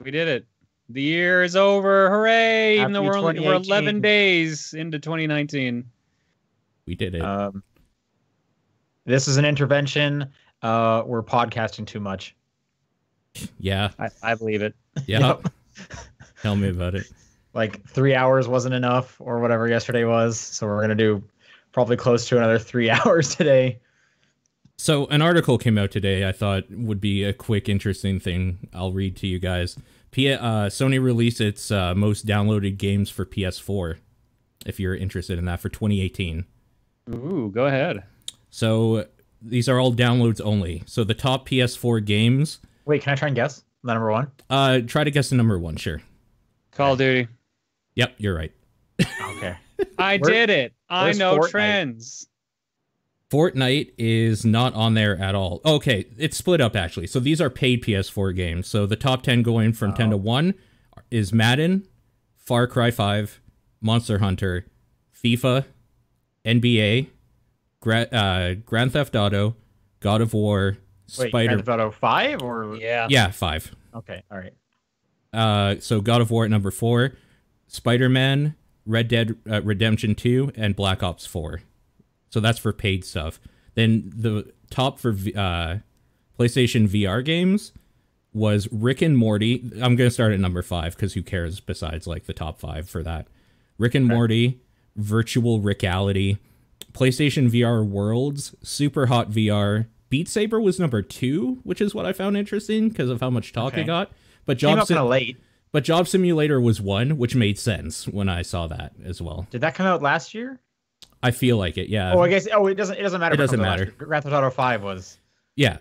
We did it. The year is over. Hooray! Even though Happy we're 11 2018. days into 2019. We did it. This is an intervention. We're podcasting too much. Yeah. I believe it. Yeah. Tell me about it. Like 3 hours wasn't enough or whatever yesterday was. So we're going to do probably close to another 3 hours today. So an article came out today I thought would be a quick, interesting thing. I'll read to you guys. Sony released its most downloaded games for PS4, if you're interested in that, for 2018. Ooh, go ahead. So these are all downloads only. So the top PS4 games... Wait, can I try and guess the number one? Try to guess the number one, sure. Call of Duty. Yep, you're right. Okay. I did it. I know Fortnite? trends. Fortnite is not on there at all. Okay, it's split up, actually. So these are paid PS4 games. So the top 10 going from 10 to 1 is Madden, Far Cry 5, Monster Hunter, FIFA, NBA, Grand Theft Auto, God of War, Wait, Grand Theft Auto 5 or? Yeah. 5. Okay, all right. So God of War at number 4, Spider-Man, Red Dead Redemption 2, and Black Ops 4. So that's for paid stuff. Then the top for PlayStation VR games was Rick and Morty. I'm going to start at number 5 because who cares besides like the top 5 for that. Rick and Morty, Virtual Reality, PlayStation VR Worlds, Super Hot VR. Beat Saber was number 2, which is what I found interesting because of how much talk it got. But Came up kind of late. But Job Simulator was 1, which made sense when I saw that as well. Did that come out last year? I feel like it, yeah. Oh, I guess. Oh, it doesn't matter. It doesn't matter. Grand Theft Auto 5 was. Yeah.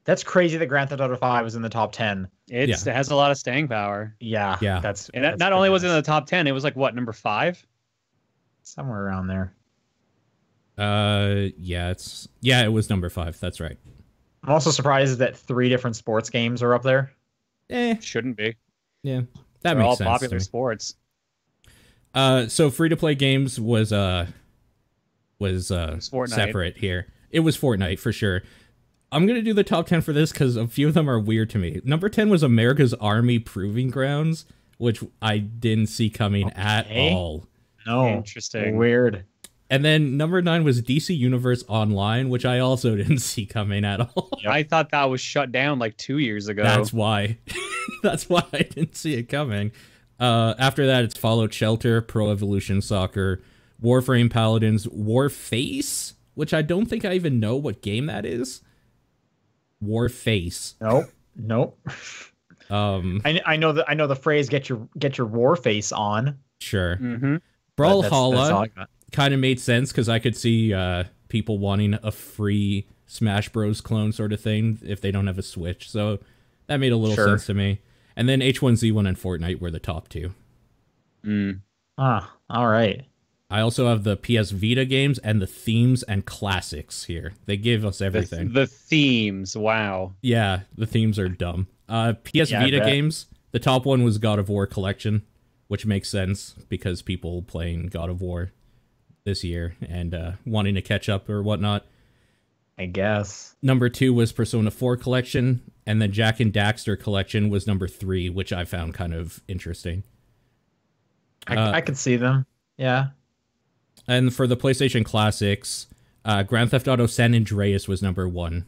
That's crazy that Grand Theft Auto 5 was in the top 10. It has a lot of staying power. Yeah. Yeah. That's not only was it in the top 10, it was like what, number 5? Somewhere around there. Yeah, it was number 5. That's right. I'm also surprised that 3 different sports games are up there. Shouldn't be. Yeah, that They're makes all sense. popular sports. So free to play games was Fortnite. separate here. It was Fortnite for sure. I'm gonna do the top 10 for this because a few of them are weird to me. Number 10 was America's Army Proving Grounds, which I didn't see coming at all. No, interesting. Weird. And then number 9 was DC Universe Online, which I also didn't see coming at all. Yep. I thought that was shut down like 2 years ago. That's why. That's why I didn't see it coming. After that, it's Fallout Shelter, Pro Evolution Soccer, Warframe Paladins, Warface, which I don't think I even know what game that is. Warface. Nope. I know the phrase "get your war face on." Sure. Mm-hmm. Brawlhalla kind of made sense because I could see people wanting a free Smash Bros. Clone sort of thing if they don't have a Switch. So that made a little sense to me. And then H1Z1 and Fortnite were the top 2. All right. I also have the PS Vita games and the themes and classics here. They give us everything. The themes, wow. Yeah, the themes are dumb. PS Vita games, the top one was God of War Collection, which makes sense because people playing God of War this year and wanting to catch up or whatnot. I guess. Number 2 was Persona 4 Collection, and then Jak and Daxter Collection was number 3, which I found kind of interesting. I could see them. Yeah. And for the PlayStation Classics, Grand Theft Auto San Andreas was number 1,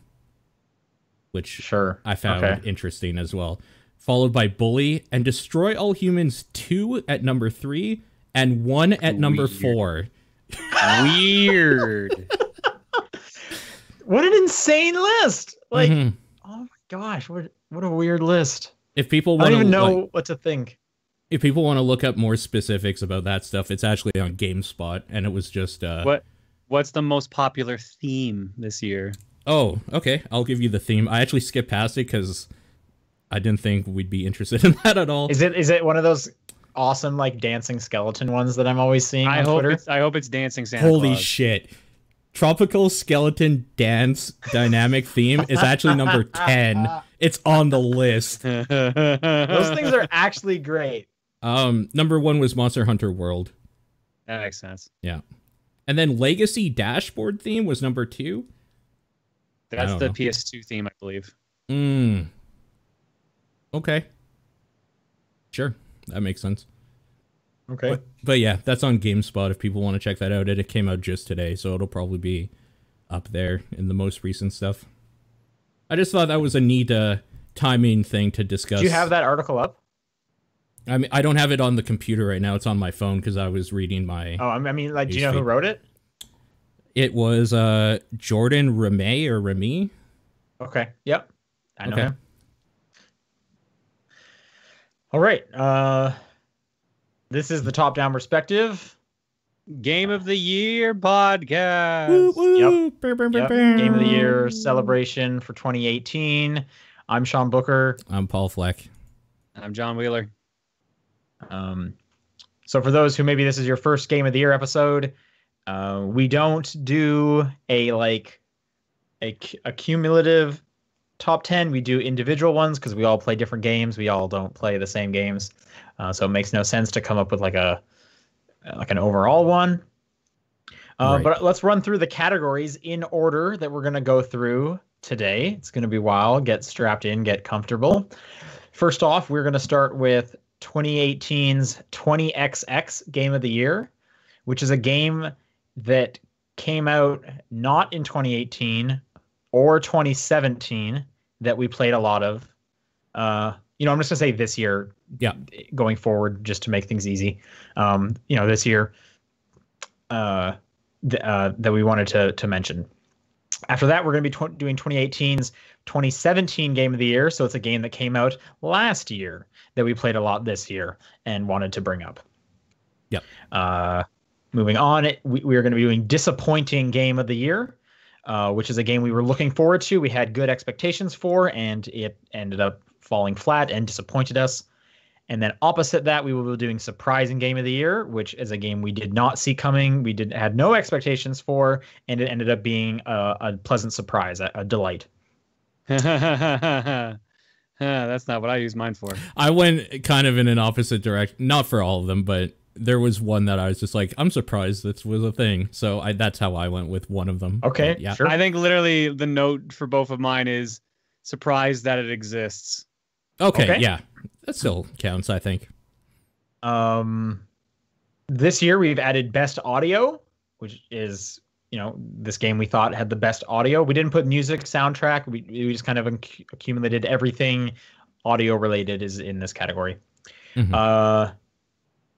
which I found interesting as well. Followed by Bully and Destroy All Humans 2 at number 3 and 1 at number 4. Weird. What an insane list! Like, oh my gosh, what a weird list. If people I want don't even to know what to think. If people want to look up more specifics about that stuff, it's actually on GameSpot, and it was just What's the most popular theme this year? Oh, okay. I'll give you the theme. I actually skipped past it because I didn't think we'd be interested in that at all. Is it one of those awesome like dancing skeleton ones that I'm always seeing on Twitter? I hope it's dancing Santa Holy Claus. shit. Tropical Skeleton Dance Dynamic Theme is actually number 10. It's on the list. Those things are actually great. Number 1 was Monster Hunter World. That makes sense. Yeah. And then Legacy Dashboard Theme was number 2. That's the PS2 theme, I believe. Okay. Sure, that makes sense. Okay. But yeah, that's on GameSpot if people want to check that out. It came out just today, so it'll probably be up there in the most recent stuff. I just thought that was a neat timing thing to discuss. Do you have that article up? I mean, I don't have it on the computer right now. It's on my phone because I was reading my. Oh, I mean, like, do you know who wrote it? It was Jordan Ramey or Remy. Okay. Yep. I know him. All right. This is the top-down perspective. Game of the Year podcast. Woo, woo. Yep. Brr, brr, brr, Yep. brr. Game of the Year celebration for 2018. I'm Sean Booker. I'm Paul Fleck. I'm John Wheeler. So for those who maybe this is your first Game of the Year episode, we don't do a cumulative top 10. We do individual ones because we all play different games. We all don't play the same games. So it makes no sense to come up with like an overall one. Right. But let's run through the categories in order that we're going to go through today. It's going to be wild. Get strapped in, get comfortable. First off, we're going to start with 2018's 20XX Game of the Year, which is a game that came out not in 2018 or 2017 that we played a lot of. I'm just going to say this year. Yeah. Going forward, just to make things easy. This year that we wanted to mention. After that, we're going to be doing 2018's 2017 Game of the Year. So it's a game that came out last year that we played a lot this year and wanted to bring up. Yep. Moving on, we are going to be doing Disappointing Game of the Year, which is a game we were looking forward to. We had good expectations for, and it ended up falling flat and disappointed us. And then opposite that, we will be doing Surprising Game of the Year, which is a game we did not see coming. We had no expectations for, and it ended up being a pleasant surprise, a delight. That's not what I use mine for. I went kind of in an opposite direction. Not for all of them, but there was one that I was just like, I'm surprised this was a thing. So that's how I went with one of them. Okay, but yeah. sure. I think literally the note for both of mine is surprised that it exists. Okay, yeah. That still counts, I think. This year we've added Best Audio, which is, this game we thought had the best audio. We didn't put music, soundtrack. We just kind of accumulated everything audio related is in this category. Mm-hmm.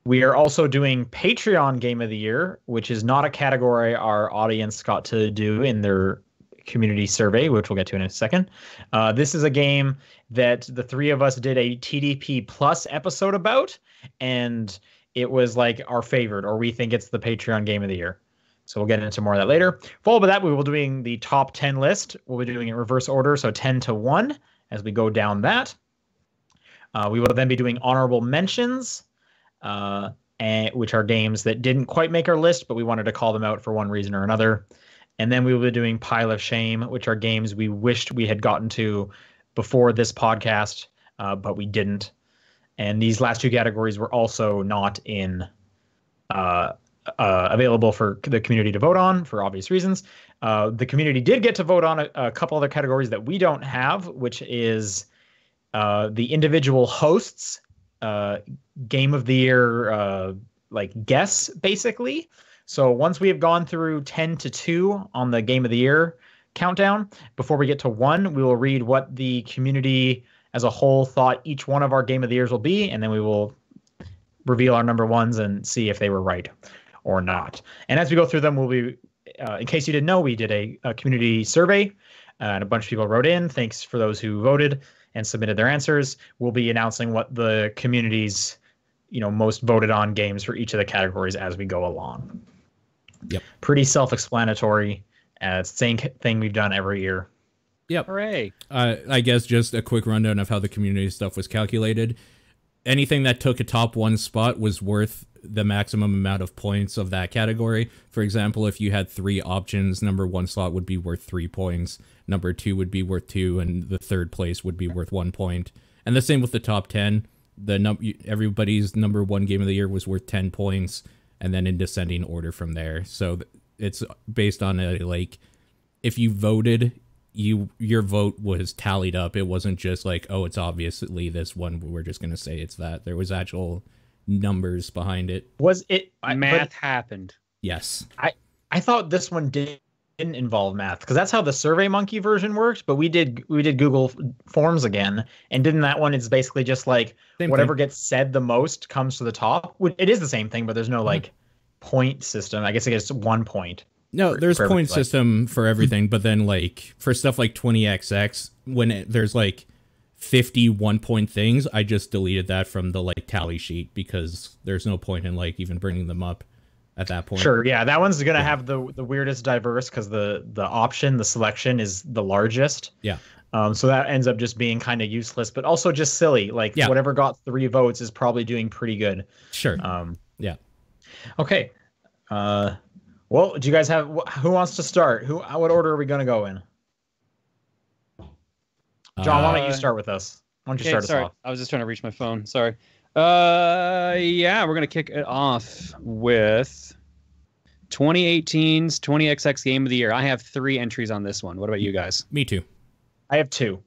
We are also doing Patreon Game of the Year, which is not a category our audience got to do in their community survey, which we'll get to in a second. This is a game that the three of us did a TDP Plus episode about, and it was like our favorite, or we think it's the Patreon Game of the Year. So we'll get into more of that later. Followed by that, we will be doing the top 10 list. We'll be doing it in reverse order, so 10 to 1 as we go down that. We will then be doing honorable mentions, which are games that didn't quite make our list, but we wanted to call them out for one reason or another. And then we will be doing Pile of Shame, which are games we wished we had gotten to before this podcast, but we didn't. And these last two categories were also not available for the community to vote on for obvious reasons. The community did get to vote on a couple other categories that we don't have, which is the individual hosts, Game of the Year, guess, basically. So once we have gone through 10 to 2 on the Game of the Year countdown, before we get to 1, we will read what the community as a whole thought each one of our Game of the Years will be, and then we will reveal our number ones and see if they were right or not. And as we go through them, we'll be, in case you didn't know, we did a community survey, and a bunch of people wrote in. Thanks for those who voted and submitted their answers. We'll be announcing what the community's most voted on games for each of the categories as we go along. Yep. Pretty self-explanatory. It's the same thing we've done every year. Yep. Hooray. I guess just a quick rundown of how the community stuff was calculated. Anything that took a top 1 spot was worth the maximum amount of points of that category. For example, if you had 3 options, number 1 slot would be worth 3 points, number 2 would be worth 2, and the third place would be worth 1 point. And the same with the top 10. Everybody's number 1 game of the year was worth 10 points, and then in descending order from there. So it's based on if you voted your vote was tallied up. It wasn't just like, oh, it's obviously this one. We're just gonna say it's that. There was actual numbers behind it. Was it Math happened. Yes. I thought this one didn't involve math because that's how the SurveyMonkey version worked. But we did Google Forms again, and didn't that one? It's basically just like Same whatever thing. gets said the most comes to the top. It is the same thing, but there's no like point system. I guess it gets 1 point. No, there's for point like- system for everything, but then like for stuff like 20XX, when there's like 51 point things, I just deleted that from the like tally sheet because there's no point in like even bringing them up at that point. Sure, yeah, that one's gonna have the weirdest diverse because the selection is the largest. Yeah. So that ends up just being kind of useless, but also just silly. Like whatever got 3 votes is probably doing pretty good. Sure. Yeah. Okay. Well, do you guys have who wants to start? What order are we gonna go in? John, why don't you start with us? Why don't you start us off? I was just trying to reach my phone. Sorry. Yeah, we're gonna kick it off with 2018's 20XX Game of the Year. I have 3 entries on this one. What about you guys? Me too. I have 2.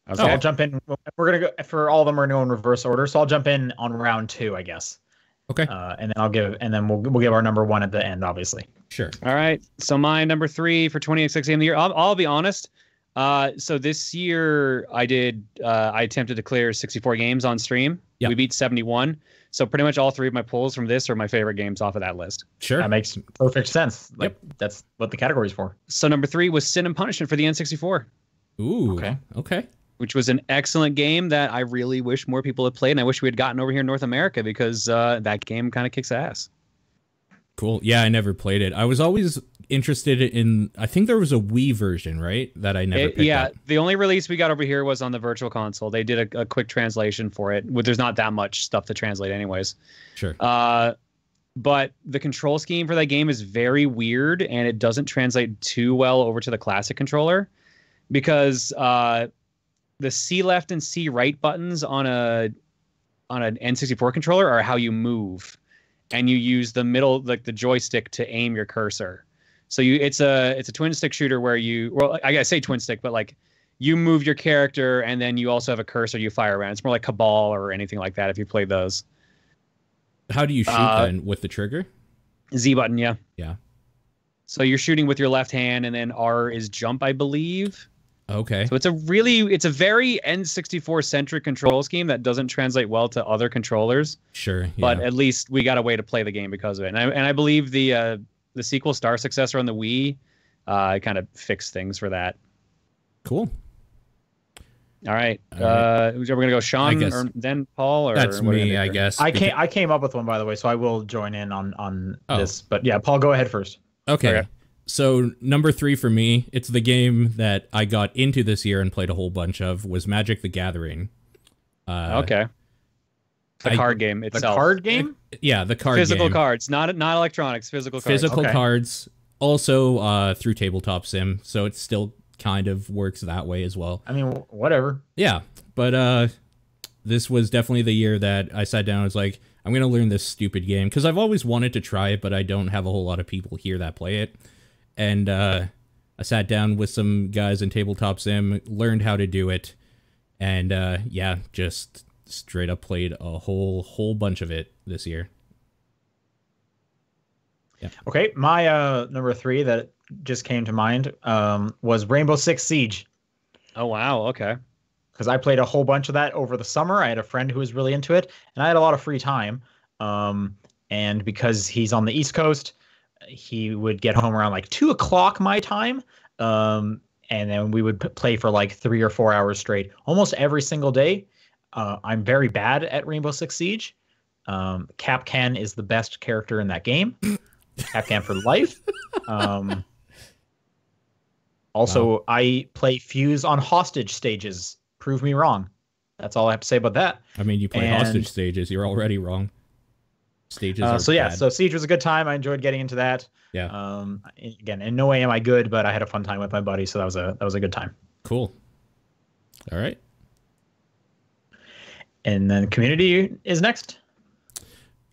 Okay. So I'll jump in. We're gonna go for all of them. We're going in reverse order. So I'll jump in on round 2, I guess. Okay. And then we'll give our number 1 at the end, obviously. Sure. All right. So my number 3 for 20XX Game of the Year. I'll be honest. So this year I attempted to clear 64 games on stream. Yep. We beat 71. So pretty much all 3 of my pulls from this are my favorite games off of that list. Sure. That makes perfect sense. Like that's what the category's for. So number 3 was Sin and Punishment for the N64. Ooh. Okay. Okay. Which was an excellent game that I really wish more people had played, and I wish we had gotten over here in North America because that game kind of kicks ass. Cool. Yeah, I never played it. I was always interested in. I think there was a Wii version, right? That I never picked up. The only release we got over here was on the Virtual Console. They did a quick translation for it. There's not that much stuff to translate, anyways. Sure. But the control scheme for that game is very weird, and it doesn't translate too well over to the classic controller because the C left and C right buttons on an N64 controller are how you move, and you use the middle, like the joystick, to aim your cursor. So it's a twin stick shooter where I say twin stick, but like you move your character and then you also have a cursor you fire around. It's more like Cabal or anything like that if you played those. How do you shoot then? With the trigger? Z button, yeah. Yeah. So you're shooting with your left hand, and then R is jump, I believe. Okay. So it's a very N64 centric control scheme that doesn't translate well to other controllers. Sure. Yeah. But at least we got a way to play the game because of it. And I believe the sequel, Star Successor on the Wii, kind of fixed things for that. Cool. All right. We're gonna go Sean or then Paul, or that's me, I guess. I came up with one, by the way, so I will join in on this. But yeah, Paul, go ahead first. Okay. So number 3 for me, it's the game that I got into this year and played a whole bunch of, was Magic the Gathering. Okay. The card game itself. The card game? Yeah, the card physical game. cards, not electronics, physical cards. Physical cards, also through Tabletop Sim, so it still kind of works that way as well. I mean, whatever. Yeah, but this was definitely the year that I sat down and was like, I'm going to learn this stupid game, because I've always wanted to try it, but I don't have a whole lot of people here that play it. And I sat down with some guys in Tabletop Sim, learned how to do it, and just straight up played a whole bunch of it this year. Yeah. Okay, my number 3 that just came to mind was Rainbow Six Siege. Oh wow, okay. Because I played a whole bunch of that over the summer. I had a friend who was really into it, and I had a lot of free time. And because he's on the East Coast, he would get home around like 2:00 my time. And then we would play for like 3 or 4 hours straight, almost every single day. I'm very bad at Rainbow Six Siege. Capcan is the best character in that game. Capcan for life. Also, I play Fuse on hostage stages. Prove me wrong. That's all I have to say about that. I mean, you play hostage stages. You're already wrong. Stages are bad. So Siege was a good time. I enjoyed getting into that. Yeah. Again, in no way am I good, but I had a fun time with my buddy, so that was a good time. Cool. All right. And then Community is next.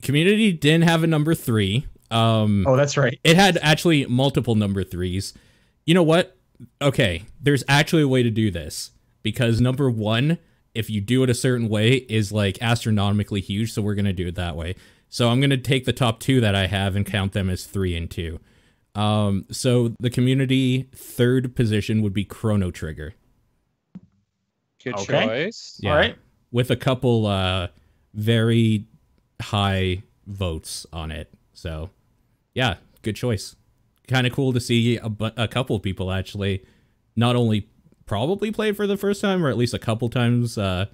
Community didn't have a number 3. Oh, that's right. It had actually multiple number 3s. You know what? Okay, there's actually a way to do this because number one, if you do it a certain way, is like astronomically huge. So we're gonna do it that way. So I'm gonna take the top two that I have and count them as 3 and 2. So the community third position would be Chrono Trigger. Good Okay. choice. Yeah, All right. with a couple very high votes on it. So yeah, good choice. Kind of cool to see a couple people actually not only probably played for the first time or at least a couple times or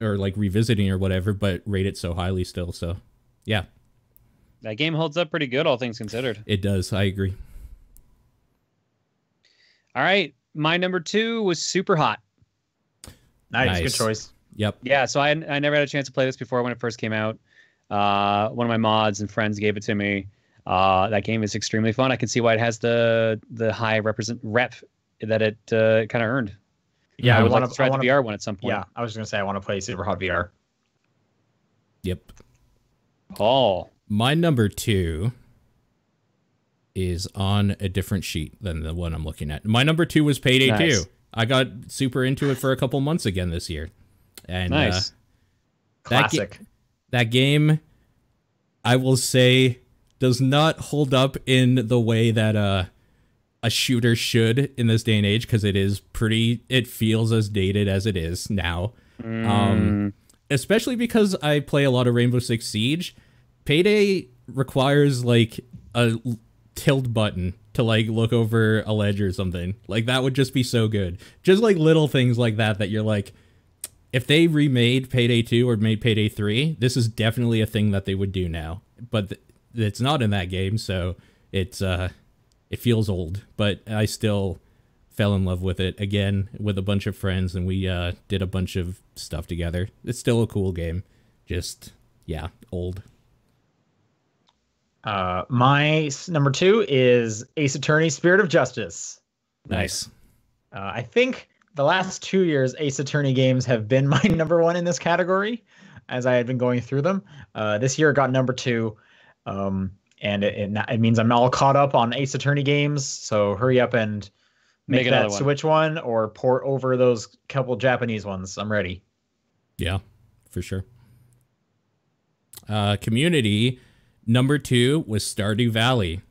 like revisiting or whatever, but rate it so highly still. So yeah, That game holds up pretty good, all things considered. it does. I agree. All right. My number 2 was Super Hot. Nice. Good Nice. choice. Yep. Yeah, so I never had a chance to play this before when it first came out. One of my mods and friends gave it to me. That game is extremely fun. I can see why it has the high rep that it kind of earned. Yeah, I I would want like to try the VR one at some point. Yeah, I was gonna say I want to play Super Hot VR. Yep. Paul. My number 2 is on a different sheet than the one I'm looking at. My number 2 was Payday Nice. 2. I got super into it for a couple months again this year. And Nice. Classic. that game, I will say, does not hold up in the way that a shooter should in this day and age, because it feels as dated as it is now. Especially because I play a lot of Rainbow Six Siege. Payday requires like a tilt button to like look over a ledge or something. Like that would just be so good. Just like little things like that you're like, if they remade Payday 2 or made Payday 3, this is definitely a thing that they would do now. But it's not in that game, so it feels old. But I still fell in love with it again with a bunch of friends, and we did a bunch of stuff together. It's still a cool game. Just, yeah, old. My number 2 is Ace Attorney: Spirit of Justice. Nice. I think the last 2 years, Ace Attorney games have been my number 1 in this category, as I had been going through them. This year it got number 2, and it means I'm all caught up on Ace Attorney games. So hurry up and make that another one. Switch one or port over those couple Japanese ones. I'm ready. Yeah, for sure. Community number 2 was Stardew Valley.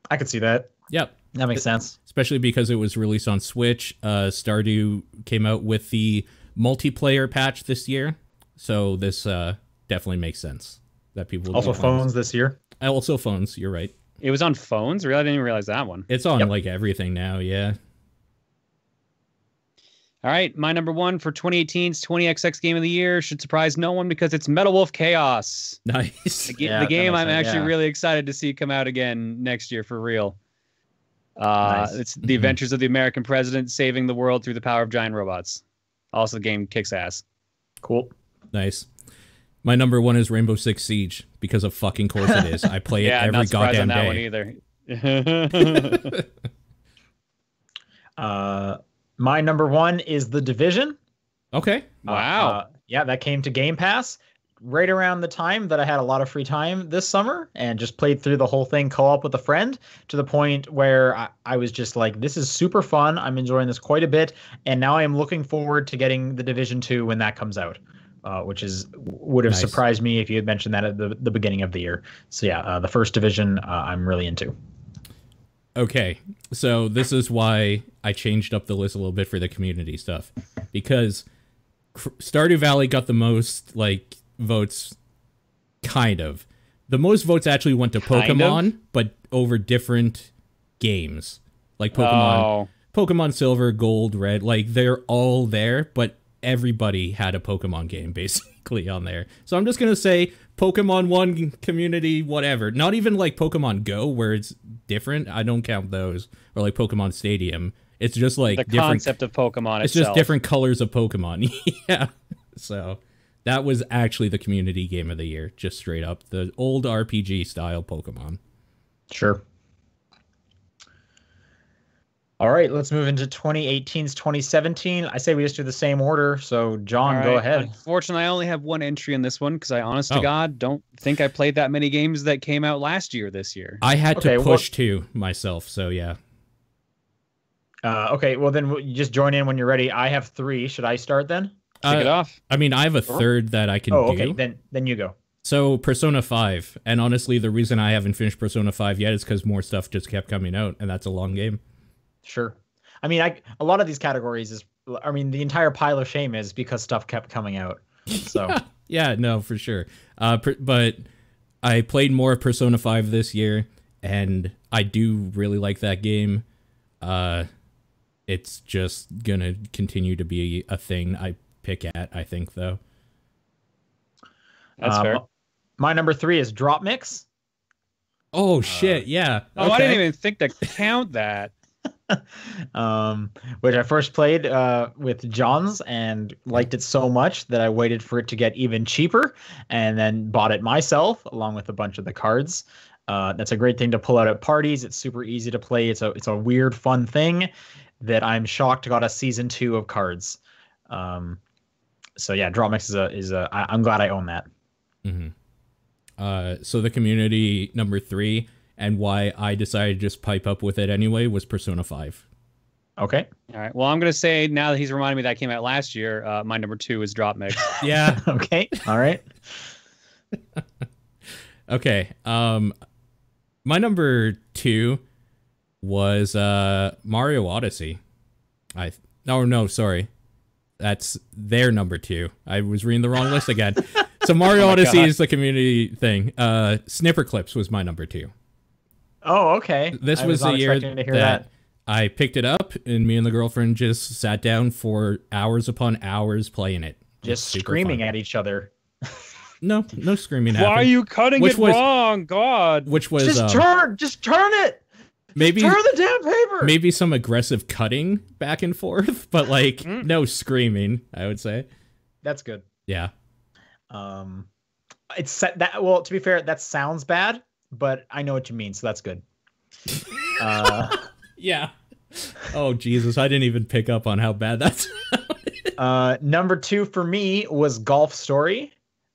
I could see that. Yep. That makes sense. Especially because it was released on Switch. Stardew came out with the multiplayer patch this year, so this definitely makes sense that people would Also be phones this year. Also phones. You're right. It was on phones? Really? I didn't even realize that one. It's on Yep. like everything now. Yeah. All right. My number 1 for 2018's 20XX Game of the Year should surprise no one because it's Metal Wolf Chaos. Nice. Yeah, The that game makes I'm sense, actually yeah. really excited to see come out again next year for real. Nice. It's the adventures of the American president saving the world through the power of giant robots. Also, the game kicks ass. Cool. Nice. My number 1 is Rainbow Six Siege because of fucking course it is. I play it Yeah, every not surprised goddamn on that day. one either. My number 1 is The Division. Okay. Wow. Yeah, that came to Game Pass right around the time that I had a lot of free time this summer and just played through the whole thing co-op with a friend to the point where I was just like, this is super fun. I'm enjoying this quite a bit. And now I am looking forward to getting The Division 2 when that comes out, which would have Nice. surprised me if you had mentioned that at the beginning of the year. So yeah, the first Division I'm really into. Okay, so this is why I changed up the list a little bit for the community stuff, because Stardew Valley got the most like votes. Kind of, the most votes actually went to Kind of? Pokemon, but over different games, like Pokemon, Pokemon Silver, Gold, Red. Like they're all there, but everybody had a Pokemon game basically on there. So I'm just gonna say Pokemon 1 community, whatever. Not even like Pokemon Go, where it's different. I don't count those. Or like Pokemon Stadium. It's just like The different. concept of Pokemon It's itself. just different colors of Pokemon. Yeah. So that was actually the community game of the year, just straight up. The old RPG style Pokemon. Sure. All right, let's move into 2018's 2017. I say we just do the same order. So, John, All go right. ahead. Unfortunately, I only have one entry in this one because I, honest Oh. to God, don't think I played that many games that came out last year this year. I had Okay, to well- push two myself, so yeah. Okay, well then you just join in when you're ready. I have 3. Should I start then? Kick it off. I mean, I have a third that I can Okay. do. Then you go. So Persona 5, and honestly, the reason I haven't finished Persona 5 yet is because more stuff just kept coming out, and that's a long game. Sure. I mean, a lot of these categories is, I mean, the entire pile of shame is because stuff kept coming out. So Yeah, no, for sure. But I played more Persona 5 this year, and I do really like that game. It's just gonna continue to be a thing I pick at, I think, though. That's fair. My number 3 is Drop Mix. Oh, shit, yeah. Oh, I didn't even think to count that. Which I first played with John's and liked it so much that I waited for it to get even cheaper and then bought it myself along with a bunch of the cards. That's a great thing to pull out at parties. It's super easy to play. It's a weird, fun thing that I'm shocked got a season 2 of cards. So yeah, Drop Mix I'm glad I own that. Mm-hmm. So the community number 3, and why I decided to just pipe up with it anyway, was Persona 5. Okay. All right. Well, I'm going to say now that he's reminded me that came out last year, my number 2 is Drop Mix. Yeah. Okay. All right. Okay. My number 2 was Mario Odyssey. No, sorry. That's their number 2. I was reading the wrong list again. So Mario Odyssey is the community thing. Snipper Clips was my number 2. Oh, okay. This was the year that I picked it up, and me and the girlfriend just sat down for hours upon hours playing it. Just screaming at each other. No screaming. Why are you cutting it wrong? God. Which was just turn it. Maybe turn the damn paper. Maybe some aggressive cutting back and forth, but like no screaming, I would say. That's good. Yeah. It's that. Well, to be fair, that sounds bad, but I know what you mean, so that's good. Yeah. Oh Jesus, I didn't even pick up on how bad that sounded. Number 2 for me was Golf Story.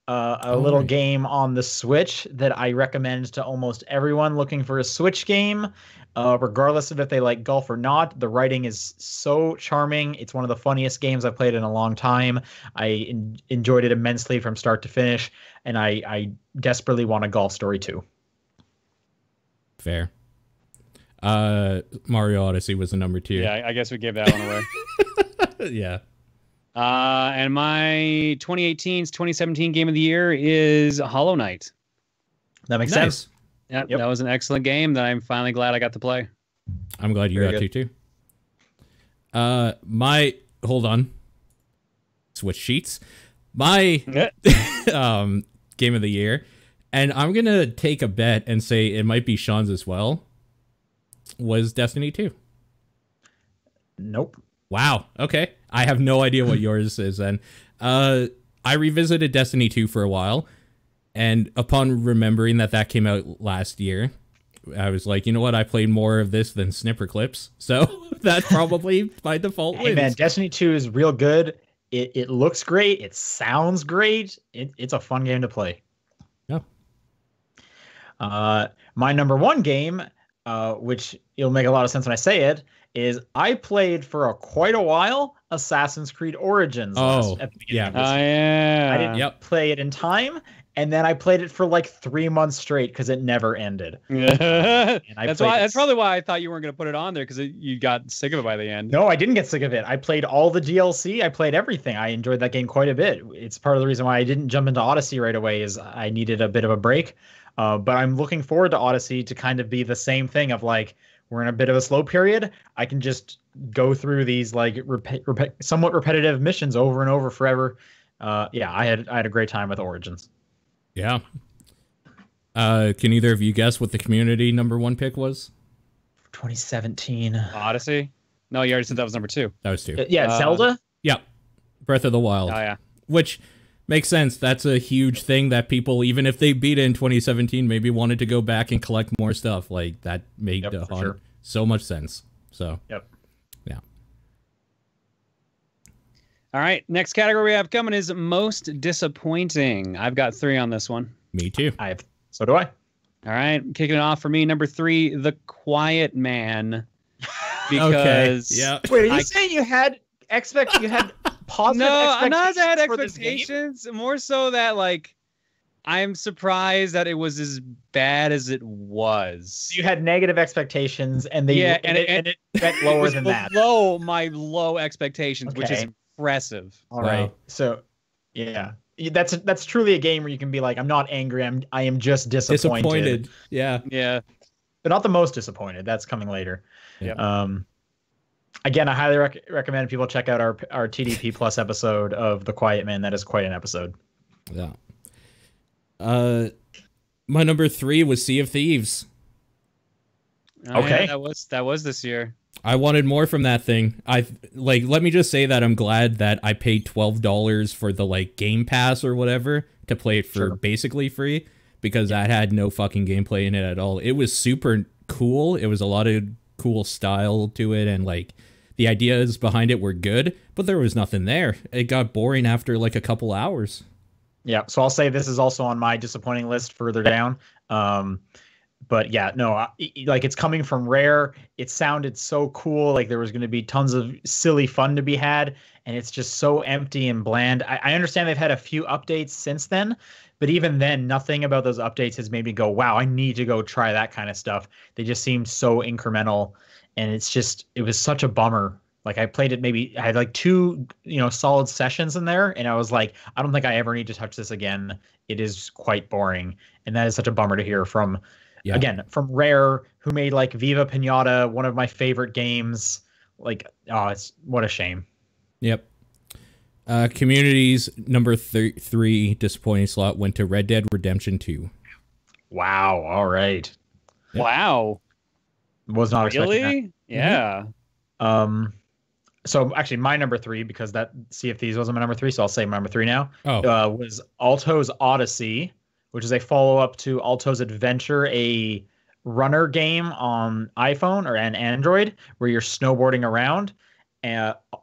A little game on the Switch that I recommend to almost everyone looking for a Switch game, regardless of if they like golf or not. The writing is so charming. It's one of the funniest games I've played in a long time. I enjoyed it immensely from start to finish, and I desperately want a Golf Story 2. Fair. Mario Odyssey was the number 2. Yeah, I guess we gave that one away. Yeah. And my 2018's 2017 game of the year is Hollow Knight. That makes sense. Yeah, yep. That was an excellent game that I'm finally glad I got to play. I'm glad you got to too. Hold on. Switch sheets. My game of the year, and I'm gonna take a bet and say it might be Sean's as well, was Destiny 2. Nope. Wow. Okay. I have no idea what yours is then. I revisited Destiny 2 for a while, and upon remembering that came out last year, I was like, you know what? I played more of this than Snipper Clips, so that probably by default wins. Hey man, Destiny 2 is real good. It looks great. It sounds great. It's a fun game to play. Yeah. My number 1 game, which it'll make a lot of sense when I say it, is I played for quite a while Assassin's Creed Origins. At the beginning of this year. Yeah. I didn't play it in time, and then I played it for like 3 months straight because it never ended. That's probably why I thought you weren't going to put it on there, because you got sick of it by the end. No, I didn't get sick of it. I played all the DLC. I played everything. I enjoyed that game quite a bit. It's part of the reason why I didn't jump into Odyssey right away, is I needed a bit of a break. But I'm looking forward to Odyssey to kind of be the same thing of like, we're in a bit of a slow period. I can just go through these like somewhat repetitive missions over and over forever. Yeah, I had a great time with Origins. Yeah. Can either of you guess what the community number 1 pick was? 2017. Odyssey? No, you already said that was number 2. That was 2. Yeah, Zelda? Yeah. Breath of the Wild. Oh, yeah. Which makes sense. That's a huge thing that people, even if they beat it in 2017, maybe wanted to go back and collect more stuff. Like, that made so much sense. So, yep. Yeah. All right. Next category we have coming is most disappointing. I've got 3 on this one. Me too. So do I. All right. Kicking it off for me, number 3, The Quiet Man. because Yeah. Wait, are you saying you had positive no, expectations not that I had for this game? expectations. More so that like I'm surprised that it was as bad as it was. You had negative expectations, and Yeah, and it went It lower was than that. below my low expectations, which is Okay. impressive. All right. Wow. So, yeah, that's truly a game where you can be like, I'm not angry. I am just disappointed. Yeah. Yeah. But not the most disappointed. That's coming later. Yeah. Again, I highly recommend people check out our TDP Plus episode of The Quiet Man. That is quite an episode. Yeah. My number 3 was Sea of Thieves. Oh, Okay. yeah, that was this year. I wanted more from that thing. Let me just say that I'm glad that I paid $12 for the like Game Pass or whatever to play it for basically free, because I had no fucking gameplay in it at all. It was super cool. It was a lot of cool style to it, and like the ideas behind it were good, but there was nothing there. It got boring after like a couple hours. Yeah, so I'll say this is also on my disappointing list further down. But yeah, no, like it's coming from Rare. It sounded so cool, like there was going to be tons of silly fun to be had, and it's just so empty and bland. I understand they've had a few updates since then, but even then, nothing about those updates has made me go, wow, I need to go try that kind of stuff. They just seemed so incremental, and it was such a bummer. Like I played it, I had like 2, solid sessions in there, and I was like, I don't think I ever need to touch this again. It is quite boring, and that is such a bummer to hear from, again, from Rare, who made like Viva Pinata, one of my favorite games. Like, oh, it's what a shame. Yep. Community's number 3 disappointing slot went to Red Dead Redemption 2. Wow. All right. Yep. Wow. Was not expecting that. Really? Yeah. So actually, my number 3, because that Sea of Thieves wasn't my number 3, so I'll say my number 3 now. Was Alto's Odyssey, which is a follow-up to Alto's Adventure, a runner game on iPhone or an Android where you're snowboarding around.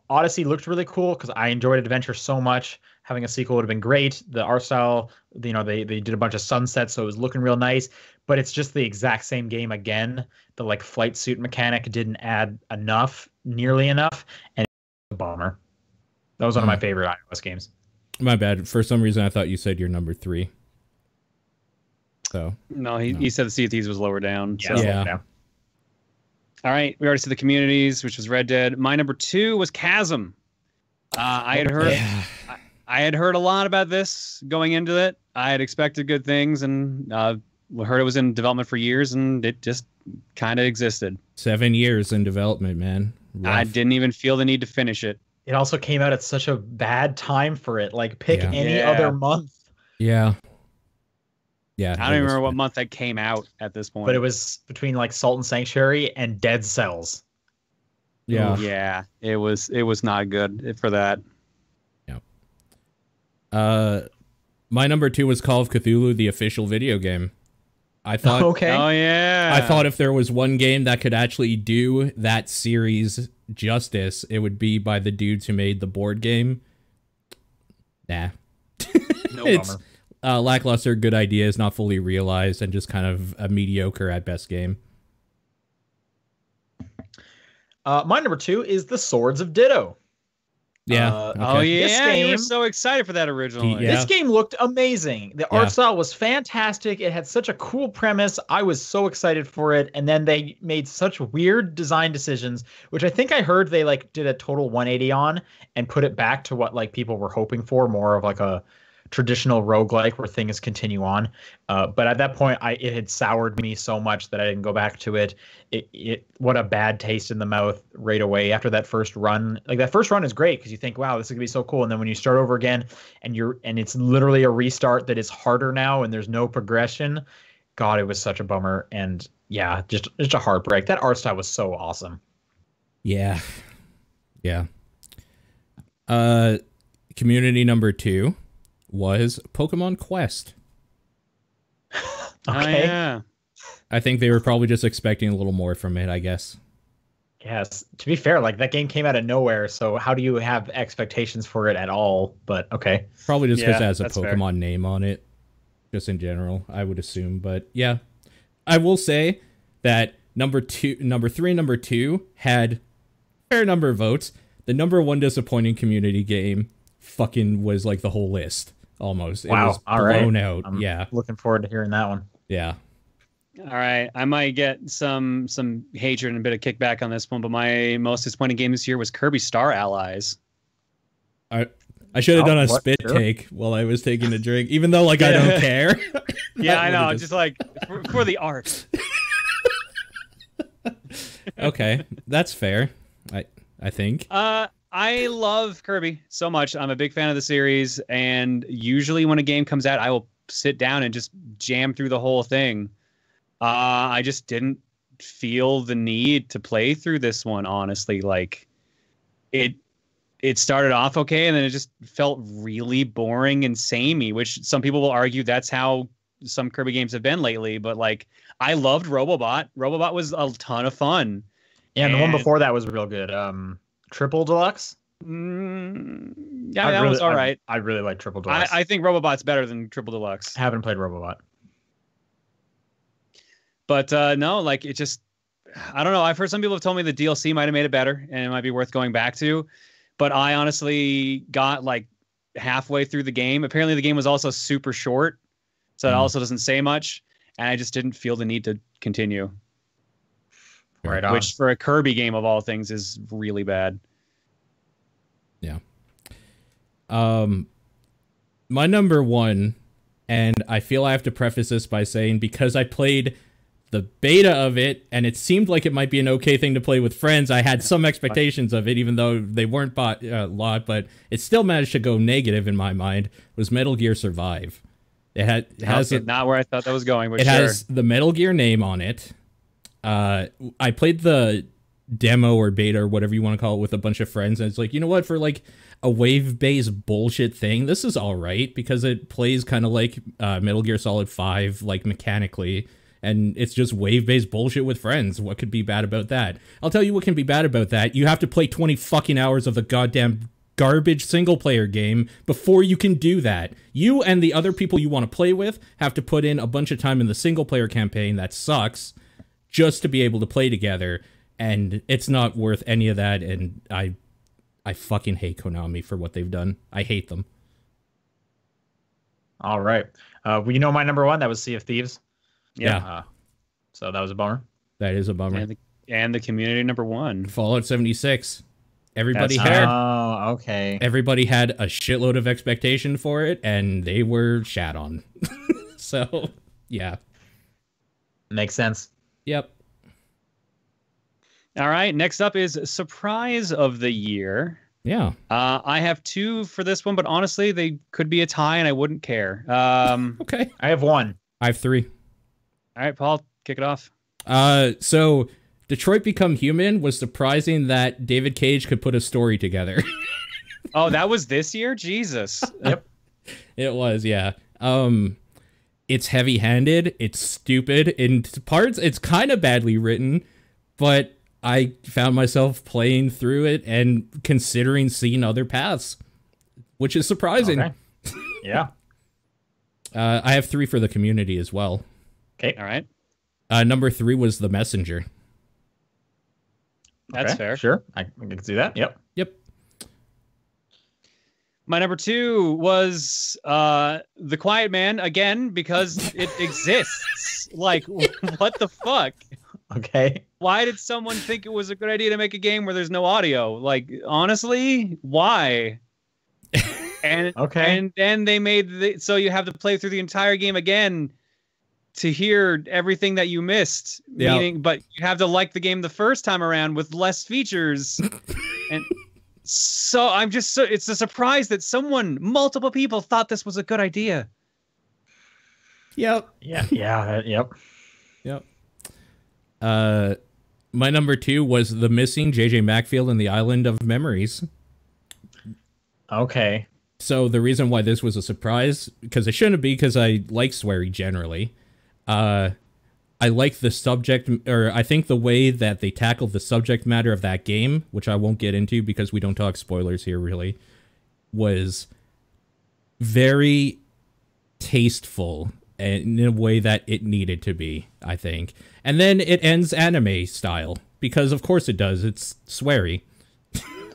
Odyssey looked really cool because I enjoyed Adventure so much. Having a sequel would have been great. The art style, they did a bunch of sunsets, so it was looking real nice. But it's just the exact same game again. The like flight suit mechanic didn't add nearly enough, and it's a bummer. That was one of my favorite iOS games. My bad. For some reason, I thought you said your number 3. So No, he said the Sea of Thieves was lower down. Yeah. So. Yeah. All right, we already said the Communities, which was Red Dead. My number 2 was Chasm. I had heard a lot about this going into it. I had expected good things, and heard it was in development for years, and it just kind of existed. 7 years in development, man. Rough. I didn't even feel the need to finish it. It also came out at such a bad time for it. Like, pick any other month. Yeah. Yeah. I don't even remember what month that came out at this point. But it was between like Salt and Sanctuary and Dead Cells. Yeah. Yeah. It was not good for that. Yeah. My number 2 was Call of Cthulhu, the official video game. I thought Okay. Oh yeah. I thought if there was one game that could actually do that series justice, it would be by the dudes who made the board game. Nah. No It's bummer. lackluster, good ideas, not fully realized, and just kind of a mediocre at best game. My number 2 is The Swords of Ditto. Yeah. Oh yeah. This You were game- so excited for that originally. Yeah. This game looked amazing. The art style was fantastic. It had such a cool premise. I was so excited for it. And then they made such weird design decisions, which I think I heard they like did a total 180 on and put it back to what like people were hoping for, more of like a traditional roguelike where things continue on. But at that point, it had soured me so much that I didn't go back to it. What a bad taste in the mouth right away after that first run. Like that first run is great because you think, wow, this is gonna be so cool. And then when you start over again and it's literally a restart that is harder now and there's no progression. God, it was such a bummer. And yeah, just a heartbreak. That art style was so awesome. Yeah. Yeah. Community number 2 was Pokemon Quest. Oh, Okay. yeah. I think they were probably just expecting a little more from it, I guess. Yes. To be fair, like that game came out of nowhere. So how do you have expectations for it at all? But okay. Probably just because Yeah, it has a that's fair. Pokemon name on it. Just in general, I would assume. But yeah, I will say that number 3, number 2 had a fair number of votes. The number 1 disappointing community game fucking was like the whole list almost. Wow. It was All blown right. out. I'm yeah. looking forward to hearing that one. Yeah. All right, I might get some hatred and a bit of kickback on this one, but my most disappointing game this year was Kirby Star Allies. I should have done a what? spit Sure. take while I was taking a drink, even though like I don't care. Yeah, I That know, would've just like for the art. Okay, that's fair. I think. I love Kirby so much. I'm a big fan of the series, and usually when a game comes out, I will sit down and just jam through the whole thing. I just didn't feel the need to play through this one, honestly. Like it started off okay, and then it just felt really boring and samey, which some people will argue that's how some Kirby games have been lately. But like, I loved Robobot. Robobot was a ton of fun. Yeah, and the one And- before that was real good. Triple Deluxe. Yeah, that was all right. I really like Triple Deluxe. I think Robobot's better than Triple Deluxe. haven't played Robobot. But no, like it just, I don't know. I've heard some people have told me the DLC might have made it better and it might be worth going back to. But I honestly got like halfway through the game. Apparently the game was also super short, so it also doesn't say much. And I just didn't feel the need to continue. Right on. Which for a Kirby game of all things is really bad. Yeah. My number 1, and I feel I have to preface this by saying because I played the beta of it and it seemed like it might be an okay thing to play with friends, I had some expectations of it, even though they weren't a lot, but it still managed to go negative in my mind, was Metal Gear Survive. It has Not where I thought that was going, but it sure. has the Metal Gear name on it. I played the demo or beta or whatever you want to call it with a bunch of friends, and it's like, you know what, for like a wave-based bullshit thing, this is all right because it plays kind of like Metal Gear Solid 5, like mechanically, and it's just wave-based bullshit with friends. What could be bad about that? I'll tell you what can be bad about that. You have to play 20 fucking hours of the goddamn garbage single-player game before you can do that. You and the other people you want to play with have to put in a bunch of time in the single-player campaign that sucks just to be able to play together, and it's not worth any of that, and I fucking hate Konami for what they've done. I hate them. All right. Well, you know my number 1? That was Sea of Thieves. Yeah. So that was a bummer. That is a bummer. And the community number 1. Fallout 76. Everybody That's had Oh, okay. everybody had a shitload of expectation for it, and they were shat on. So, yeah. Makes sense. Yep. All right. Next up is Surprise of the Year. Yeah. I have 2 for this one, but honestly, they could be a tie, and I wouldn't care. Okay. I have 1. I have 3. All right, Paul, kick it off. So Detroit Become Human was surprising that David Cage could put a story together. Oh, that was this year? Jesus. Yep. It was, yeah. It's heavy-handed, it's stupid, in parts it's kind of badly written, but I found myself playing through it and considering seeing other paths, which is surprising. Okay. Yeah. I have 3 for the community as well. Okay. All right. Number 3 was The Messenger. That's Okay, fair. Sure. I can see that. Yep. Yep. My number 2 was The Quiet Man, again, because it exists. Like, what the fuck? Okay. Why did someone think it was a good idea to make a game where there's no audio? Like, honestly, why? And Okay. and then they made so you have to play through the entire game again to hear everything that you missed. Yeah. Meaning, but you have to like the game the first time around with less features. And so it's a surprise that multiple people thought this was a good idea. Yep. Yeah. Yeah. Yep. Yep. My number 2 was The Missing, J.J. Macfield and the Island of Memories. Okay. So the reason why this was a surprise, because it shouldn't be, because I like sweary generally. I like the subject, or I think the way that they tackled the subject matter of that game, which I won't get into because we don't talk spoilers here really, was very tasteful in a way that it needed to be, I think. And then it ends anime style, because of course it does. It's sweary.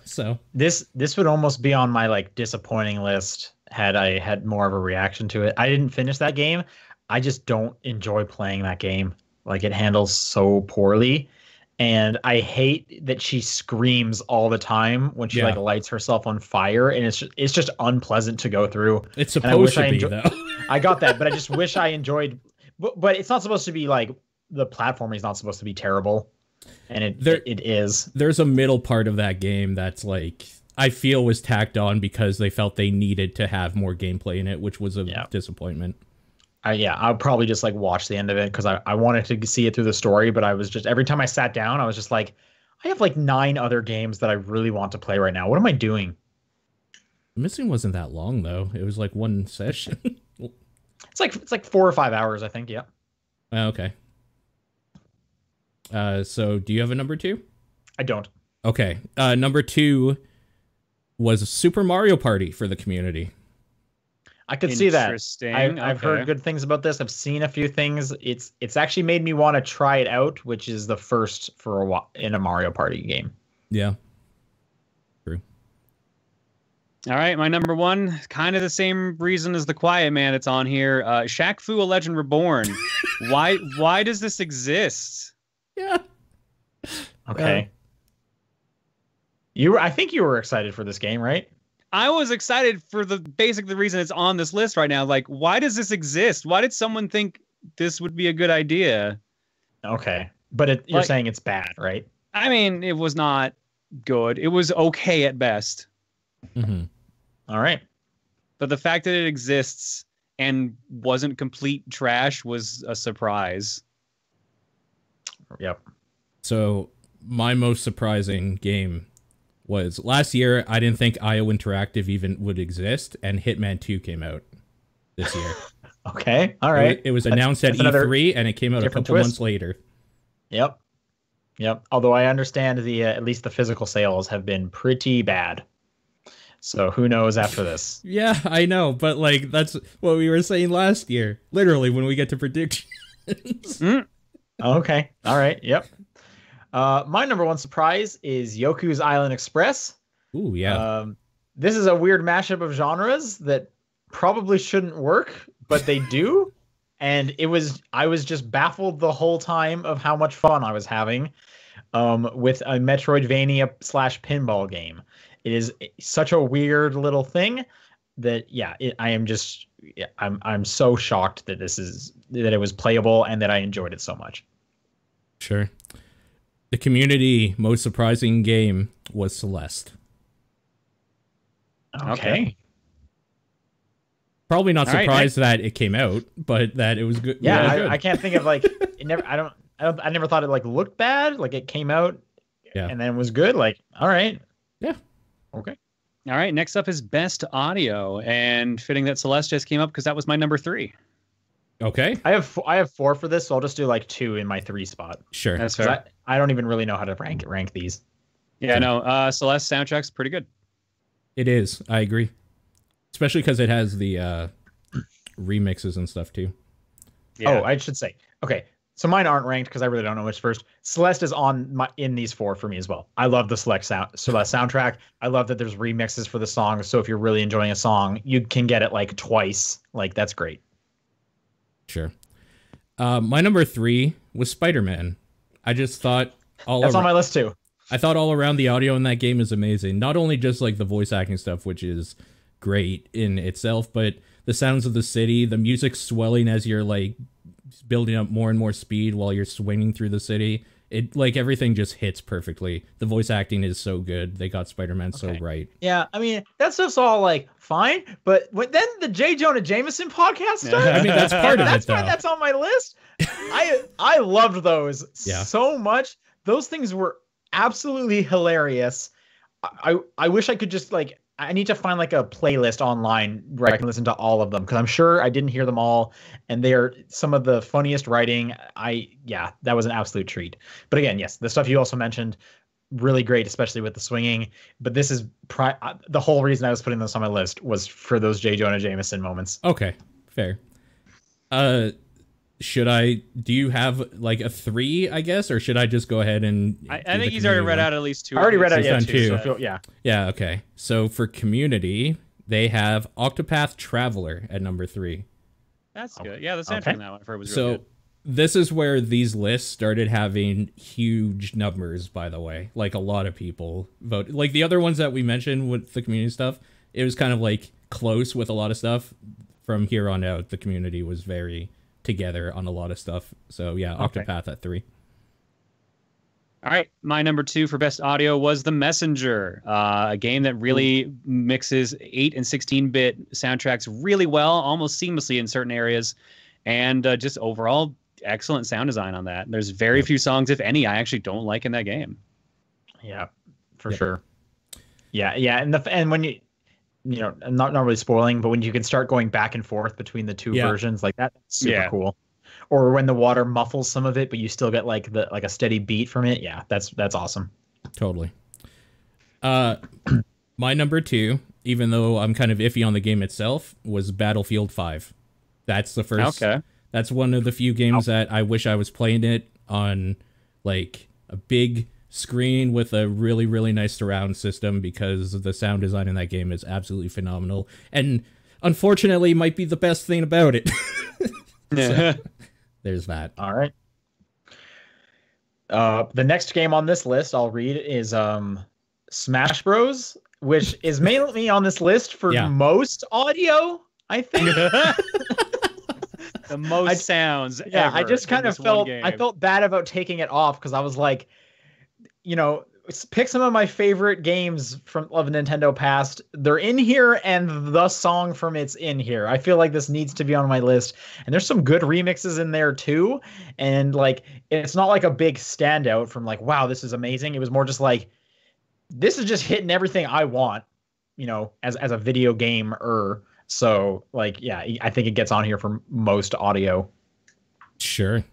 So this would almost be on my like disappointing list had I had more of a reaction to it. I didn't finish that game. I just don't enjoy playing that game. Like, it handles so poorly. And I hate that she screams all the time when she like lights herself on fire, and it's just unpleasant to go through. It's supposed to be though. I got that, but I just wish I enjoyed. But it's not supposed to be like, the platforming is not supposed to be terrible, and it is. There's a middle part of that game that's like, I feel was tacked on because they felt they needed to have more gameplay in it, which was a disappointment. I'll probably just like watch the end of it because I wanted to see it through the story, but I was just, every time I sat down, I was just like, I have like 9 other games that I really want to play right now. What am I doing? Missing wasn't that long though. It was like one session. it's like 4 or 5 hours, I think. Yeah. Okay. So do you have a number 2? I don't. Okay. Number 2 was Super Mario Party for the community. I could see that. I've heard good things about this. I've seen a few things. It's actually made me want to try it out, which is the first for a while in a Mario Party game. Yeah. True. All right, my number 1, kind of the same reason as the Quiet Man. It's on here. Shaq Fu: A Legend Reborn. Why does this exist? Yeah. Okay. I think you were excited for this game, right? I was excited for the reason it's on this list right now. Like, why does this exist? Why did someone think this would be a good idea? Okay. But you're saying it's bad, right? I mean, it was not good. It was okay at best. Mm-hmm. All right. But the fact that it exists and wasn't complete trash was a surprise. Yep. So my most surprising game was last year. I didn't think IO Interactive even would exist, and Hitman 2 came out this year. Okay, all right. It was announced at E3, and it came out a couple months later. Yep. Although I understand at least the physical sales have been pretty bad. So who knows after this? Yeah, I know, but like that's what we were saying last year. Literally, when we get to predictions. Okay, all right. Yep. My number 1 surprise is Yoku's Island Express. Ooh, yeah. This is a weird mashup of genres that probably shouldn't work, but they do. And I was just baffled the whole time of how much fun I was having with a Metroidvania / pinball game. It is such a weird little thing that, I'm so shocked that that it was playable and that I enjoyed it so much. Sure. The community most surprising game was Celeste. Okay. Probably not surprised that it came out, but that it was good. Yeah, good. I can't think of like it never. I never thought it like looked bad. Like it came out, and then was good. Like, all right. Yeah. Okay. All right. Next up is Best Audio, and fitting that Celeste just came up because that was my number 3. Okay. I have 4 for this, so I'll just do like 2 in my 3 spot. Sure. That's fair. I don't even really know how to rank these. Yeah, no. Celeste soundtrack's pretty good. It is. I agree. Especially because it has the remixes and stuff too. Yeah. Oh, I should say. Okay, so mine aren't ranked because I really don't know which first. Celeste is in these 4 for me as well. I love the Celeste soundtrack. I love that there's remixes for the songs. So if you're really enjoying a song, you can get it like twice. Like that's great. Sure. My number 3 was Spider-Man. I just thought that's on my list too. I thought all around the audio in that game is amazing. Not only just like the voice acting stuff, which is great in itself, but the sounds of the city, the music swelling as you're like building up more and more speed while you're swinging through the city. It like everything just hits perfectly. The voice acting is so good. They got Spider-Man so right. Yeah, I mean that's just all like fine, but then the J. Jonah Jameson podcast started. I mean that's part of it. Though. That's on my list. I loved those so much. Those things were absolutely hilarious. I wish I could just like. I need to find like a playlist online where I can listen to all of them because I'm sure I didn't hear them all, and they're some of the funniest writing. That was an absolute treat. But again, yes, the stuff you also mentioned, really great, especially with the swinging. But this is the whole reason I was putting this on my list was for those J. Jonah Jameson moments. Okay, fair. Should I? Do you have like a 3, I guess, or should I just go ahead and? I think he's already read out at least 2. I already read out done 2. two. So yeah. Yeah. Okay. So for community, they have Octopath Traveler at number 3. That's good. Yeah, the soundtrack on that one for it was really good. This is where these lists started having huge numbers, by the way. Like, a lot of people voted. Like, the other ones that we mentioned with the community stuff, it was kind of, like, close with a lot of stuff. From here on out, the community was very together on a lot of stuff. So, yeah, Octopath at 3. All right, my number 2 for best audio was The Messenger, a game that really mixes 8 and 16-bit soundtracks really well, almost seamlessly in certain areas, and just overall excellent sound design on that. There's very few songs, if any, I actually don't like in that game. Yeah, for sure. Yeah, and when you know, not really spoiling, but when you can start going back and forth between the two versions, like that's super cool. Or when the water muffles some of it, but you still get like a steady beat from it. Yeah, that's awesome. Totally. My number 2, even though I'm kind of iffy on the game itself, was Battlefield 5. That's the first. Okay. That's one of the few games that I wish I was playing it on, like, a big screen with a really, really nice surround system, because the sound design in that game is absolutely phenomenal. And unfortunately might be the best thing about it. So, there's that. All right. The next game on this list I'll read is Smash Bros, which is mainly on this list for most audio, I think. The most sounds ever. I just kind of felt bad about taking it off, because I was like, you know, pick some of my favorite games of Nintendo past. They're in here, and the song from it's in here. I feel like this needs to be on my list. And there's some good remixes in there too. And like, it's not like a big standout from like, wow, this is amazing. It was more just like, this is just hitting everything I want, you know, as a video gamer. So like, yeah, I think it gets on here for most audio. Sure.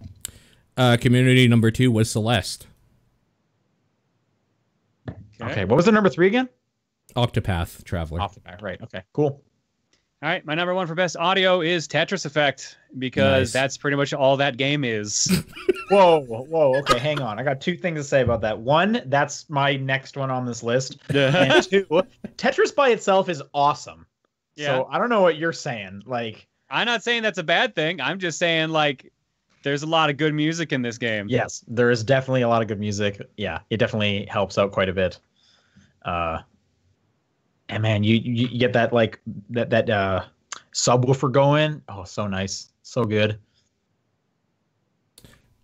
Community number 2 was Celeste. Okay, what was the number 3 again? Octopath Traveler. Octopath, right. Okay, cool. All right, my number 1 for best audio is Tetris Effect, because that's pretty much all that game is. Whoa, okay, hang on. I got 2 things to say about that. 1, that's my next one on this list. And 2, Tetris by itself is awesome. Yeah. So I don't know what you're saying. Like, I'm not saying that's a bad thing. I'm just saying, like, there's a lot of good music in this game. Yes, there is definitely a lot of good music. Yeah, it definitely helps out quite a bit. And man, you get that like that subwoofer going. Oh, so nice, so good.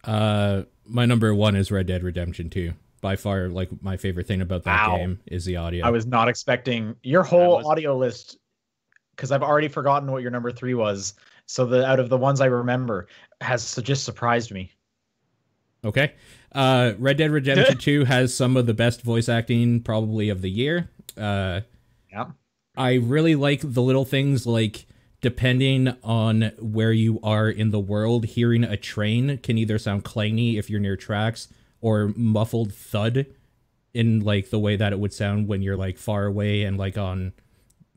My number 1 is Red Dead Redemption 2. By far, like, my favorite thing about that game is the audio. I was not expecting your whole audio list, because I've already forgotten what your number 3 was. So out of the ones I remember has just surprised me. Okay. Red Dead Redemption 2 has some of the best voice acting probably of the year. Yeah. I really like the little things, like, depending on where you are in the world, hearing a train can either sound clangy if you're near tracks, or muffled thud in, like, the way that it would sound when you're, like, far away and, like, on,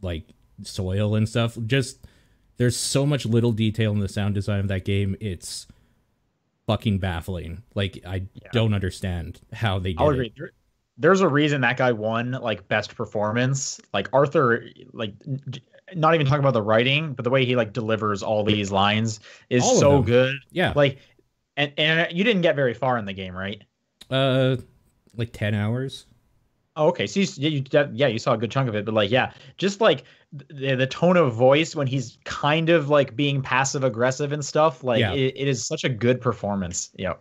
like, soil and stuff. Just, there's so much little detail in the sound design of that game. It's fucking baffling. Like, I don't understand how they did I'll agree. There's a reason that guy won, like, best performance. Like, Arthur, like, not even talking about the writing, but the way he, like, delivers all these lines is so good. Yeah. Like, and you didn't get very far in the game, right? Like 10 hours. Oh, okay. So you saw a good chunk of it, but like, yeah, just like the tone of voice when he's kind of like being passive aggressive and stuff, like it is such a good performance. Yep.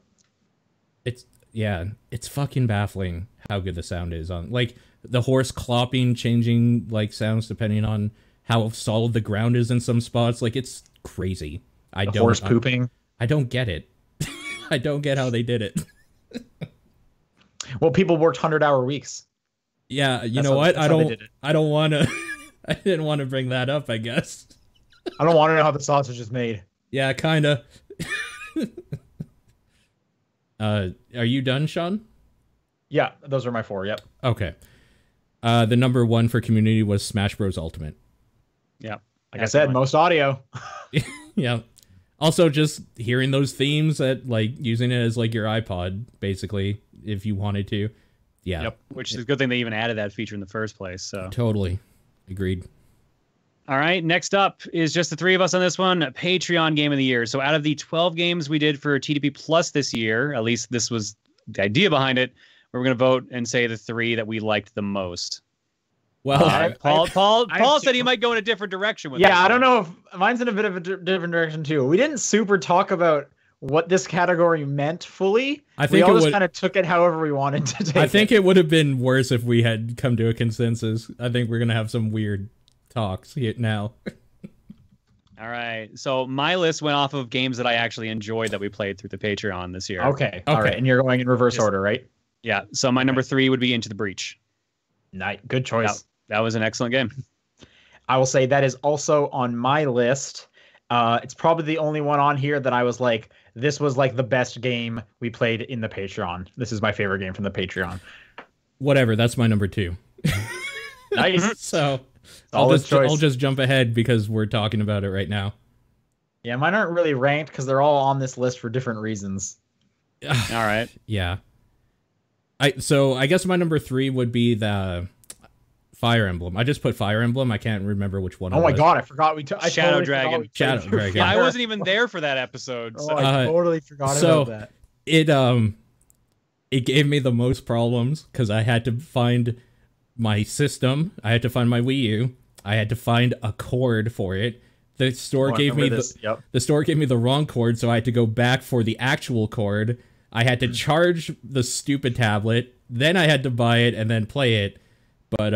It's fucking baffling how good the sound is on, like, the horse clopping, changing like sounds depending on how solid the ground is in some spots. Like, it's crazy. Horse pooping. I don't get it. I don't get how they did it. Well, people worked 100-hour weeks. Yeah, you know what? I don't want to. I didn't want to bring that up, I guess. I don't want to know how the sausage is made. Yeah, kind of. Are you done, Sean? Yeah, those are my 4. Yep. Okay. The number 1 for community was Smash Bros. Ultimate. Yeah. Like I said, most audio. Yeah. Also, just hearing those themes at like using it as like your iPod, basically, if you wanted to. Yeah. Yep. Which is a good thing they even added that feature in the first place. So Totally. Agreed. all right, next up is just the three of us on this one, Patreon Game of the Year. So out of the 12 games we did for TDP Plus this year, at least this was the idea behind it, we're going to vote and say the three that we liked the most. Well, Paul said he might go in a different direction with I don't know if mine's in a bit of a different direction too. We didn't super talk about what this category meant fully. I think we all just kind of took it however we wanted to take it. I think it would have been worse if we had come to a consensus. I think we're going to have some weird talks here now. All right. So my list went off of games that I actually enjoyed that we played through the Patreon this year. Okay. All right. And you're going in reverse order, right? Yeah. So my number 3 would be Into the Breach. Nice. Good choice. That was an excellent game. I will say that is also on my list. It's probably the only one on here that I was like, this was like the best game we played in the Patreon. This is my favorite game from the Patreon. Whatever. That's my number 2. Nice. So I'll just jump ahead because we're talking about it right now. Yeah, mine aren't really ranked because they're all on this list for different reasons. All right. Yeah. So I guess my number 3 would be the Fire Emblem. I just put Fire Emblem. I can't remember which one. Oh my god, I forgot. Shadow Dragon. Shadow Dragon. Yeah, I wasn't even there for that episode. So. I totally forgot about that. It gave me the most problems because I had to find my system. I had to find my Wii U. I had to find a cord for it. The store gave me the store gave me the wrong cord, so I had to go back for the actual cord. I had to charge the stupid tablet. Then I had to buy it and then play it. But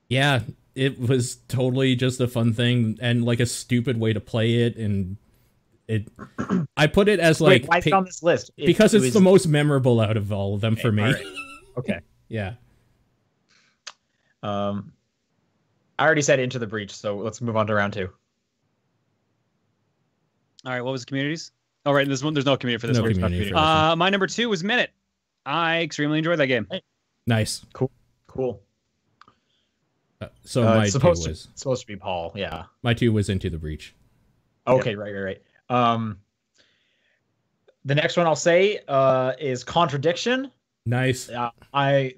yeah, it was totally just a fun thing and like a stupid way to play it. And I put it as like why is it on this list? Because it's the most memorable out of all of them for me. Right. Okay. Yeah. I already said Into the Breach, so let's move on to round 2. All right, what was the communities? Oh, right, this one, there's no community for this No one. community for this my number 2 was Minute. I extremely enjoyed that game. Nice. Cool. So my 2 was it's supposed to be Paul, yeah. My 2 was Into the Breach. Okay, right. The next one I'll say is Contradiction. Nice.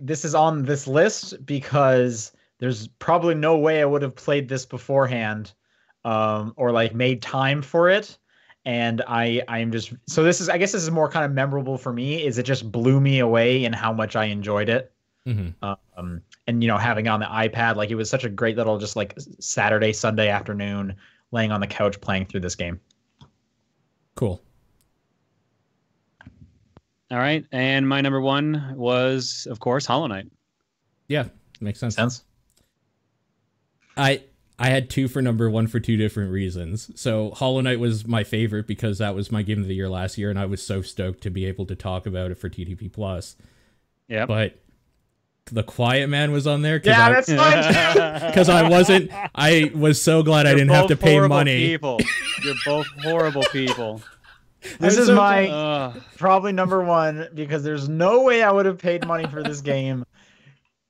This is on this list because there's probably no way I would have played this beforehand, or like made time for it. And I'm just, so this is, I guess this is more kind of memorable for me, is it just blew me away in how much I enjoyed it. Mm-hmm. And, having on the iPad, like it was such a great little, just like Saturday, Sunday afternoon, laying on the couch playing through this game. Cool. All right. And my number 1 was, of course, Hollow Knight. Yeah, makes sense. I had 2 for number 1 for 2 different reasons. So Hollow Knight was my favorite because that was my game of the year last year, and I was so stoked to be able to talk about it for TDP Plus. Yeah. But The Quiet Man was on there. That's fine. Because I was so glad I didn't have to pay money. People. You're both horrible people. This is my probably number 1 because there's no way I would have paid money for this game.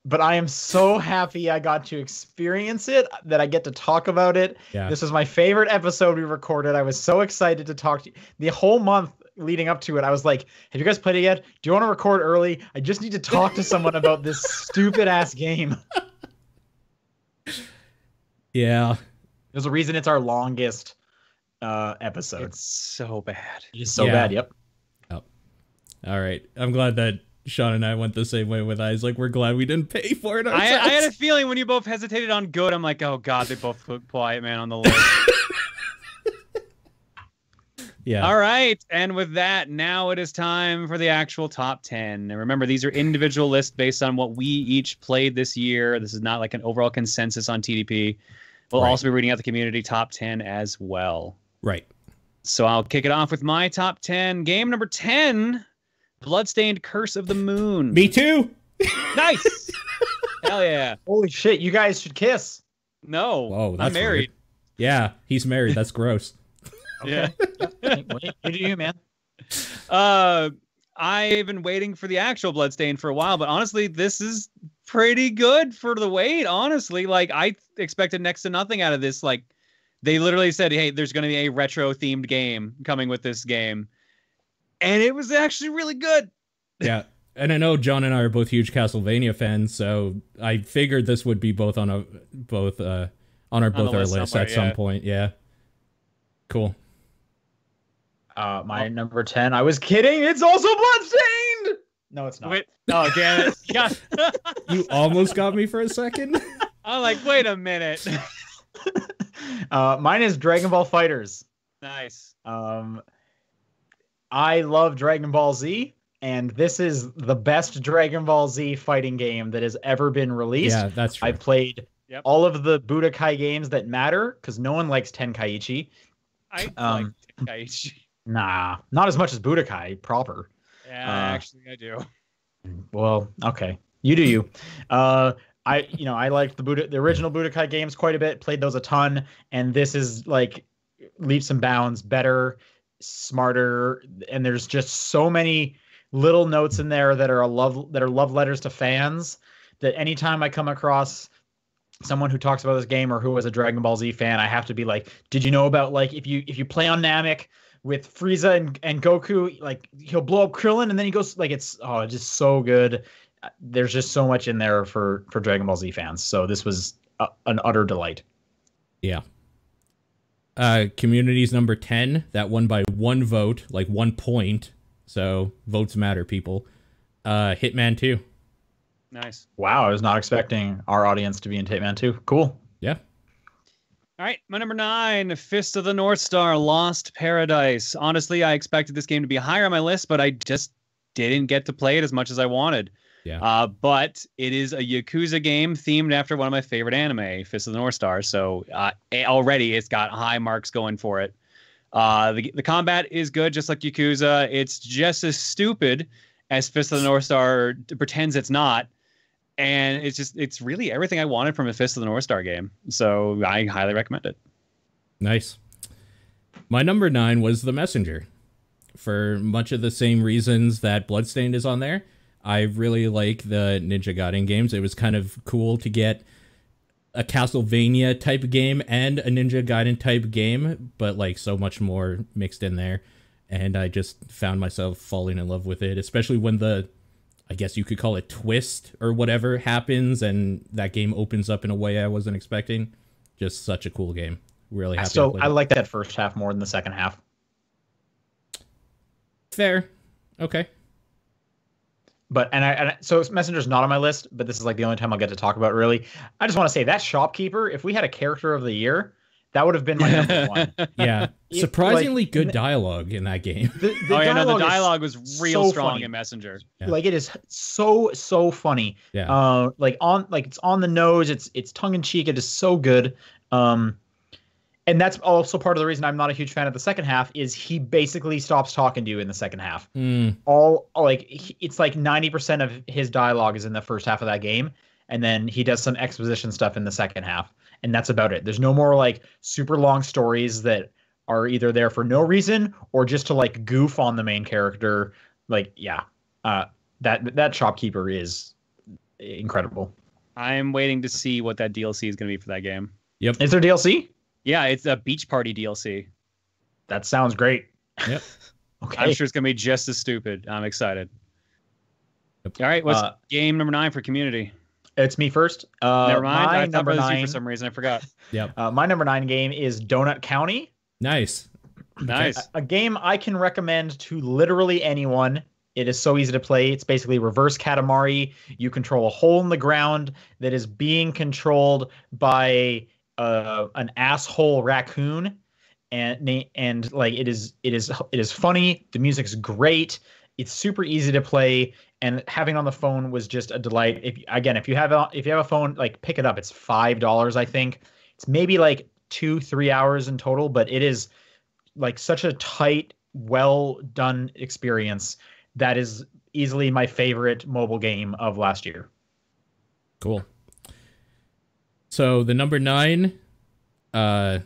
But I am so happy I got to experience it, that I get to talk about it. Yeah. This was my favorite episode we recorded. I was so excited to talk to you. The whole month leading up to it, I was like, have you guys played it yet? Do you want to record early? I just need to talk to someone about this stupid-ass game. Yeah. There's a reason it's our longest episode. It's so bad. It is so bad, yep. All right. I'm glad that Sean and I went the same way with eyes. Like, we're glad we didn't pay for it ourselves. I had a feeling when you both hesitated on good, I'm like, oh god, they both put Quiet Man on the list. Yeah. All right. And with that, now it is time for the actual top 10. And remember, these are individual lists based on what we each played this year. This is not like an overall consensus on TDP. We'll also be reading out the community top 10 as well. Right. So I'll kick it off with my top 10. Game number 10, Bloodstained Curse of the Moon. Me too. Nice. Hell yeah. Holy shit, you guys should kiss. No. Whoa, that's I'm married. weird. Yeah, he's married. That's gross. Yeah. What do you, man? I've been waiting for the actual Bloodstained for a while, but honestly, this is pretty good for the wait. Honestly, like I expected next to nothing out of this like They literally said, "Hey, there's going to be a retro themed game coming with this game," and it was actually really good. Yeah. And I know John and I are both huge Castlevania fans, so I figured this would be both on our list at some point. Yeah. Cool. My number 10. I was kidding. It's also Bloodstained. No, it's not. Wait. Oh, damn it. Yeah. You almost got me for a second. I'm like, wait a minute. Mine is Dragon Ball Fighters. Nice. I love Dragon Ball Z, and this is the best Dragon Ball Z fighting game that has ever been released. Yeah, that's true. I played all of the Budokai games that matter, because no one likes Tenkaichi. I like Tenkaichi. Nah, not as much as Budokai proper. Yeah, actually, I do. Well, okay, you do you. I liked the original Budokai games quite a bit. Played those a ton, and this is like leaps and bounds better, smarter, and there's just so many little notes in there that are love letters to fans. That anytime I come across someone who talks about this game or who was a Dragon Ball Z fan, I have to be like, did you know about, like, if you play on Namek with Frieza and Goku, like, he'll blow up Krillin and then he goes, like, it's just so good. There's just so much in there for Dragon Ball Z fans. So this was an utter delight. Yeah. Community's number 10, that won by 1 vote, like 1 point. So votes matter, people. Hitman 2. Nice. Wow, I was not expecting our audience to be in Hitman 2. Cool. Yeah. All right, my number 9, Fist of the North Star, Lost Paradise. Honestly, I expected this game to be higher on my list, but I just didn't get to play it as much as I wanted. Yeah. But it is a Yakuza game themed after one of my favorite anime, Fist of the North Star. So already it's got high marks going for it. The combat is good, just like Yakuza. It's just as stupid as Fist of the North Star pretends it's not. And it's really everything I wanted from a Fist of the North Star game. So I highly recommend it. Nice. My number 9 was The Messenger. For much of the same reasons that Bloodstained is on there. I really like the Ninja Gaiden games. It was kind of cool to get a Castlevania type game and a Ninja Gaiden type game, but like so much more mixed in there. And I just found myself falling in love with it, especially when I guess you could call it twist or whatever happens and that game opens up in a way I wasn't expecting. Just such a cool game. Really happy. So I like that first half more than the second half. Fair. Okay. But so Messenger's not on my list, but this is like the only time I'll get to talk about it, really. I just want to say that shopkeeper, if we had a character of the year, that would have been my number 1. Yeah. Surprisingly good dialogue in that game. The dialogue was real so strong funny. In Messenger. Yeah. Like it is so funny. Yeah. It's on the nose, it's tongue in cheek, it is so good. And that's also part of the reason I'm not a huge fan of the second half is he basically stops talking to you in the second half. It's like 90% of his dialogue is in the first half of that game. And then he does some exposition stuff in the second half. And that's about it. There's no more like super long stories that are either there for no reason or just to like goof on the main character. Like, yeah, that shopkeeper is incredible. I'm waiting to see what that DLC is going to be for that game. Yep. Is there DLC? Yeah, it's a Beach Party DLC. That sounds great. Yep. Okay. I'm sure it's going to be just as stupid. I'm excited. Yep. All right, what's game number 9 for Community? It's me first. Never mind. I number 9 for some reason. I forgot. Yep. My number 9 game is Donut County. Nice. Nice. A game I can recommend to literally anyone. It is so easy to play. It's basically reverse Katamari. You control a hole in the ground that is being controlled by an asshole raccoon, and like it is funny. The music's great. It's super easy to play, and having on the phone was just a delight. If you have a phone, like pick it up. It's $5, I think. It's maybe like 2-3 hours in total, but it is like such a tight, well done experience that is easily my favorite mobile game of last year. Cool. So the number 9 for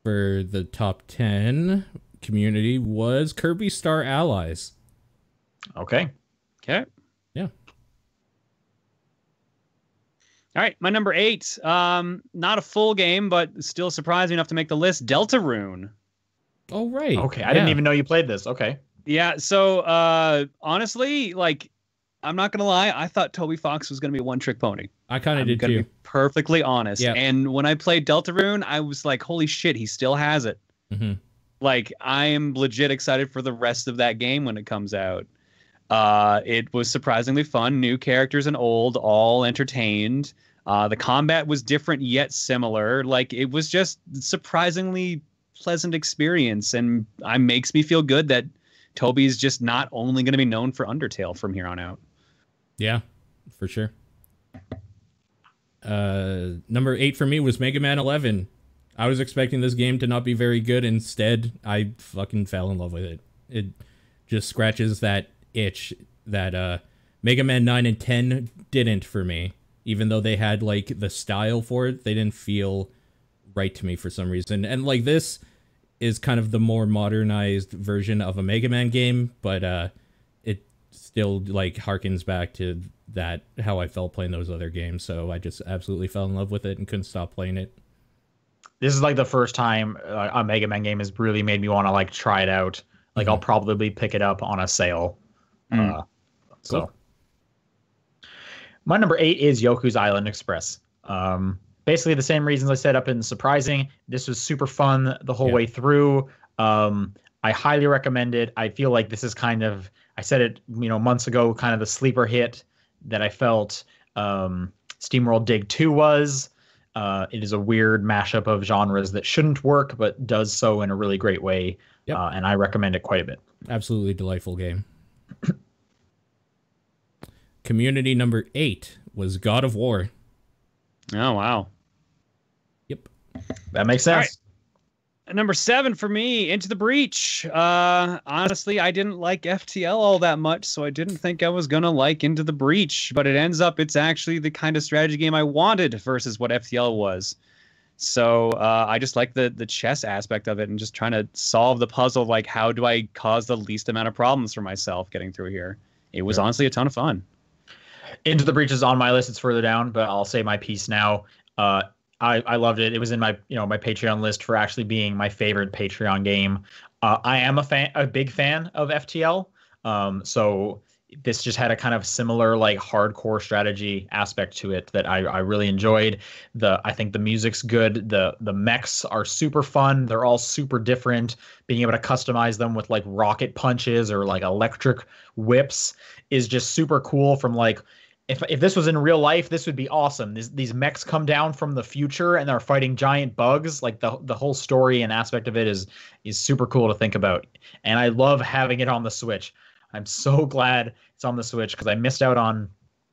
the top 10 Community was Kirby Star Allies. Okay. Okay. Yeah. All right, my number 8. Not a full game, but still surprising enough to make the list. Deltarune. Oh, right. Okay, I Yeah. didn't even know you played this. Okay. Yeah, so honestly, like, I'm not gonna lie, I thought Toby Fox was gonna be a one-trick pony. I kind of I'm did gonna too. be perfectly honest. Yeah. And when I played Deltarune, I was like, holy shit, he still has it. Hmm. Like, I am legit excited for the rest of that game when it comes out. It was surprisingly fun. New characters and old, all entertained. The combat was different yet similar. Like, it was just surprisingly pleasant experience, and it makes me feel good that Toby's just not only going to be known for Undertale from here on out. Yeah, for sure. Number 8 for me was Mega Man 11. I was expecting this game to not be very good. Instead, I fucking fell in love with it. It just scratches that itch that Mega Man 9 and 10 didn't for me. Even though they had like the style for it, they didn't feel right to me for some reason. And like this is kind of the more modernized version of a Mega Man game, but it still like harkens back to that how I felt playing those other games. So I just absolutely fell in love with it and couldn't stop playing it. This is like the first time a Mega Man game has really made me want to like try it out. Like I'll probably pick it up on a sale. Mm. So Cool. my number 8 is Yoku's Island Express. Basically the same reasons I said up in Surprising. This was super fun the whole way through. I highly recommend it. I feel like this is kind of, I said it, months ago, kind of the sleeper hit that I felt SteamWorld Dig 2 was. It is a weird mashup of genres that shouldn't work, but does so in a really great way. Yep. And I recommend it quite a bit. Absolutely delightful game. Community number 8 was God of War. Oh, wow. Yep. That makes sense. All right. Number 7 for me, Into the Breach. Honestly, I didn't like FTL all that much, so I didn't think I was going to like Into the Breach, but it ends up it's actually the kind of strategy game I wanted versus what FTL was. So I just like the chess aspect of it and just trying to solve the puzzle, like how do I cause the least amount of problems for myself getting through here. It was honestly a ton of fun. Into the Breach is on my list. It's further down, but I'll say my piece now. I loved it. It was in my my Patreon list for actually being my favorite Patreon game. I am a big fan of FTL. So this just had a kind of similar like hardcore strategy aspect to it that I really enjoyed. I think the music's good. The mechs are super fun. They're all super different. Being able to customize them with like rocket punches or like electric whips is just super cool. From like, if this was in real life, this would be awesome. These mechs come down from the future and they're fighting giant bugs. Like the whole story and aspect of it is super cool to think about. And I love having it on the Switch. I'm so glad it's on the Switch because I missed out on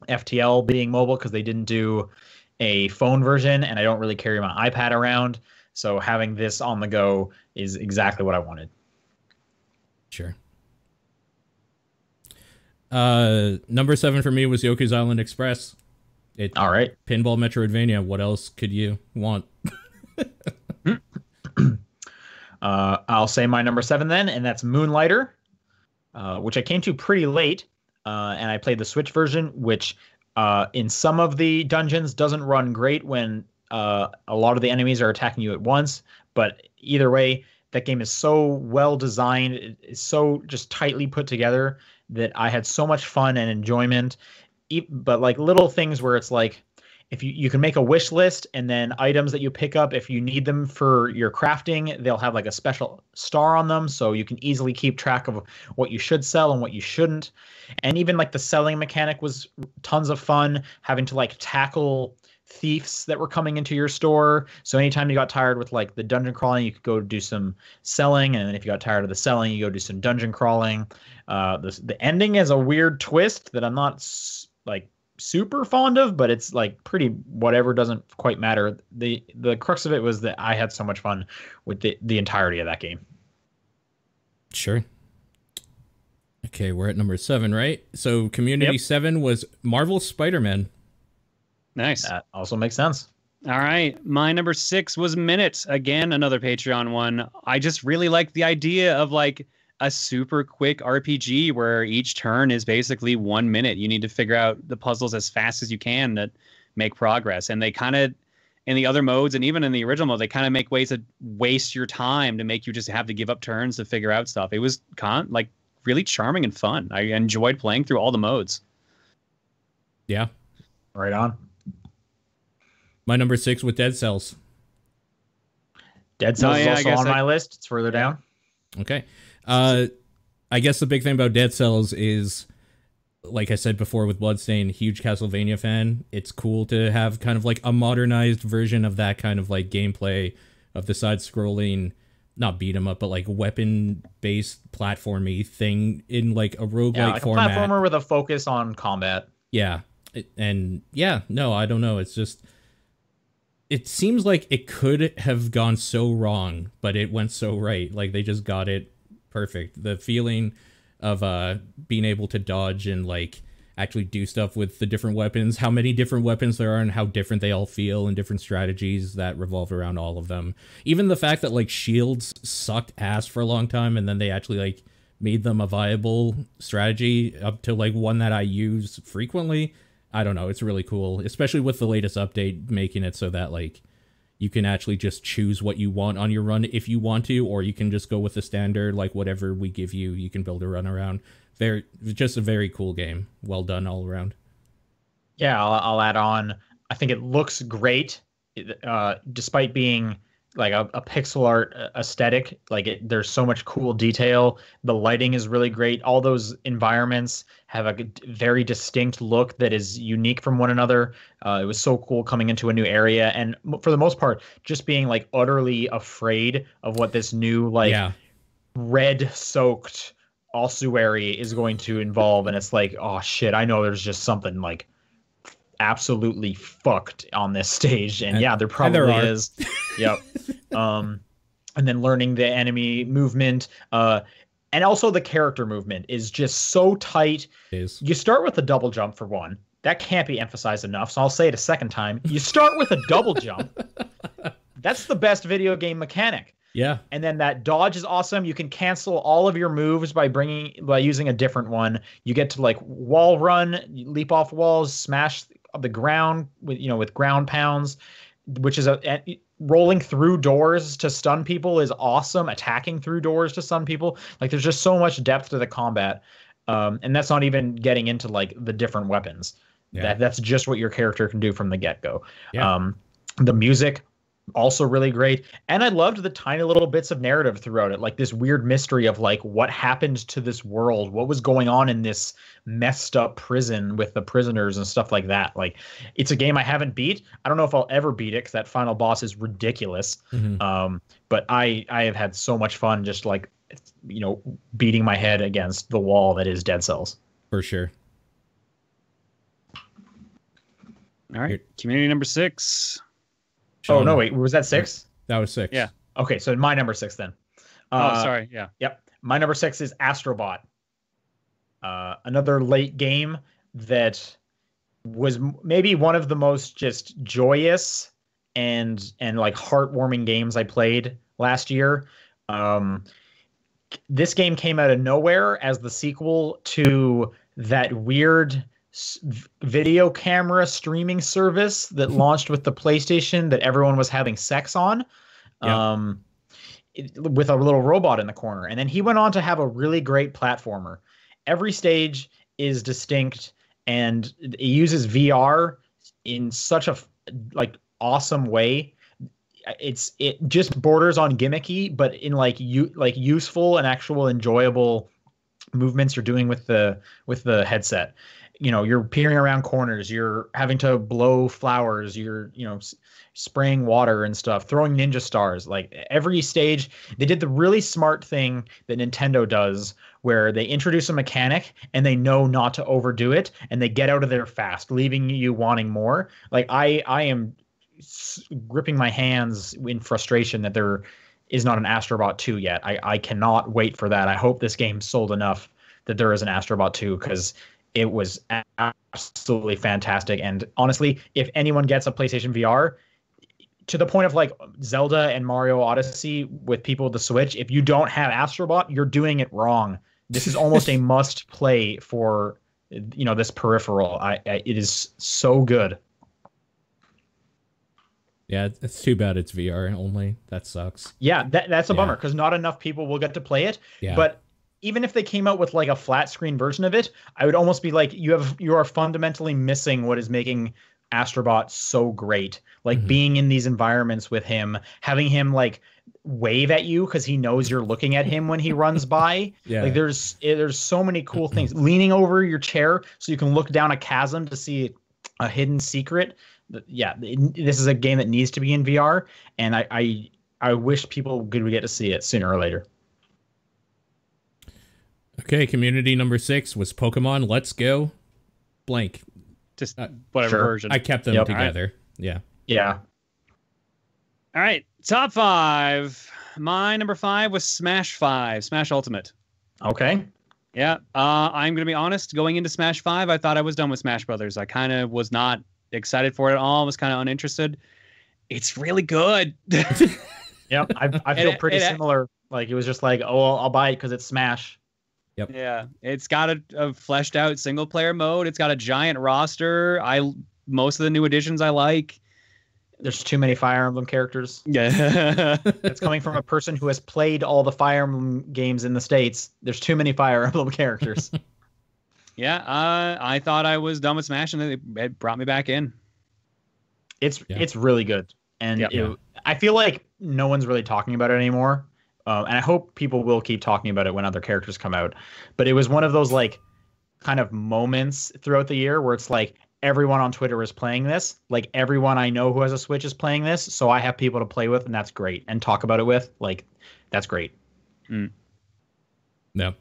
FTL being mobile because they didn't do a phone version, and I don't really carry my iPad around. So having this on the go is exactly what I wanted. Sure. Number 7 for me was Yoku's Island Express. All right. Pinball Metroidvania. What else could you want? I'll say my number 7 then, and that's Moonlighter, which I came to pretty late, and I played the Switch version, which in some of the dungeons doesn't run great when a lot of the enemies are attacking you at once. But either way, that game is so well designed, it's so just tightly put together that I had so much fun and enjoyment. But like little things where it's like, if you can make a wish list, and then items that you pick up, if you need them for your crafting, they'll have like a special star on them, so you can easily keep track of what you should sell and what you shouldn't. And even like the selling mechanic was tons of fun, having to like tackle thieves that were coming into your store. So anytime you got tired with like the dungeon crawling, you could go do some selling, and then if you got tired of the selling, you go do some dungeon crawling. The ending is a weird twist that I'm not like super fond of, but it's like pretty whatever, doesn't quite matter. The crux of it was that I had so much fun with the entirety of that game. Sure. Okay, we're at number 7, right? So Community 7 was Marvel's Spider-Man. Nice. That also makes sense. All right. My number 6 was Minute. Again, another Patreon one. I just really like the idea of like a super quick RPG where each turn is basically 1 minute. You need to figure out the puzzles as fast as you can. That make progress. And they kind of, in the other modes and even in the original mode, they kind of make ways to waste your time to make you just have to give up turns to figure out stuff. It was like really charming and fun. I enjoyed playing through all the modes. Yeah. Right on. My number 6 with Dead Cells. Dead Cells is also on my list. It's further down. Okay. I guess the big thing about Dead Cells is, like I said before with Bloodstain, huge Castlevania fan. It's cool to have kind of like a modernized version of that kind of like gameplay of the side-scrolling, not beat 'em up, but like weapon-based platformy thing in like a roguelike like format. A platformer with a focus on combat. Yeah. No, I don't know. It's just, it seems like it could have gone so wrong, but it went so right. Like they just got it perfect. The feeling of being able to dodge and like actually do stuff with the different weapons, how many different weapons there are and how different they all feel, and different strategies that revolve around all of them. Even the fact that like shields sucked ass for a long time, and then they actually like made them a viable strategy up to like one that I use frequently. I don't know, it's really cool, especially with the latest update making it so that like you can actually just choose what you want on your run if you want to, or you can just go with the standard, like whatever we give you, you can build a run around. Just a very cool game. Well done all around. Yeah, I'll add on. I think it looks great, despite being like a pixel art aesthetic. Like there's so much cool detail. The lighting is really great. All those environments have a very distinct look that is unique from one another. It was so cool coming into a new area, and for the most part, just being like utterly afraid of what this new red-soaked ossuary is going to involve. And it's like, oh shit, I know there's just something like absolutely fucked on this stage, and there probably is. Yep. And then learning the enemy movement, and also the character movement is just so tight. You start with a double jump for one. That can't be emphasized enough, so I'll say it a second time. You start with a double jump. That's the best video game mechanic. Yeah. And then that dodge is awesome. You can cancel all of your moves by using a different one. You get to like wall run, leap off walls, smash the ground with ground pounds, which is rolling through doors to stun people is awesome. Attacking through doors to stun people. Like there's just so much depth to the combat. And that's not even getting into like the different weapons. Yeah. That's just what your character can do from the get-go. Yeah. The music, also really great. And I loved the tiny little bits of narrative throughout it, like this weird mystery of like what happened to this world, what was going on in this messed up prison with the prisoners and stuff like that. Like it's a game I haven't beat. I don't know if I'll ever beat it because that final boss is ridiculous. Mm-hmm. But I have had so much fun just like, beating my head against the wall that is Dead Cells. For sure. All right. Community number 6. Oh, no, wait. Was that 6? That was 6. Yeah. Okay, so my number 6 then. Sorry. Yeah. Yep. My number 6 is Astrobot. Another late game that was maybe one of the most just joyous and like heartwarming games I played last year. This game came out of nowhere as the sequel to that weird video camera streaming service that launched with the PlayStation that everyone was having sex on, with a little robot in the corner. And then he went on to have a really great platformer. Every stage is distinct, and it uses VR in such a awesome way. It just borders on gimmicky, but in useful and actual enjoyable movements you're doing with the headset. You're peering around corners, you're having to blow flowers, you're spraying water and stuff, throwing ninja stars. Like every stage, they did the really smart thing that Nintendo does, where they introduce a mechanic and they know not to overdo it, and they get out of there fast, leaving you wanting more. Like I am gripping my hands in frustration that there is not an Astrobot 2 yet. I cannot wait for that. I hope this game sold enough that there is an Astrobot 2, because it was absolutely fantastic. And honestly, if anyone gets a PlayStation VR, to the point of like Zelda and Mario Odyssey with people with the Switch, if you don't have Astrobot, you're doing it wrong. This is almost a must play for this peripheral. It is so good. Yeah, it's too bad it's VR only. That sucks. Yeah, that's a Yeah. bummer because not enough people will get to play it. Yeah. But even if they came out with like a flat screen version of it, I would almost be like, you are fundamentally missing what is making Astrobot so great. Like being in these environments with him, having him like wave at you because he knows you're looking at him when he runs by. Yeah. Like there's so many cool things. Leaning over your chair so you can look down a chasm to see a hidden secret. Yeah, this is a game that needs to be in VR, and I wish people could get to see it sooner or later. Okay, community number 6 was Pokemon Let's Go blank. Just whatever sure. version. I kept them Yep. together. Yeah. Yeah. All right, top 5. My number 5 was Smash 5, Smash Ultimate. Okay. Yeah, I'm gonna be honest. Going into Smash 5, I thought I was done with Smash Brothers. I kind of was not excited for it at all. I was kind of uninterested. It's really good. Yep. I feel pretty similar. Like it was just like, oh, I'll buy it because it's Smash. Yep. Yeah, it's got a fleshed out single player mode. It's got a giant roster. Most of the new additions I like. There's too many Fire Emblem characters. Yeah. It's coming from a person who has played all the Fire Emblem games in the States. There's too many Fire Emblem characters. Yeah, I thought I was done with Smash, and it brought me back in. It's really good, and Yep. I feel like no one's really talking about it anymore. And I hope people will keep talking about it when other characters come out. But it was one of those like kind of moments throughout the year where it's like everyone on Twitter is playing this. Like everyone I know who has a Switch is playing this. So I have people to play with, and that's great. And talk about it with. Like, that's great. No.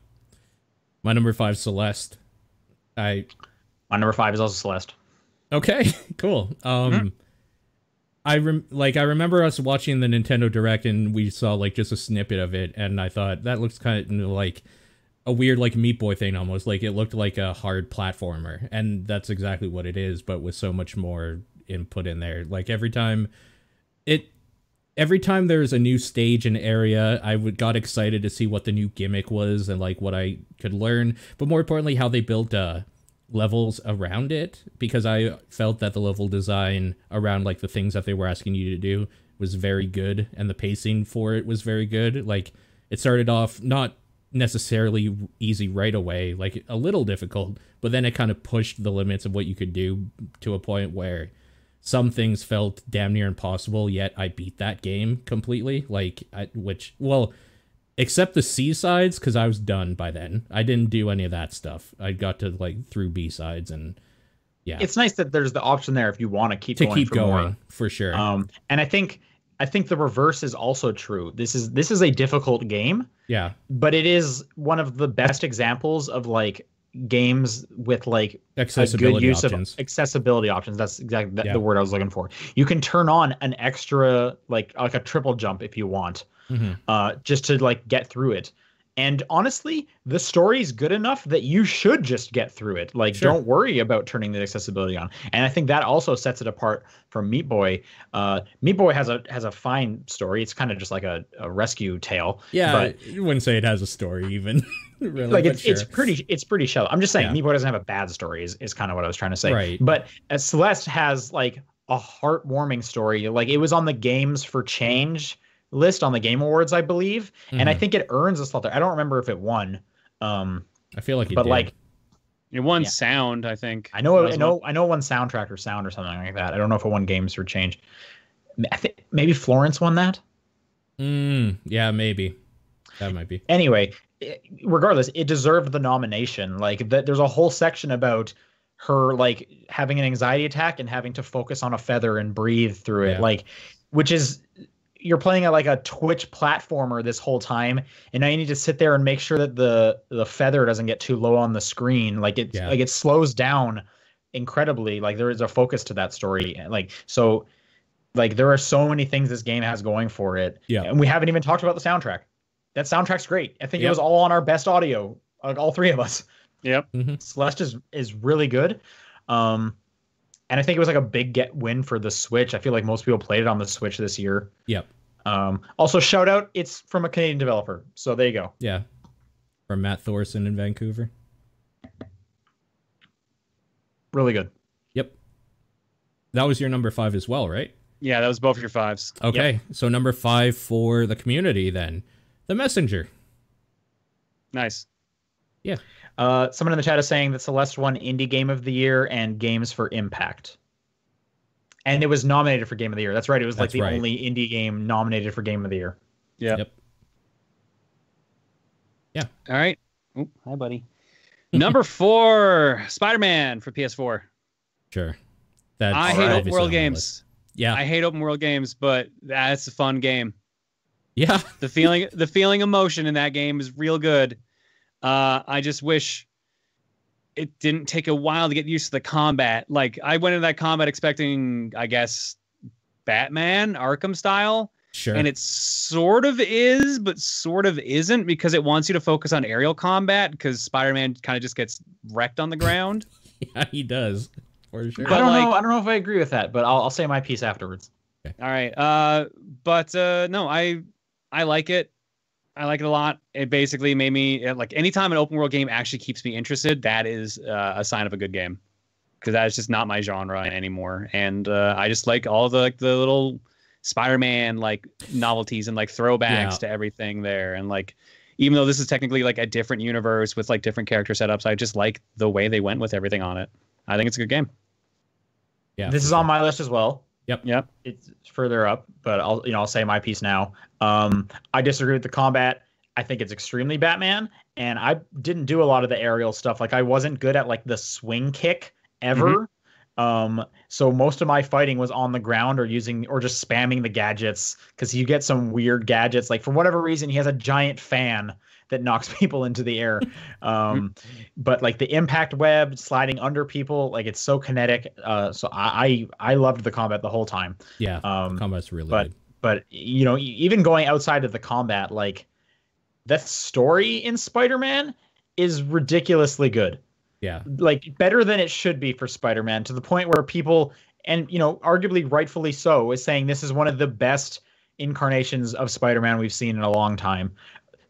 My number 5, Celeste. My number 5 is also Celeste. Okay, cool. I remember us watching the Nintendo Direct and we saw like just a snippet of it, and I thought that looks kind of like a weird like Meat Boy thing almost. Like it looked like a hard platformer, and that's exactly what it is, but with so much more input in there. Like every time there's a new stage and area, got excited to see what the new gimmick was and like what I could learn, but more importantly how they built levels around it, because I felt that the level design around like the things that they were asking you to do was very good, and the pacing for it was very good. Like it started off not necessarily easy right away, like a little difficult, but then it kind of pushed the limits of what you could do to a point where some things felt damn near impossible, yet I beat that game completely. Except the C-sides, because I was done by then. I didn't do any of that stuff. I got to like through B-sides, and yeah. It's nice that there's the option there if you want to keep going more. For sure. And I think the reverse is also true. This is a difficult game. Yeah. But it is one of the best examples of like games with like accessibility a good use options. of accessibility options. That's exactly the word I was looking for. You can turn on an extra like a triple jump if you want. Just to like get through it. And honestly, the story's good enough that you should just get through it. Like, don't worry about turning the accessibility on. And I think that also sets it apart from Meat Boy. Meat Boy has a fine story. It's kind of just like a rescue tale. Yeah, but you wouldn't say it has a story even. Really, like it's pretty shallow. I'm just saying Meat Boy doesn't have a bad story is kind of what I was trying to say. Right. But Celeste has like a heartwarming story. Like it was on the Games for Change list on the Game Awards, I believe, and I think it earns a slot there. I don't remember if it won. I feel like it but did. Like it won sound, I think. I know it won soundtrack or sound or something like that. I don't know if it won Games for Change. I think maybe Florence won that. Yeah, maybe that might be. Anyway, regardless, it deserved the nomination. Like there's a whole section about her like having an anxiety attack and having to focus on a feather and breathe through it, like, which is. You're playing a Twitch platformer this whole time, and now you need to sit there and make sure that the feather doesn't get too low on the screen. Like it slows down incredibly. Like there is a focus to that story. Like so, like there are so many things this game has going for it. Yeah, and we haven't even talked about the soundtrack. That soundtrack's great. I think it was all on our best audio, like all three of us. Yep. Celeste is really good. And I think it was like a big win for the Switch. I feel like most people played it on the Switch this year. Yep. Also, shout out, it's from a Canadian developer. So there you go. Yeah. From Matt Thorson in Vancouver. Really good. Yep. That was your number 5 as well, right? Yeah, that was both your 5s. Okay, so number 5 for the community then. The Messenger. Nice. Yeah. Someone in the chat is saying that Celeste won Indie Game of the Year and Games for Impact. And it was nominated for Game of the Year. That's right. It was like the only indie game nominated for Game of the Year. Yep. Yeah. All right. Oh, hi, buddy. Number 4, Spider-Man for PS4. Sure. That's I hate open world games. Yeah. I hate open world games, but that's a fun game. Yeah. The feeling emotion in that game is real good. I just wish it didn't take a while to get used to the combat. Like, I went into that combat expecting, I guess, Batman, Arkham style. Sure. And it sort of is, but sort of isn't, because it wants you to focus on aerial combat, because Spider-Man kind of just gets wrecked on the ground. Yeah, he does. For sure. But I don't know if I agree with that, but I'll say my piece afterwards. Okay. All right. No, I like it. I like it a lot. It basically made me like, anytime an open world game actually keeps me interested, that is a sign of a good game, because that is just not my genre anymore. And I just like all the little Spider-Man like novelties and like throwbacks to everything there. And like, even though this is technically like a different universe with like different character setups, I just like the way they went with everything on it. I think it's a good game. Yeah. This is on my list as well. Yep. It's further up, but I'll say my piece now. I disagree with the combat. I think it's extremely Batman, and I didn't do a lot of the aerial stuff. Like, I wasn't good at like the swing kick ever. So most of my fighting was on the ground or just spamming the gadgets, because you get some weird gadgets. Like, for whatever reason, he has a giant fan that knocks people into the air. But like the impact web sliding under people, like, it's so kinetic. So I loved the combat the whole time. Yeah. The combat's really good. But even going outside of the combat, like, that story in Spider-Man is ridiculously good. Yeah. Like, better than it should be for Spider-Man, to the point where people, and arguably rightfully so, is saying this is one of the best incarnations of Spider-Man we've seen in a long time.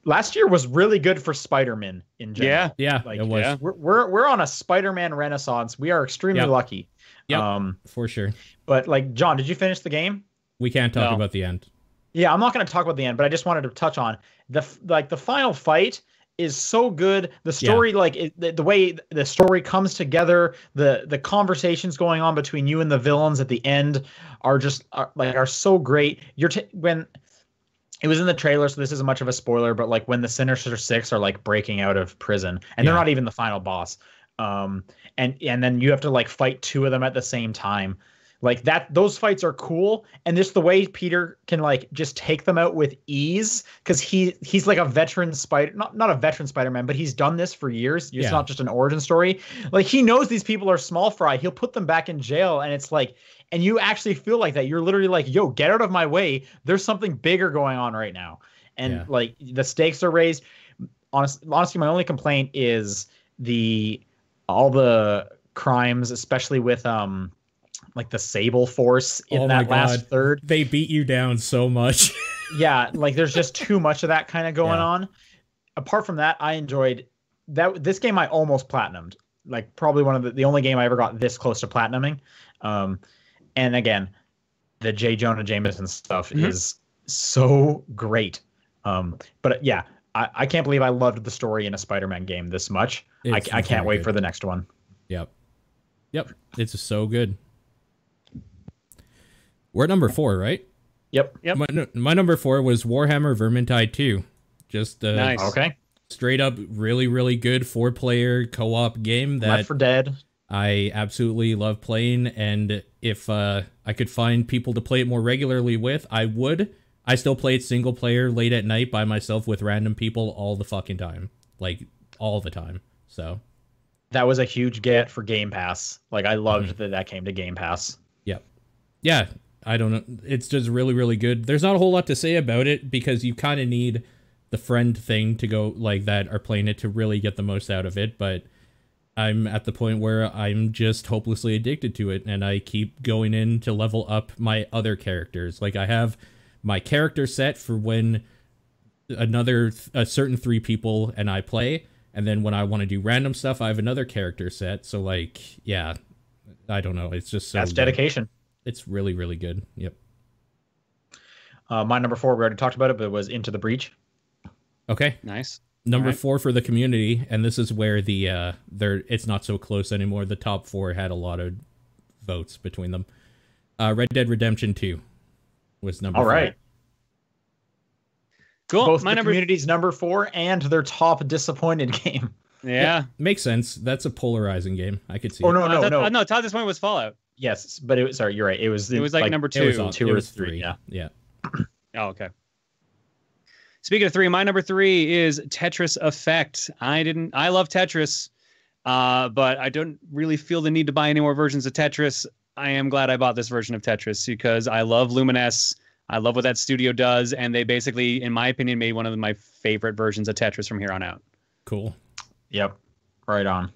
Last year was really good for Spider-Man in general. Yeah, like, it was. Yeah. We're on a Spider-Man renaissance. We are extremely lucky. Yeah, for sure. But like, John, did you finish the game? We can't talk about the end. Yeah, I'm not going to talk about the end, but I just wanted to touch on the final fight is so good. The story, the way the story comes together, the conversations going on between you and the villains at the end are so great. When it was in the trailer, so this isn't much of a spoiler, but like, when the Sinister Six are like breaking out of prison, and they're not even the final boss, and then you have to like fight two of them at the same time. Like, those fights are cool, and just the way Peter can like just take them out with ease, because he's like a veteran not a veteran Spider-Man, but he's done this for years. It's not just an origin story. Like, he knows these people are small fry. He'll put them back in jail, and it's like, and you actually feel like that. You're literally like, yo, get out of my way. There's something bigger going on right now, and like, the stakes are raised. Honestly, my only complaint is all the crimes, especially with like the Sable Force in that last third. They beat you down so much. Yeah, like, there's just too much of that kind of going on. Apart from that, I enjoyed that. This game I almost platinumed. Like, probably one of the only game I ever got this close to platinuming. And again, the J. Jonah Jameson stuff is so great. But yeah, I can't believe I loved the story in a Spider-Man game this much. I can't wait for the next one. Yep. It's so good. We're at number 4, right? Yep. My number 4 was Warhammer Vermintide 2. Just nice. Okay. Straight up, really, really good 4-player co-op game that Left 4 Dead. I absolutely love playing, and if I could find people to play it more regularly with, I would. I still play it single player late at night by myself with random people all the fucking time. Like, all the time. So that was a huge get for Game Pass. Like, I loved that came to Game Pass. Yep. Yeah. I don't know. It's just really, really good. There's not a whole lot to say about it, because you kind of need the friend thing to go like that are playing it to really get the most out of it. But I'm at the point where I'm just hopelessly addicted to it, and I keep going in to level up my other characters. Like, I have my character set for when a certain 3 people and I play, and then when I want to do random stuff, I have another character set. So like, yeah, I don't know. It's just so that's dedication. It's really, really good. Yep. My number 4, we already talked about it, but it was Into the Breach. Okay. Nice. Number Alright. 4 for the community, and this is where the it's not so close anymore. The top 4 had a lot of votes between them. Red Dead Redemption 2 was number 4. All right. Cool. Both My the number. community's number 4 and their top disappointed game. Yeah. Makes sense. That's a polarizing game. I could see. Oh, it. no. Top this point was Fallout. Yes, but sorry, you're right. It was like number It was 2. on- 2 it or was 3. Yeah. Yeah. Oh, okay. Speaking of 3, my number 3 is Tetris Effect. I love Tetris, but I don't really feel the need to buy any more versions of Tetris. I am glad I bought this version of Tetris because I love Luminous. I love what that studio does, and they basically, in my opinion, made one of my favorite versions of Tetris from here on out. Cool. Yep. Right on.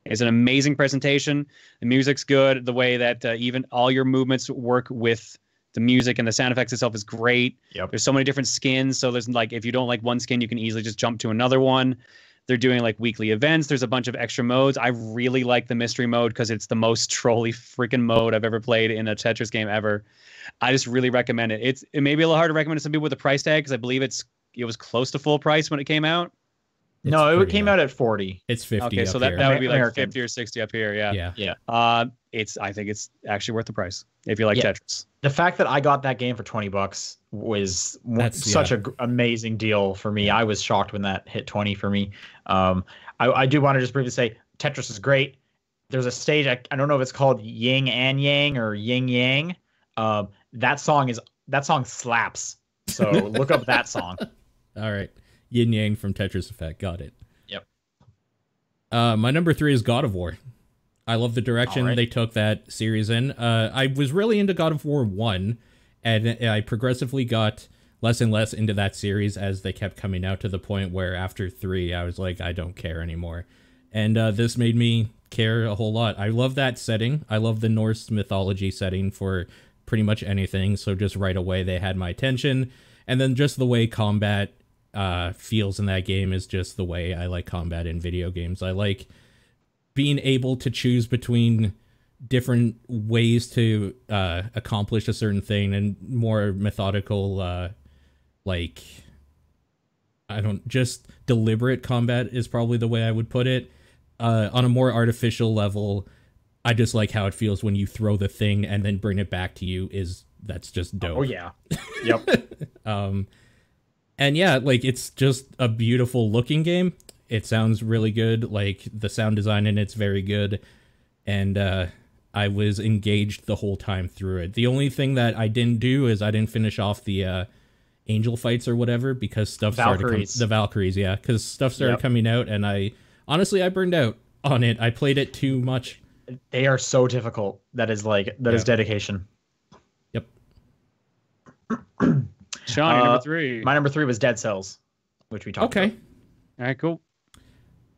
It's an amazing presentation. The music's good. The way that even all your movements work with the music and the sound effects itself is great. Yep. There's so many different skins. So there's like, if you don't like one skin, you can easily just jump to another one. They're doing like weekly events. There's a bunch of extra modes. I really like the mystery mode because it's the most trolly freaking mode I've ever played in a Tetris game ever. I just really recommend it. It may be a little hard to recommend to some people with a price tag because I believe it was close to full price when it came out. No, it pretty came low. out at 40. It's 50. Okay, so up that here. would be like American. 50 or 60 up here. Yeah. Yeah. Yeah. I think it's actually worth the price if you like Yeah. Tetris. The fact that I got that game for $20 was such yeah. an amazing deal for me. I was shocked when that hit 20 for me. I do want to just briefly say Tetris is great. There's a stage, I don't know if it's called Yin and Yang or Yin Yang. That song slaps. So look up that song. All right. Yin Yang from Tetris Effect. Got it. Yep. My number 3 is God of War. I love the direction Alright. they took that series in. I was really into God of War 1, and I progressively got less and less into that series as they kept coming out to the point where after 3, I was like, I don't care anymore. And this made me care a whole lot. I love that setting. I love the Norse mythology setting for pretty much anything, so just right away they had my attention. And then just the way combat feels in that game is just the way I like combat in video games. I like being able to choose between different ways to accomplish a certain thing and more methodical, just deliberate combat is probably the way I would put it. On a more artificial level, I just like how it feels when you throw the thing and then bring it back to you. That's just dope. Oh, yeah. Yep. And yeah, like it's just a beautiful looking game. It sounds really good. Like the sound design in it's very good. And I was engaged the whole time through it. The only thing that I didn't do is I didn't finish off the angel fights or whatever because stuff Valkyries. the Valkyries, yeah, because stuff started Yep. coming out and I burned out on it. I played it too much. They are so difficult. That is dedication. Yep. Sean, your number 3. My number 3 was Dead Cells, which we talked Okay. about. All right, cool.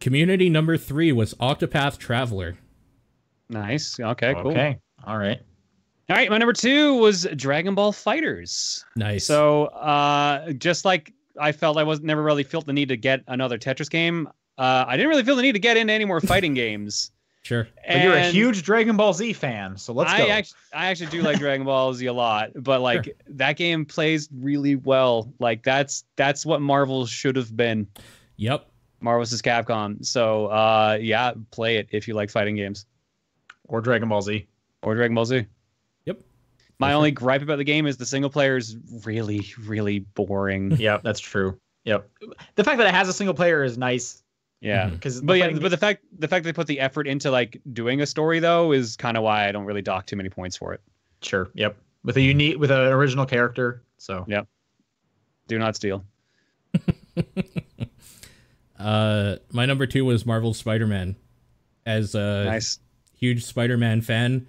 Community number 3 was Octopath Traveler. Nice. Okay, cool. Okay. All right. All right, my number 2 was Dragon Ball Fighters. Nice. So, just like I felt never really felt the need to get another Tetris game, I didn't really feel the need to get into any more fighting games. Sure. But you're a And huge Dragon Ball Z fan, so let's go. I actually do like Dragon Ball Z a lot, but like Sure. that game plays really well. Like that's what Marvel should have been. Yep. Marvel vs. Capcom. So, yeah, play it if you like fighting games Or Dragon Ball Z. or Dragon Ball Z. Yep. My only gripe about the game is the single player is really, really boring. Yep, that's true. Yep. The fact that it has a single player is nice. Yeah, Because but the fact they put the effort into like doing a story though is kind of why I don't really dock too many points for it. Sure. Yep. With an original character. So Yep. Do not steal. My number 2 was Marvel's Spider-Man. As a Nice. huge Spider-Man fan,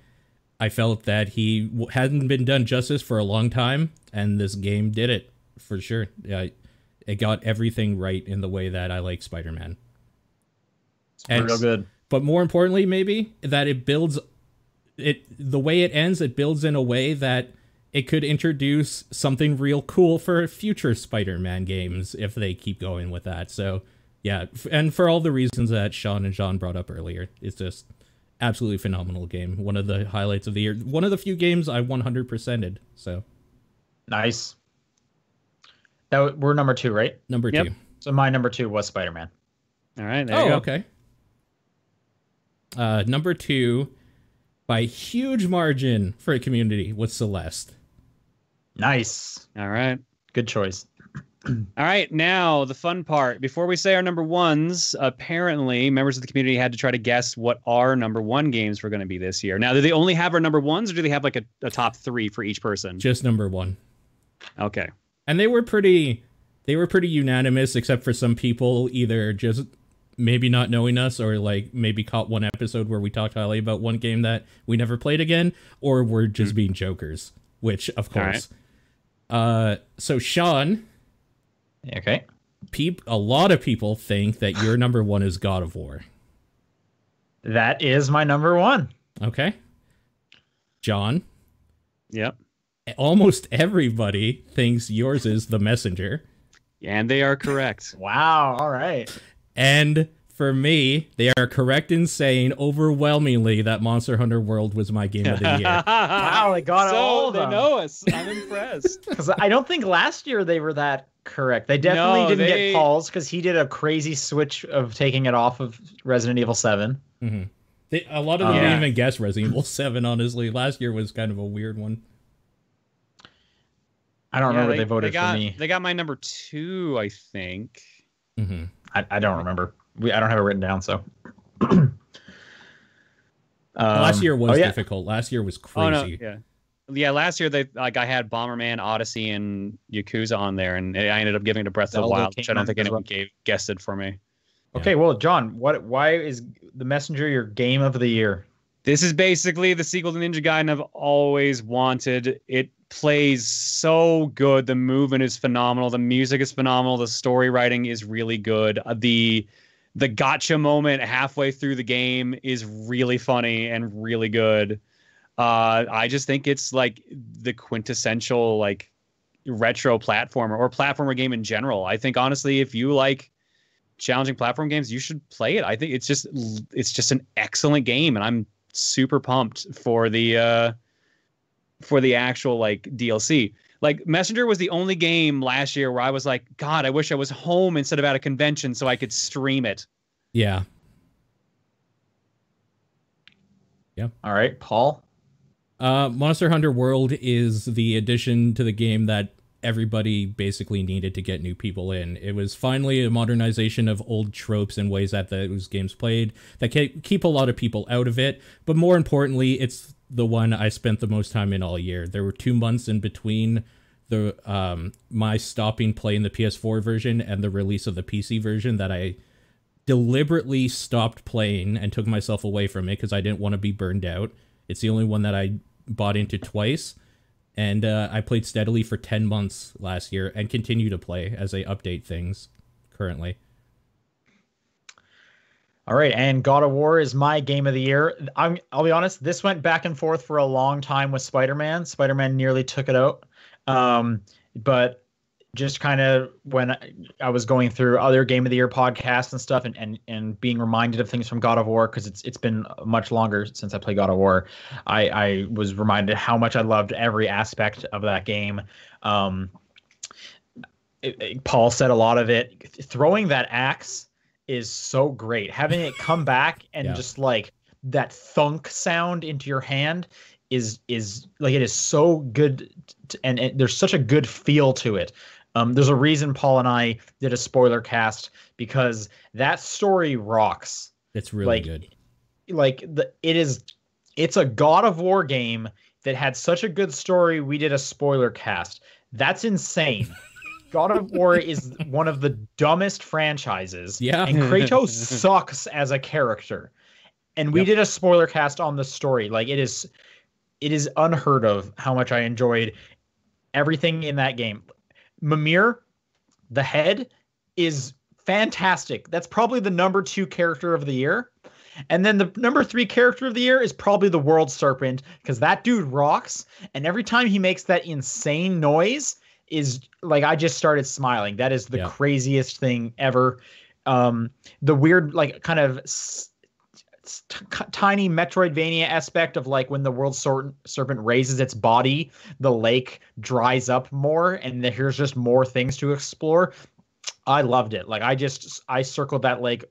I felt that he hadn't been done justice for a long time, and this game did it for sure. Yeah, it got everything right in the way that I like Spider-Man. it's real good. But more importantly, maybe that the way it ends, it builds in a way that it could introduce something real cool for future Spider-Man games if they keep going with that. So yeah, and for all the reasons that Sean and John brought up earlier, absolutely phenomenal game. One of the highlights of the year. One of the few games I 100%ed. So Nice. We're number 2, right? number Yep. 2. So my number 2 was Spider-Man. All right, there you go. Okay. Number 2, by huge margin for a community, was Celeste. Nice. All right. Good choice. All right, now the fun part. Before we say our number ones, apparently members of the community had to try to guess what our number one games were going to be this year. Now, do they only have our number ones, or do they have like a top 3 for each person? Just number 1. Okay. And they were pretty unanimous, except for some people either just maybe not knowing us, or like maybe caught one episode where we talked highly about one game that we never played again, or were just being jokers, which of course. So Sean, Okay. a lot of people think that your number 1 is God of War. That is my number 1. Okay. John, Yep. almost everybody thinks yours is The Messenger. And they are correct. Wow. All right. And for me, they are correct in saying overwhelmingly that Monster Hunter World was my game of the year. Wow, they got all of they them. know us. I'm impressed. Because I don't think last year they were that correct. They definitely No, didn't they- get Paul's because he did a crazy switch of taking it off of Resident Evil 7. A lot of them Yeah. didn't even guess Resident Evil 7, honestly. Last year was kind of a weird one. I don't remember they voted got, for me. They got my number 2, I think. I don't remember. I don't have it written down, so. Last year was yeah. difficult. Last year was crazy. Oh no, yeah. Yeah, last year I had Bomberman, Odyssey, and Yakuza on there, and I ended up giving it to Breath of the Zelda Wild, came which I don't on think as anyone well. guessed it for me. Okay, well, John, why is The Messenger your game of the year? This is basically the sequel to Ninja Gaiden I've always wanted. It plays so good. The movement is phenomenal. The music is phenomenal. The story writing is really good. The gotcha moment halfway through the game is really funny and really good. I just think it's like the quintessential like retro platformer or platformer game in general. I think honestly, if you like challenging platform games, you should play it. I think it's just an excellent game, and I'm super pumped for the actual like DLC. Like Messenger was the only game last year where I was like, God, I wish I was home instead of at a convention so I could stream it. Yeah. All right, Paul. Monster Hunter World is the addition to the game that everybody basically needed to get new people in. It was finally a modernization of old tropes and ways that those games played that keep a lot of people out of it. But more importantly, it's the one I spent the most time in all year. There were 2 months in between the my stopping playing the PS4 version and the release of the PC version that I deliberately stopped playing and took myself away from it because I didn't want to be burned out. It's the only one that I bought into twice, and I played steadily for 10 months last year and continue to play as they update things currently. All right, and God of War is my game of the year. I'll be honest, this went back and forth for a long time with Spider-Man. Spider-Man nearly took it out. But just kind of when I was going through other Game of the Year podcasts and stuff and being reminded of things from God of War, because it's been much longer since I played God of War, I was reminded how much I loved every aspect of that game. Paul said a lot of it. Throwing that axe is so great. Having it come back and just like that thunk sound into your hand is like, it is so good, and there's such a good feel to it. There's a reason Paul and I did a spoiler cast, because that story rocks. It's really good. It's a God of War game that had such a good story. We did a spoiler cast. That's insane. God of War is one of the dumbest franchises. Yeah. And Kratos sucks as a character. And we did a spoiler cast on the story. Like, it is unheard of how much I enjoyed everything in that game. Mimir, the head, is fantastic. That's probably the number 2 character of the year. And then the number 3 character of the year is probably the World Serpent, because that dude rocks. And every time he makes that insane noise is like, I just started smiling. That is the craziest thing ever. The weird, like, kind of tiny Metroidvania aspect of like when the world serpent raises its body, the lake dries up more, and here's just more things to explore. I loved it. Like I circled that lake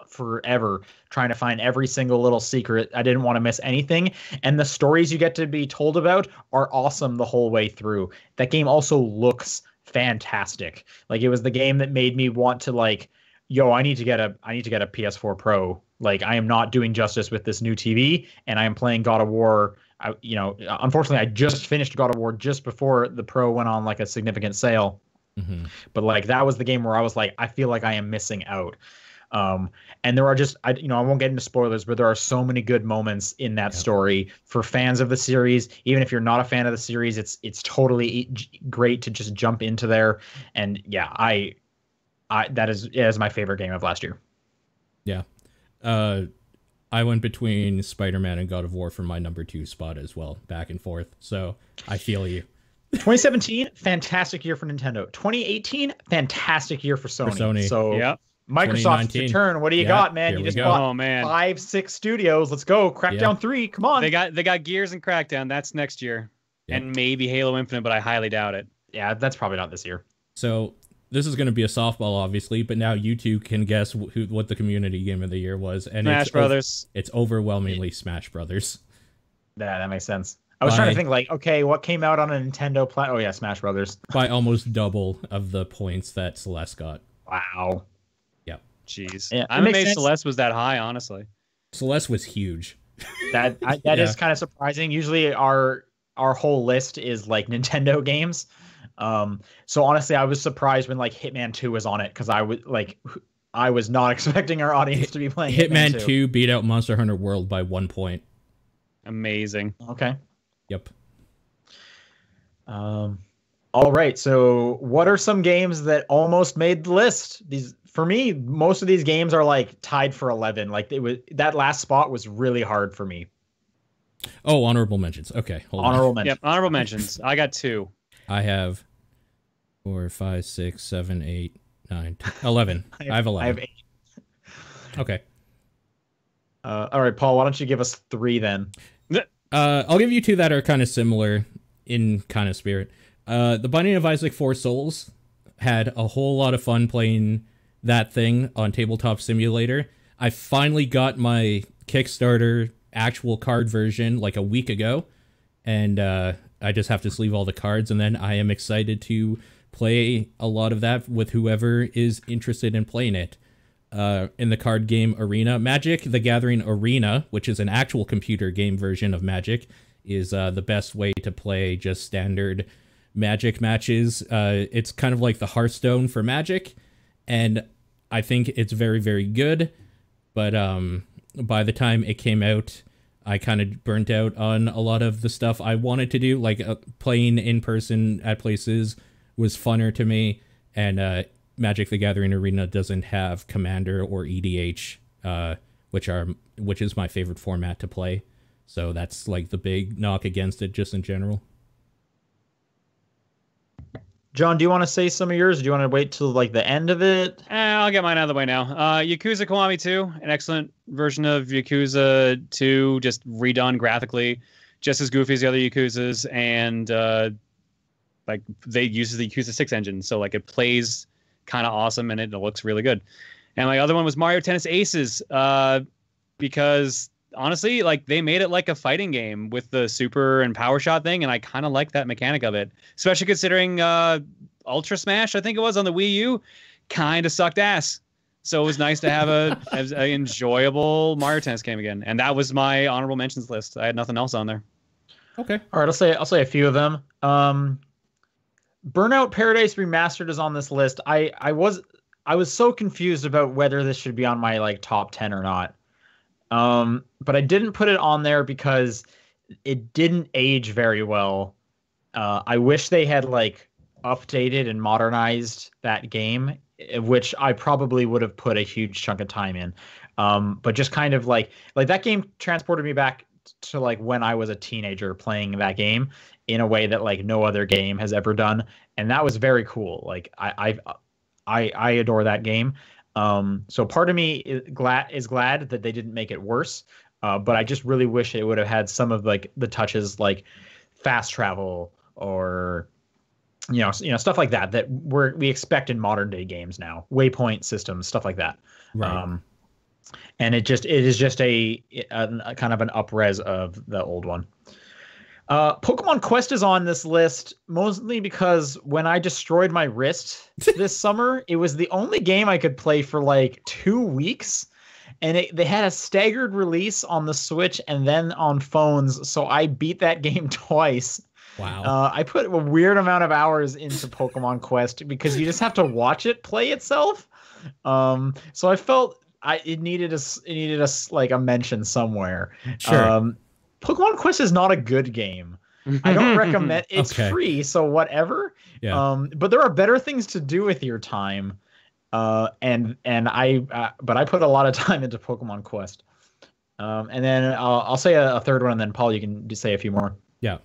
forever trying to find every single little secret. I didn't want to miss anything. And the stories you get to be told about are awesome the whole way through. That game also looks fantastic. Like it was the game that made me want to like, yo, I need to get a PS4 Pro. Like I am not doing justice with this new TV, and I am playing God of War. Unfortunately, I just finished God of War just before the Pro went on like a significant sale. Mm-hmm. But like that was the game where I was like, I feel like I am missing out. And there are just, I won't get into spoilers, but there are so many good moments in that story for fans of the series. Even if you're not a fan of the series, it's totally great to just jump into there. And yeah, that is my favorite game of last year. Yeah. I went between Spider-Man and God of War for my number 2 spot as well, back and forth. So I feel you. 2017, fantastic year for Nintendo. 2018, fantastic year for Sony. So yeah. Microsoft's return. What do you got, man? You just bought 5-6 studios. Let's go. Crackdown 3. Come on. They got Gears and Crackdown. That's next year. Yep. And maybe Halo Infinite, but I highly doubt it. Yeah, that's probably not this year. So this is going to be a softball, obviously, but now you two can guess what the community game of the year was. And Smash Brothers. It's overwhelmingly Smash Brothers. Yeah, that makes sense. I was trying to think like, okay, what came out on a Nintendo platform? Oh yeah, Smash Brothers. By almost double of the points that Celeste got. Wow. Yep. Jeez. Yeah, I'm amazed Celeste was that high, honestly. Celeste was huge. That is kind of surprising. Usually our whole list is like Nintendo games. So honestly, I was surprised when like Hitman 2 was on it because I was not expecting our audience to be playing Hitman 2 beat out Monster Hunter World by 1 point. Amazing. Okay. Yep. All right. So what are some games that almost made the list? For me, most of these games are like tied for 11. Like that last spot was really hard for me. Oh, honorable mentions. Okay. Honorable mentions. Yep. Honorable mentions. I got 2. I have 4, 5, 6, 7, 8, 9, 10, 11. I have 11. I have 8. Okay. All right, Paul, why don't you give us 3 then? I'll give you 2 that are kind of similar in kind of spirit. The Binding of Isaac 4 Souls had a whole lot of fun playing that thing on Tabletop Simulator. I finally got my Kickstarter actual card version like a week ago, and I just have to sleeve all the cards, and then I am excited to play a lot of that with whoever is interested in playing it. In the card game Arena, Magic the Gathering Arena, which is an actual computer game version of Magic, is the best way to play just standard Magic matches. It's kind of like the Hearthstone for Magic, and I think it's very, very good. But by the time it came out, I kind of burnt out on a lot of the stuff I wanted to do. Like playing in person at places was funner to me, and Magic the Gathering Arena doesn't have Commander or EDH, which is my favorite format to play. So that's like the big knock against it just in general. John, do you want to say some of yours? Or do you want to wait till like the end of it? I'll get mine out of the way now. Yakuza Kiwami 2, an excellent version of Yakuza 2, just redone graphically, just as goofy as the other Yakuzas, and like they use the Yakuza 6 engine, so like it plays kind of awesome and it looks really good. And my other one was Mario Tennis Aces, because honestly, like they made it like a fighting game with the super and power shot thing, and I kind of like that mechanic of it, especially considering Ultra Smash, I think it was on the Wii U, kind of sucked ass. So it was nice to have an enjoyable Mario Tennis game again, and that was my honorable mentions list. I had nothing else on there. Okay, all right, I'll say a few of them. Burnout Paradise Remastered is on this list. I was so confused about whether this should be on my like top 10 or not. But I didn't put it on there because it didn't age very well. I wish they had like updated and modernized that game, which I probably would have put a huge chunk of time in. But just kind of like that game transported me back to like when I was a teenager playing that game in a way that like no other game has ever done. And that was very cool. Like I adore that game. So part of me is glad that they didn't make it worse. But I just really wish it would have had some of like the touches like fast travel or stuff like that we expect in modern day games now. Waypoint systems, stuff like that. Right. And it is just a kind of an up-res of the old one. Pokemon Quest is on this list mostly because when I destroyed my wrist this summer, it was the only game I could play for like 2 weeks. And they had a staggered release on the Switch and then on phones. So I beat that game twice. Wow. I put a weird amount of hours into Pokemon Quest because you just have to watch it play itself. So I felt it needed like a mention somewhere. Sure. Pokemon Quest is not a good game. I don't recommend. It's free, so whatever. Yeah. But there are better things to do with your time. But I put a lot of time into Pokemon Quest. And then I'll say a third one, and then Paul, you can just say a few more. Yeah.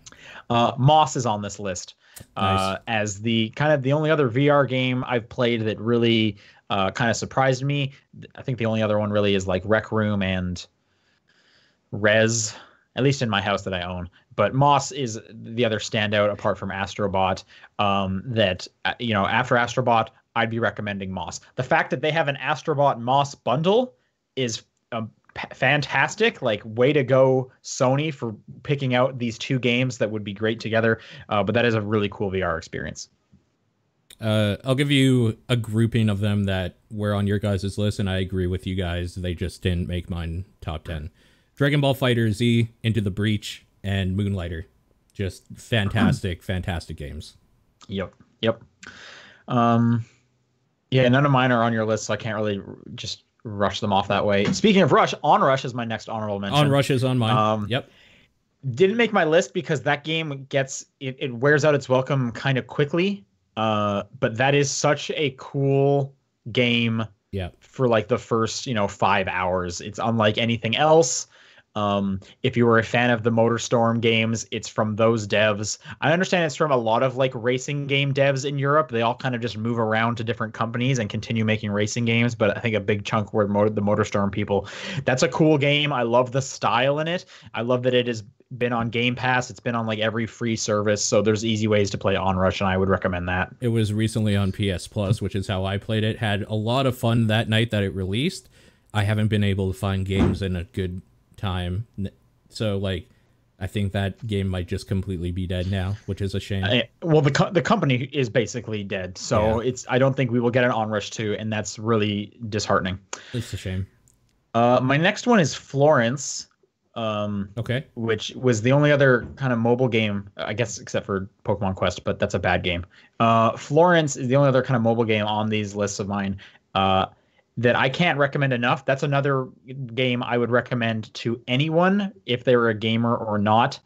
Moss is on this list. Nice. As the kind of the only other VR game I've played that really kind of surprised me. I think the only other one really is like Rec Room and Rez, at least in my house that I own. But Moss is the other standout apart from Astrobot. After Astrobot, I'd be recommending Moss. The fact that they have an Astrobot Moss bundle is fantastic. Like, way to go, Sony, for picking out these two games that would be great together. But that is a really cool VR experience. I'll give you a grouping of them that were on your guys' list, and I agree with you guys. They just didn't make mine top 10. Dragon Ball Fighter Z, Into the Breach, and Moonlighter. Just fantastic, fantastic games. Yep. Yeah, none of mine are on your list, so I can't really just rush them off that way. Speaking of rush, Onrush is my next honorable mention. Onrush is on mine. Yep. Didn't make my list because that game it wears out its welcome kind of quickly. But that is such a cool game. Yeah. For like the first 5 hours. It's unlike anything else. If you were a fan of the MotorStorm games, it's from those devs. I understand it's from a lot of like racing game devs in Europe. They all kind of just move around to different companies and continue making racing games. But I think a big chunk were the MotorStorm people. That's a cool game. I love the style in it. I love that it has been on Game Pass. It's been on like every free service. So there's easy ways to play Onrush, and I would recommend that. It was recently on PS Plus, which is how I played it. Had a lot of fun that night that it released. I haven't been able to find games in a good time, so like I think that game might just completely be dead now, which is a shame. Well, the company is basically dead, so yeah. I don't think we will get an Onrush 2, and that's really disheartening. It's a shame. My next one is Florence, which was the only other kind of mobile game, I guess, except for Pokemon Quest, but that's a bad game. Florence is the only other kind of mobile game on these lists of mine that I can't recommend enough. That's another game I would recommend to anyone if they were a gamer or not.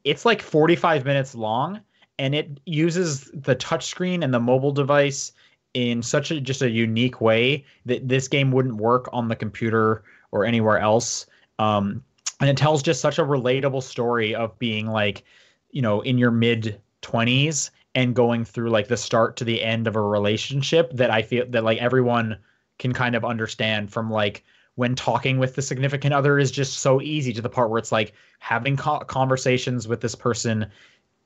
It's like 45 minutes long, and it uses the touchscreen and the mobile device in such just a unique way that this game wouldn't work on the computer or anywhere else. And it tells just such a relatable story of being like, in your mid 20s and going through like the start to the end of a relationship that I feel that like everyone can kind of understand, from like when talking with the significant other is just so easy to the part where it's like having conversations with this person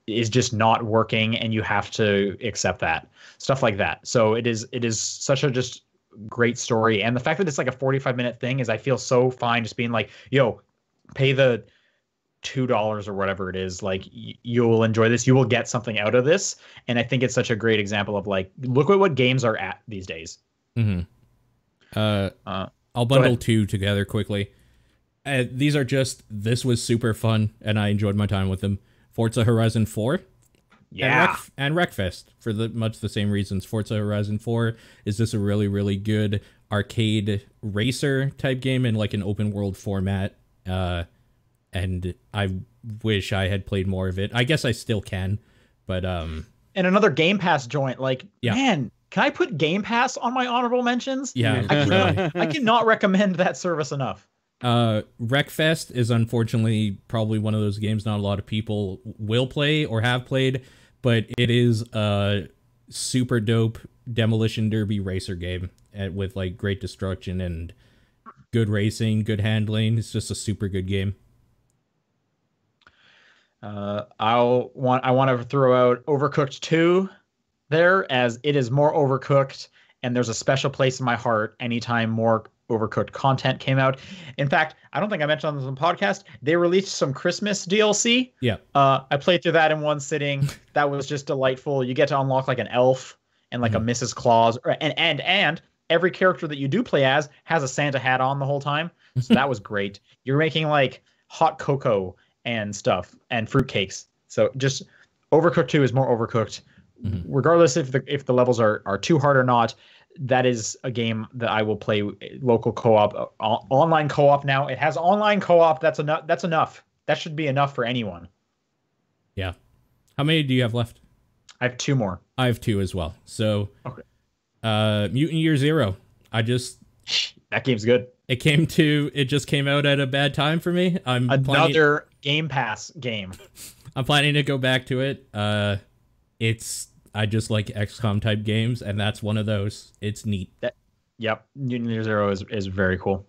is just not working and you have to accept that, stuff like that. So it is such a just great story. And the fact that it's like a 45-minute thing is, I feel so fine just being like, yo, pay the $2 or whatever it is. Like, you will enjoy this. You will get something out of this. And I think it's such a great example of like, look at what games are at these days. Mm-hmm. I'll bundle two together quickly. These are just, this was super fun and I enjoyed my time with them. Forza Horizon 4. Yeah. And Wreckfest, for much the same reasons. Forza Horizon 4 is just a really, really good arcade racer type game in like an open world format. And I wish I had played more of it. I guess I still can, but and another Game Pass joint, like, yeah. Man, can I put Game Pass on my honorable mentions? Yeah. I cannot recommend that service enough. Wreckfest is unfortunately probably one of those games not a lot of people will play or have played, but it is a super dope demolition derby racer game with like great destruction and good racing, good handling. It's just a super good game. I want to throw out Overcooked 2 there, as it is more overcooked, and there's a special place in my heart anytime more Overcooked content came out. In fact, I don't think I mentioned on this podcast, they released some Christmas DLC. Yeah. I played through that in one sitting. That was just delightful. You get to unlock like an elf and like a Mrs. Claus, and every character that you do play as has a Santa hat on the whole time. So that was great. You're making like hot cocoa and stuff and fruitcakes. So just Overcooked 2 is more overcooked. Regardless if the levels are too hard or not. That is a game that I will play local co-op, online co-op now. It has online co-op. That's enough. That should be enough for anyone. Yeah. How many do you have left? I have 2 more. I have 2 as well. So, okay. Mutant Year Zero. That game's good. It just came out at a bad time for me. Another Game Pass game. I'm planning to go back to it. I just like XCOM type games, and that's one of those. It's neat. Yep, Mutant Year Zero is very cool.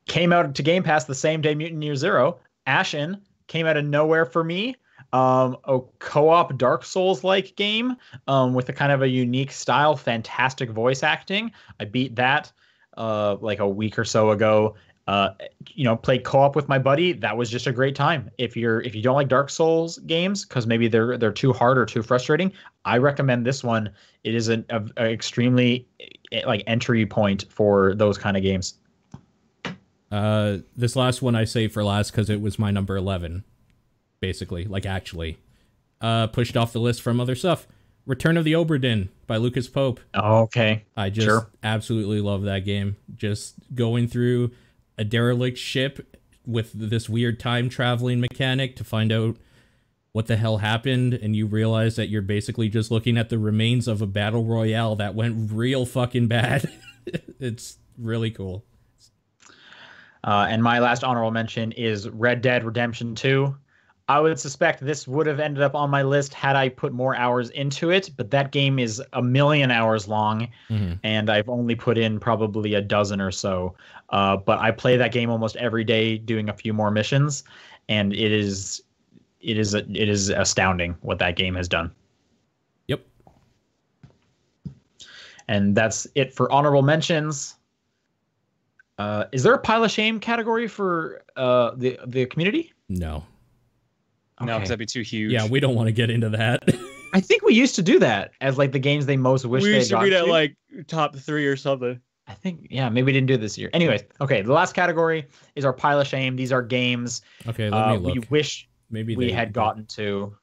Came out to Game Pass the same day Mutant Year Zero. Ashen came out of nowhere for me. A co-op Dark Souls-like game with a kind of a unique style, fantastic voice acting. I beat that like a week or so ago. Played co-op with my buddy. That was just a great time. If you don't like Dark Souls games because maybe they're too hard or too frustrating, I recommend this one. It is an extremely like entry point for those kind of games. This last one I saved for last because it was my number 11, basically. Like actually, pushed off the list from other stuff. Return of the Obra Dinn by Lucas Pope. Oh, okay. I just absolutely love that game. Just going through a derelict ship with this weird time traveling mechanic to find out what the hell happened, and you realize that you're basically just looking at the remains of a battle royale that went real fucking bad. It's really cool. And my last honorable mention is Red Dead Redemption 2. I would suspect this would have ended up on my list had I put more hours into it, but that game is 1,000,000 hours long, and I've only put in probably a dozen or so. But I play that game almost every day, doing a few more missions, and it is astounding what that game has done. Yep. And that's it for honorable mentions. Is there a pile of shame category for the community? No. No, because that'd be too huge. Yeah, we don't want to get into that. I think we used to do that as like the games they most wish they had gotten to. We used to read at like top 3 or something. I think, yeah, maybe we didn't do it this year. Anyways, okay, the last category is our pile of shame. These are games okay, let me look. We wish maybe we had gotten to.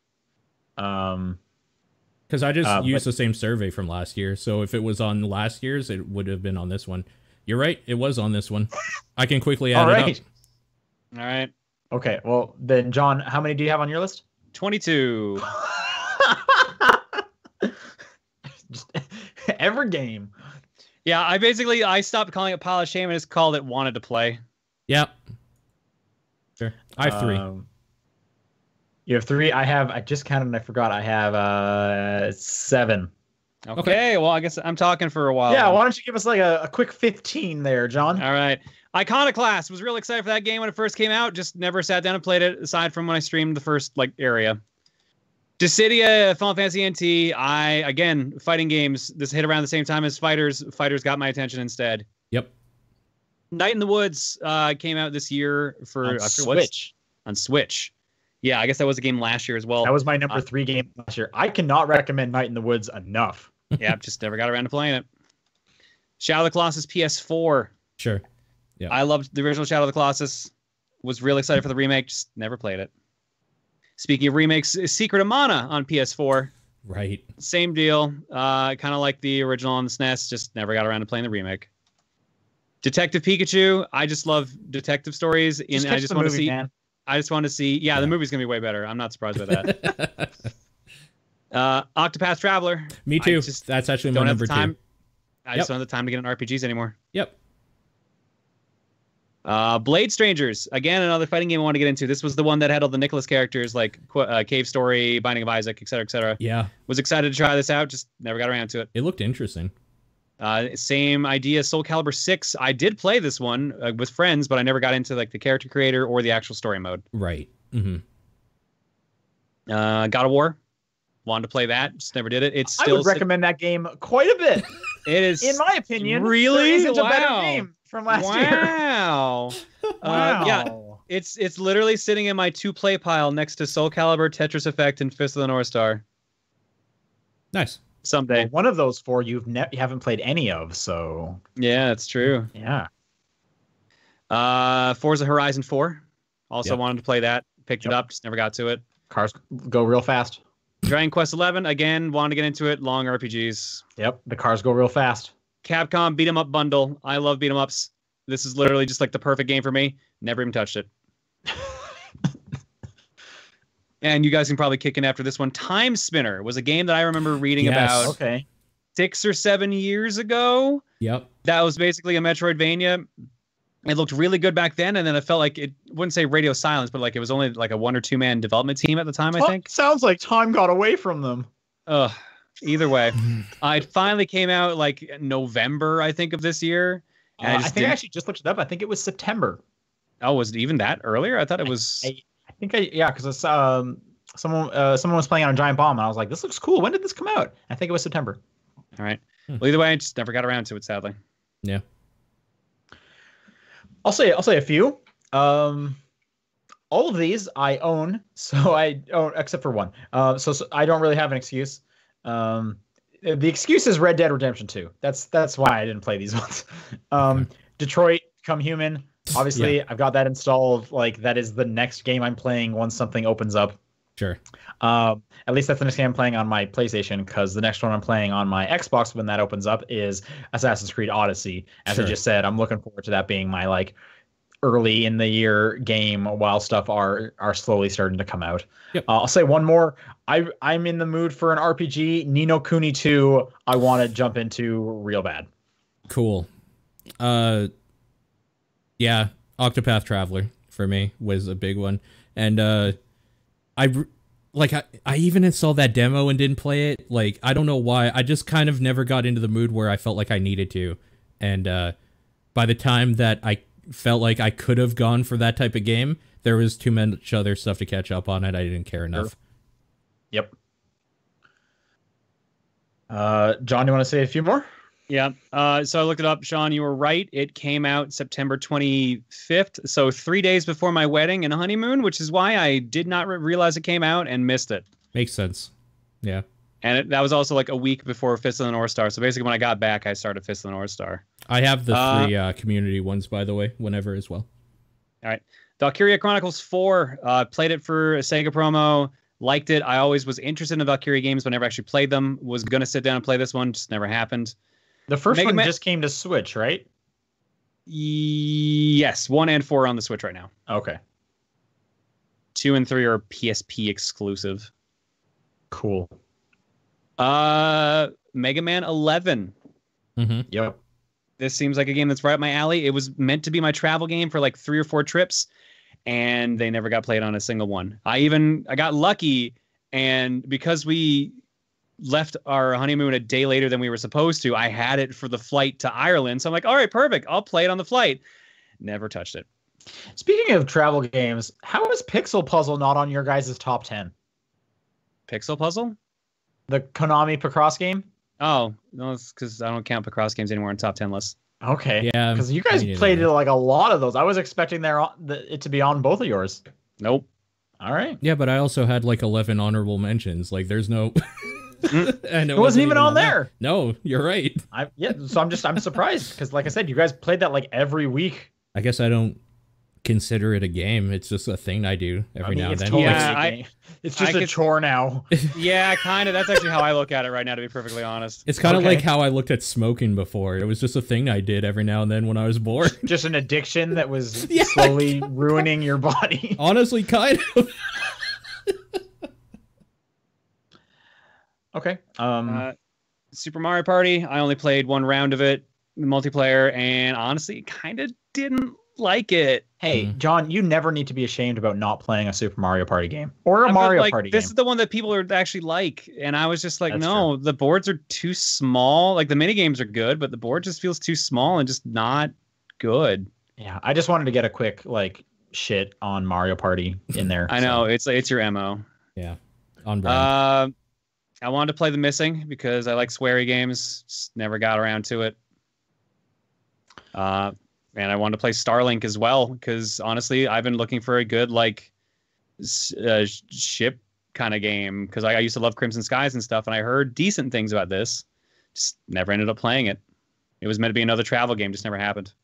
Because I just used the same survey from last year, so if it was on last year's, it would have been on this one. You're right, it was on this one. I can quickly add it up. All right. Okay, well then, John, how many do you have on your list? 22. Just every game. Yeah, I stopped calling it pile of shame and just called it wanted to play. Yep. Sure. I have 3. You have 3. I just counted and I forgot. I have 7. Okay, well, I guess I'm talking for a while. Yeah, why don't you give us like a quick 15 there, John? All right. Iconoclast. Was really excited for that game when it first came out. Just never sat down and played it aside from when I streamed the first area. Dissidia, Final Fantasy NT. Again, fighting games. This hit around the same time as Fighters. Fighters got my attention instead. Yep. Night in the Woods came out this year for Switch. On Switch. Yeah, I guess that was a game last year as well. That was my number 3 game last year. I cannot recommend Night in the Woods enough. Yeah, just never got around to playing it. Shadow of the Colossus PS4. Sure. Yeah. I loved the original Shadow of the Colossus. Was really excited for the remake. Just never played it. Speaking of remakes, Secret of Mana on PS4. Right. Same deal. Kind of like the original on the SNES. Just never got around to playing the remake. Detective Pikachu. I just love detective stories. I just want to see. Man. I just want to see. Yeah, the movie's gonna be way better. I'm not surprised by that. Octopath Traveler. Me too. That's actually my number 2. I just don't have the time to get into RPGs anymore. Yep. Blade Strangers, again, another fighting game I want to get into. This was the one that had all the Nicholas characters like Cave Story, Binding of Isaac, etc., etc. Yeah. Was excited to try this out, just never got around to it. It looked interesting. Same idea, Soul Calibur 6. I did play this one with friends, but I never got into like the character creator or the actual story mode. Right. Mm-hmm. God of War. Wanted to play that, just never did it. It's I still would recommend that game quite a bit. It is, in my opinion. Really? There isn't Wow. a better game from last year. Wow. Wow. Yeah, it's literally sitting in my to-play pile next to Soul Calibur, Tetris Effect, and Fist of the North Star. Nice. Someday. Well, one of those four you haven't played any of, so Yeah, that's true. yeah. Forza Horizon 4. Also wanted to play that. Picked it up, just never got to it. Cars go real fast. Dragon Quest 11, again, wanted to get into it. Long RPGs. Yep, the cars go real fast. Capcom beat 'em up bundle. I love beat 'em ups. This is literally just like the perfect game for me. Never even touched it. And you guys can probably kick in after this one. Time Spinner was a game that I remember reading about 6 or 7 years ago. Yep. That was basically a Metroidvania. It looked really good back then, and then it felt like it wouldn't say radio silence, but like it was only like a 1 or 2 man development team at the time, I think. Sounds like time got away from them. Either way, it finally came out like November, I think, of this year. And I think I actually just looked it up. I think it was September. Oh, was it even that earlier? I thought it was. I think because someone was playing on a giant bomb, and I was like, "This looks cool. When did this come out?" I think it was September. All right. Well, either way, I just never got around to it, sadly. Yeah. I'll say a few. All of these I own, so I own except for one. So I don't really have an excuse. The excuse is Red Dead Redemption 2. That's why I didn't play these ones. Detroit Become Human. Obviously, I've got that installed. Like that is the next game I'm playing once something opens up. Sure. At least that's the next game I'm playing on my PlayStation, because the next one I'm playing on my Xbox when that opens up is Assassin's Creed Odyssey. As I just said, I'm looking forward to that being my like early in the year game while stuff are slowly starting to come out. Yep. I'll say one more. I'm in the mood for an RPG. Ni no Kuni 2. I want to jump into real bad. Cool. Yeah, Octopath Traveler for me was a big one, and I even installed that demo and didn't play it. Like, I don't know why. I just kind of never got into the mood where I felt like I needed to. And by the time that I felt like I could have gone for that type of game, there was too much other stuff to catch up on it. I didn't care enough. Yep. John, you want to say a few more? Yeah. So I looked it up. Sean, you were right. It came out September 25th. So 3 days before my wedding and honeymoon, which is why I did not realize it came out and missed it. Makes sense. Yeah. And that was also like a week before Fist of the North Star. So basically when I got back, I started Fist of the North Star. I have the 3 community ones, by the way, whenever as well. All right. Valkyria Chronicles 4. Played it for a Sega promo. Liked it. I always was interested in the Valkyria games, but never actually played them. Was going to sit down and play this one. Just never happened. The first one just came to Switch, right? Yes, 1 and 4 on the Switch right now. Okay. 2 and 3 are PSP exclusive. Cool. Mega Man 11. Mm-hmm. Yep. This seems like a game that's right up my alley. It was meant to be my travel game for like 3 or 4 trips, and they never got played on a single one. I got lucky, and because we left our honeymoon a day later than we were supposed to, I had it for the flight to Ireland. So I'm like, all right, perfect. I'll play it on the flight. Never touched it. Speaking of travel games, how is Pixel Puzzle not on your guys' top 10? Pixel Puzzle? The Konami Picross game? Oh, no, it's because I don't count Picross games anymore in top 10 lists. Okay. Yeah. Because you guys played like a lot of those. I was expecting it to be on both of yours. Nope. All right. Yeah, but I also had like 11 honorable mentions. Like, there's no... And it wasn't even on there. No, you're right. So I'm surprised because, like I said, you guys played that like every week. I guess I don't consider it a game. It's just a thing I do every now and then. Totally it's just a chore now. Yeah, kind of. That's actually how I look at it right now, to be perfectly honest. It's kind of like how I looked at smoking before. It was just a thing I did every now and then when I was bored. Just an addiction that was slowly ruining your body. Honestly, kind of. Okay. Super Mario Party. I only played 1 round of it, the multiplayer, and honestly, kind of didn't like it. Hey, John, you never need to be ashamed about not playing a Super Mario Party game or a Mario Party game. This is the one that people are actually like, and I was just like, That's no, the boards are too small. Like the mini games are good, but the board just feels too small and just not good. Yeah, I just wanted to get a quick shit on Mario Party in there. I know it's your MO. Yeah, on brand. I wanted to play The Missing because I like sweary games. Just never got around to it. And I wanted to play Starlink as well because honestly, I've been looking for a good ship kind of game because I used to love Crimson Skies and stuff, and I heard decent things about this. Just never ended up playing it. It was meant to be another travel game, just never happened.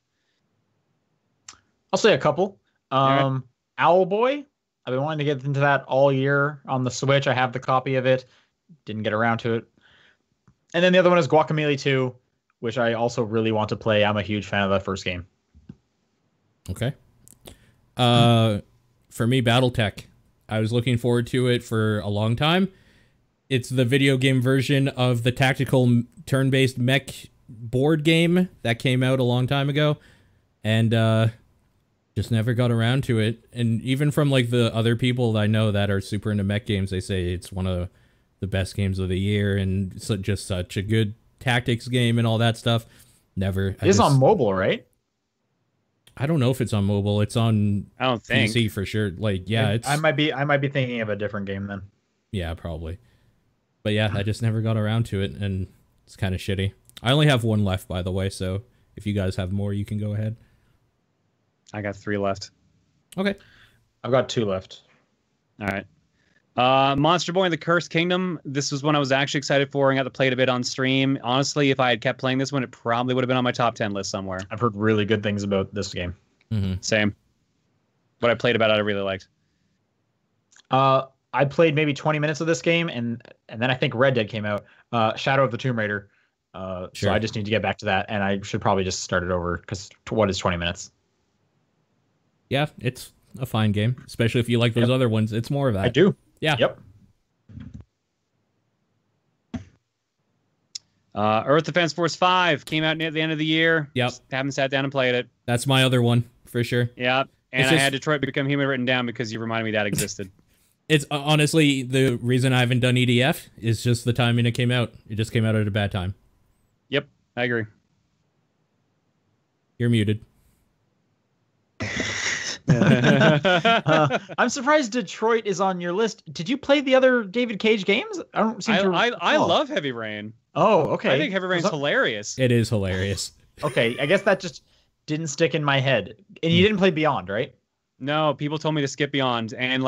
I'll say a couple. Right. Owlboy. I've been wanting to get into that all year on the Switch. I have the copy of it. Didn't get around to it. And then the other one is Guacamelee 2, which I also really want to play. I'm a huge fan of that first game. Okay. For me, BattleTech. I was looking forward to it for a long time. It's the video game version of the tactical turn-based mech board game that came out a long time ago. And just never got around to it. And even from the other people I know that are super into mech games, they say it's one of the best games of the year and just such a good tactics game and all that stuff. Never. It is on mobile, right? I don't know if it's on mobile. It's on I don't think. PC for sure. It's I might be thinking of a different game then. Yeah, probably. But yeah, I just never got around to it and it's kind of shitty. I only have one left, by the way, so if you guys have more, you can go ahead. I got 3 left. Okay. I've got 2 left. All right. Monster Boy and the Cursed Kingdom. This was one I was actually excited for and got to play it a bit on stream. Honestly, if I had kept playing this one, it probably would have been on my top 10 list somewhere. I've heard really good things about this game. Mm-hmm. Same. What I played about it, I really liked. I played maybe 20 minutes of this game, and then I think Red Dead came out. Shadow of the Tomb Raider. Sure. So I just need to get back to that, and I should probably just start it over because what is 20 minutes? Yeah, it's a fine game, especially if you like those other ones. It's more of that. I do. Yeah. Yep. Earth Defense Force 5 came out near the end of the year. Yep. Just haven't sat down and played it. That's my other one, for sure. Yeah. And It's I just- had Detroit Become Human written down because you reminded me that existed. It's honestly the reason I haven't done EDF is just the timing it came out. It just came out at a bad time. Yep, I agree. You're muted. I'm surprised Detroit is on your list. Did you play the other David Cage games? I don't seem to. I love Heavy Rain. Oh, okay. I think Heavy Rain's hilarious. It is hilarious. Okay, I guess that just didn't stick in my head. And you didn't play Beyond, right? No, people told me to skip Beyond, and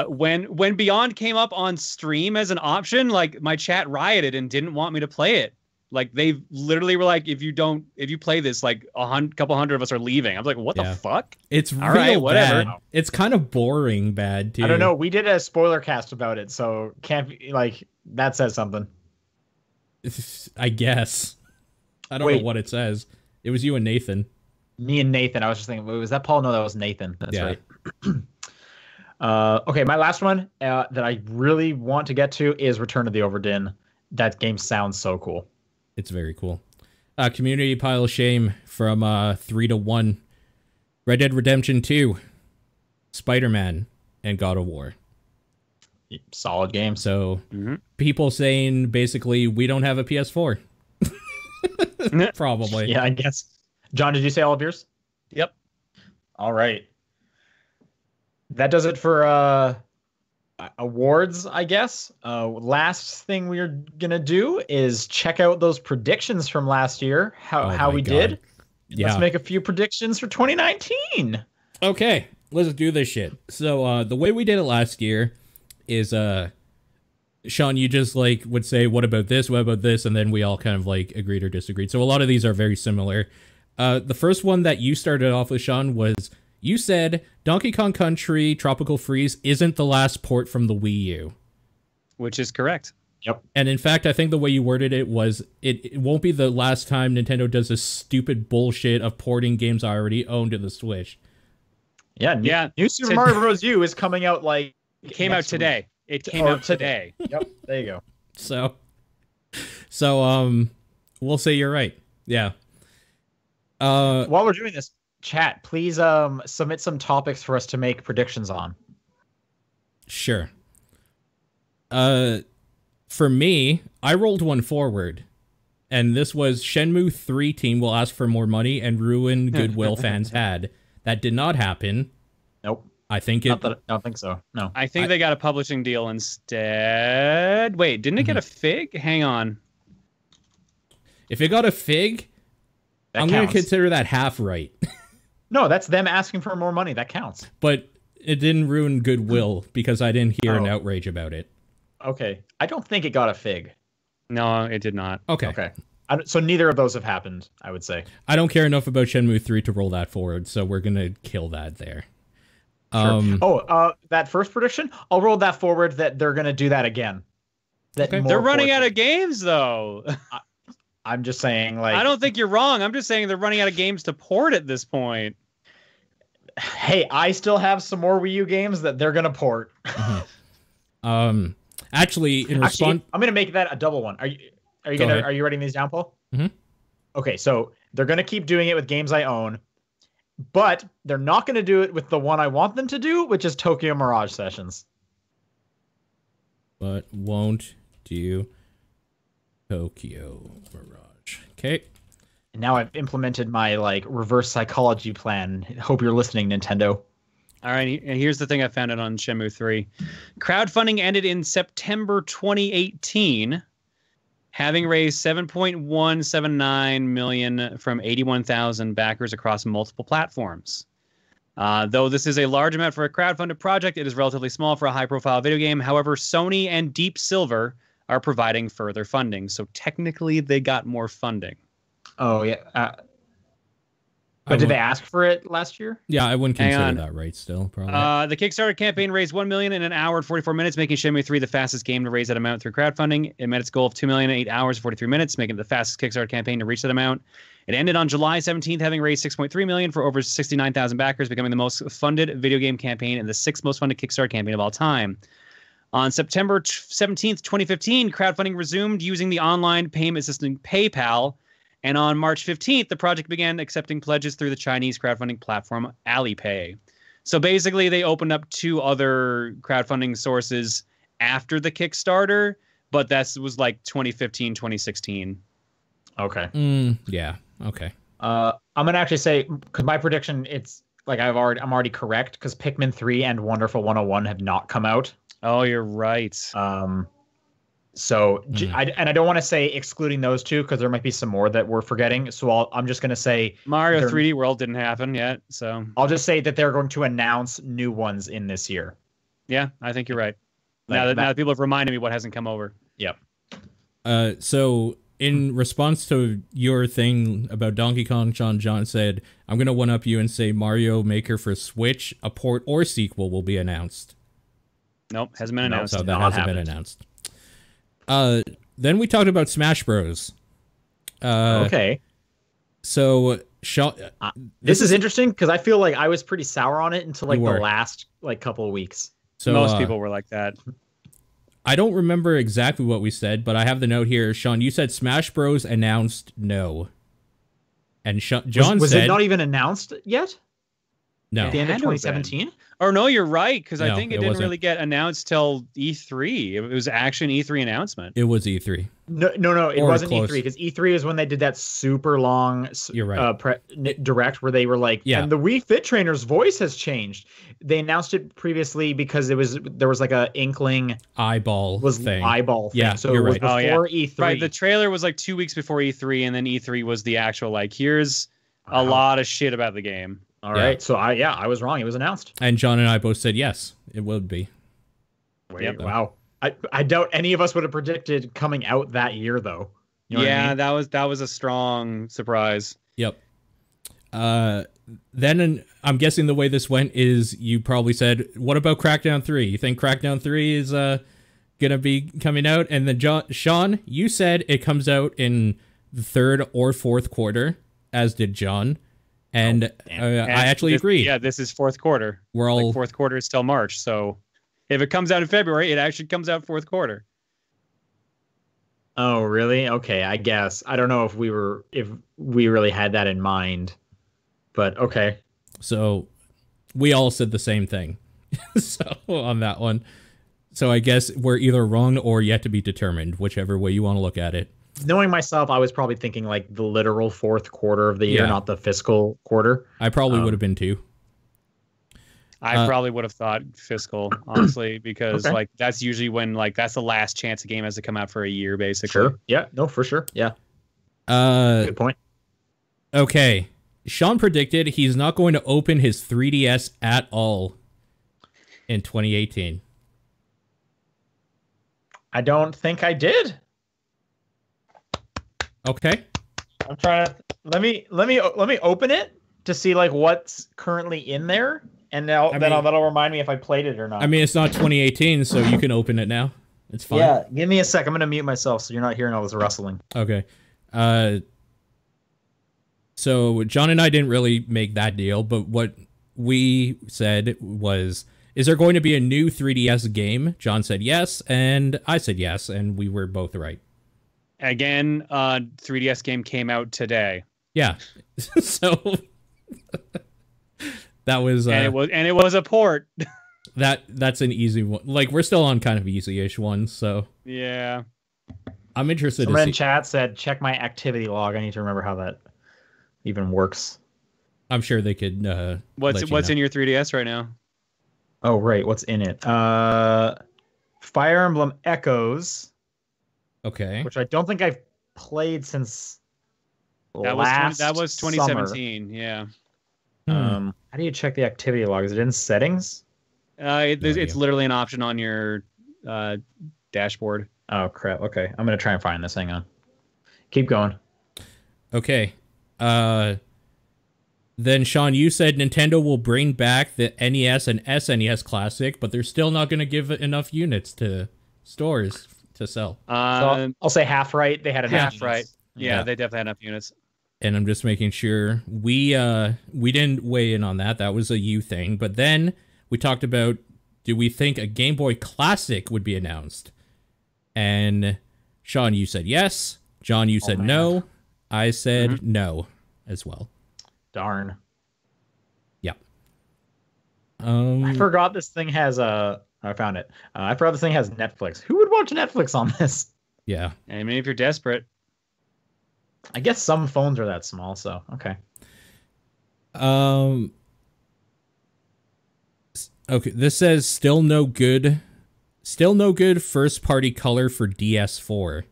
when Beyond came up on stream as an option, my chat rioted and didn't want me to play it. They literally were like, if you play this, couple hundred of us are leaving. I was like, what the fuck? It's all real right, whatever. bad. It's kind of boring bad too. I don't know. We did a spoiler cast about it, so can't be, that says something. I guess. I don't know what it says. It was you and Nathan. Me and Nathan. I was just thinking, was that Paul? No, that was Nathan. That's Yeah. right. Okay, my last one that I really want to get to is Return of the Overdin. That game sounds so cool. It's very cool. Community pile of shame from 3-1. Red Dead Redemption 2, Spider-Man, and God of War. Solid game. So people saying basically we don't have a PS4. Probably. Yeah, I guess. John, did you say all of yours? Yep. All right. That does it for awards, I guess. Last thing we're gonna do is check out those predictions from last year. How we did. Yeah. Let's make a few predictions for 2019. Okay, let's do this shit. So the way we did it last year is Sean, you just would say, what about this, and then we all kind of agreed or disagreed. So a lot of these are very similar. The first one that you started off with, Sean, was you said Donkey Kong Country Tropical Freeze isn't the last port from the Wii U. Which is correct. Yep. And in fact, I think the way you worded it was it won't be the last time Nintendo does this stupid bullshit of porting games I already owned to the Switch. Yeah. New Super Mario Bros. U is coming out It came out today. It came out today. Yep. There you go. So we'll say you're right. Yeah. While we're doing this, chat, please submit some topics for us to make predictions on. Sure. For me, I rolled one forward, and this was Shenmue 3 team will ask for more money and ruin goodwill fans had. That did not happen. Nope. I think I don't think so. No. I think they got a publishing deal instead. Wait, didn't it get a fig? Hang on. If it got a fig, I'm going to consider that half right. No, that's them asking for more money. That counts. But it didn't ruin goodwill because I didn't hear an outrage about it. Okay. I don't think it got a fig. No, it did not. Okay. So neither of those have happened, I would say. I don't care enough about Shenmue 3 to roll that forward, so we're going to kill that there. Sure. That first prediction, I'll roll that forward that they're going to do that again. They're running out of games, though. I'm just saying, like... I don't think you're wrong. I'm just saying they're running out of games to port at this point. Hey, I still have some more Wii U games that they're going to port. Actually, in response... I'm going to make that a double one. Are you writing these down, Paul? Mm-hmm. Okay, so they're going to keep doing it with games I own, but they're not going to do it with the one I want them to do, which is Tokyo Mirage Sessions. But won't do Tokyo Mirage. Okay. And now I've implemented my reverse psychology plan. Hope you're listening, Nintendo. All right, and here's the thing I found out on Shenmue 3. Crowdfunding ended in September 2018, having raised $7.179 million from 81,000 backers across multiple platforms. Though this is a large amount for a crowdfunded project, it is relatively small for a high-profile video game. However, Sony and Deep Silver are providing further funding, so technically they got more funding. Oh, yeah. But did they ask for it last year? Yeah, I wouldn't consider that right still, probably. The Kickstarter campaign raised $1 million in an hour and 44 minutes, making Shenmue 3 the fastest game to raise that amount through crowdfunding. It met its goal of $2 million in 8 hours and 43 minutes, making it the fastest Kickstarter campaign to reach that amount. It ended on July 17th, having raised $6.3 million for over 69,000 backers, becoming the most funded video game campaign and the 6th most funded Kickstarter campaign of all time. On September 17th, 2015, crowdfunding resumed using the online payment system PayPal. And on March 15th, the project began accepting pledges through the Chinese crowdfunding platform Alipay. So basically, they opened up 2 other crowdfunding sources after the Kickstarter, but that was like 2015, 2016. Okay. Yeah. Okay. I'm gonna actually say, because my prediction, it's like I'm already correct, because Pikmin 3 and Wonderful 101 have not come out. Oh, you're right. So I don't want to say excluding those 2 because there might be some more that we're forgetting. So I'm just going to say Mario 3D World didn't happen yet. So I'll just say that they're going to announce new ones in this year. Yeah, I think you're right. Now that people have reminded me what hasn't come over. Yep. So in response to your thing about Donkey Kong, John said, I'm going to one up you and say Mario Maker for Switch, a port or sequel will be announced. Nope, hasn't been announced. So that hasn't been announced. Then we talked about Smash Bros. Okay. So Sean, this is interesting because I feel like I was pretty sour on it until the last couple of weeks. So most people were like that. I don't remember exactly what we said, but I have the note here. Sean, you said Smash Bros. Announced no. And John said... Was it not even announced yet? No. At the end of 2017? Or no, you're right, because I think it didn't wasn't. really get announced till E3. It was actually an E3 announcement. It was E3. No, it wasn't close. E3, because E3 is when they did that super long You're right. direct where they were like, and the Wii Fit Trainer's voice has changed. They announced it previously because there was like a inkling eyeball thing. Yeah, so it was before E3. Right, the trailer was like 2 weeks before E3, and then E3 was the actual here's a lot of shit about the game. All right, so I was wrong. It was announced. And John and I both said yes, it would be. Wait, wow. I doubt any of us would have predicted coming out that year, though. You know what I mean? that was a strong surprise. Yep. Then I'm guessing the way this went is you probably said, what about Crackdown 3? You think Crackdown 3 is gonna be coming out? And then Sean, you said it comes out in the 3rd or 4th quarter, as did John. And I actually agreed. Yeah, this is 4th quarter. We're all 4th quarter is still March, so if it comes out in February, it actually comes out 4th quarter. Oh, really? Okay, I guess. I don't know if we really had that in mind. but okay. So we all said the same thing. So on that one. So I guess we're either wrong or yet to be determined, whichever way you want to look at it. Knowing myself, I was probably thinking like the literal fourth quarter of the year, not the fiscal quarter. I probably would have been too. I probably would have thought fiscal, honestly, because like that's usually when like that's the last chance a game has to come out for a year, basically. Sure. Yeah. No, for sure. Yeah. Good point. Okay. Sean predicted he's not going to open his 3DS at all in 2018. I don't think I did. Okay. I'm trying to let me open it to see like what's currently in there, and that'll remind me if I played it or not. I mean, it's not 2018, so you can open it now. It's fine. Yeah, give me a sec. I'm gonna mute myself so you're not hearing all this rustling. Okay. So John and I didn't really make that deal, but what we said was, is there going to be a new 3DS game? John said yes, and I said yes, and we were both right. Again, 3DS game came out today. Yeah. So that was and it was a port. That's an easy one. Like, we're still on kind of easy-ish ones, so yeah. I'm interested Someone to see. in chat said, check my activity log. I need to remember how that even works. I'm sure they could what's in your 3DS right now? Oh, right. What's in it? Fire Emblem Echoes. Okay. Which I don't think I've played since that was 2017. Summer. Yeah. How do you check the activity log? Is it in settings? It's literally an option on your dashboard. Oh crap. Okay, I'm gonna try and find this. Hang on. Keep going. Okay. Then Sean, you said Nintendo will bring back the NES and SNES Classic, but they're still not going to give enough units to stores to sell. So I'll say half right. They had enough half right. Yeah, they definitely had enough units. And I'm just making sure we didn't weigh in on that. That was a you thing. But then we talked about, do we think a Game Boy Classic would be announced? And Sean, you said yes. John, you said no. I said no as well. Darn. Yeah. I forgot this thing has I found it. I forgot this thing has Netflix. Who would watch Netflix on this? Yeah. I mean, if you're desperate. I guess some phones are that small, so okay. Okay, this says still no good first party color for DS4.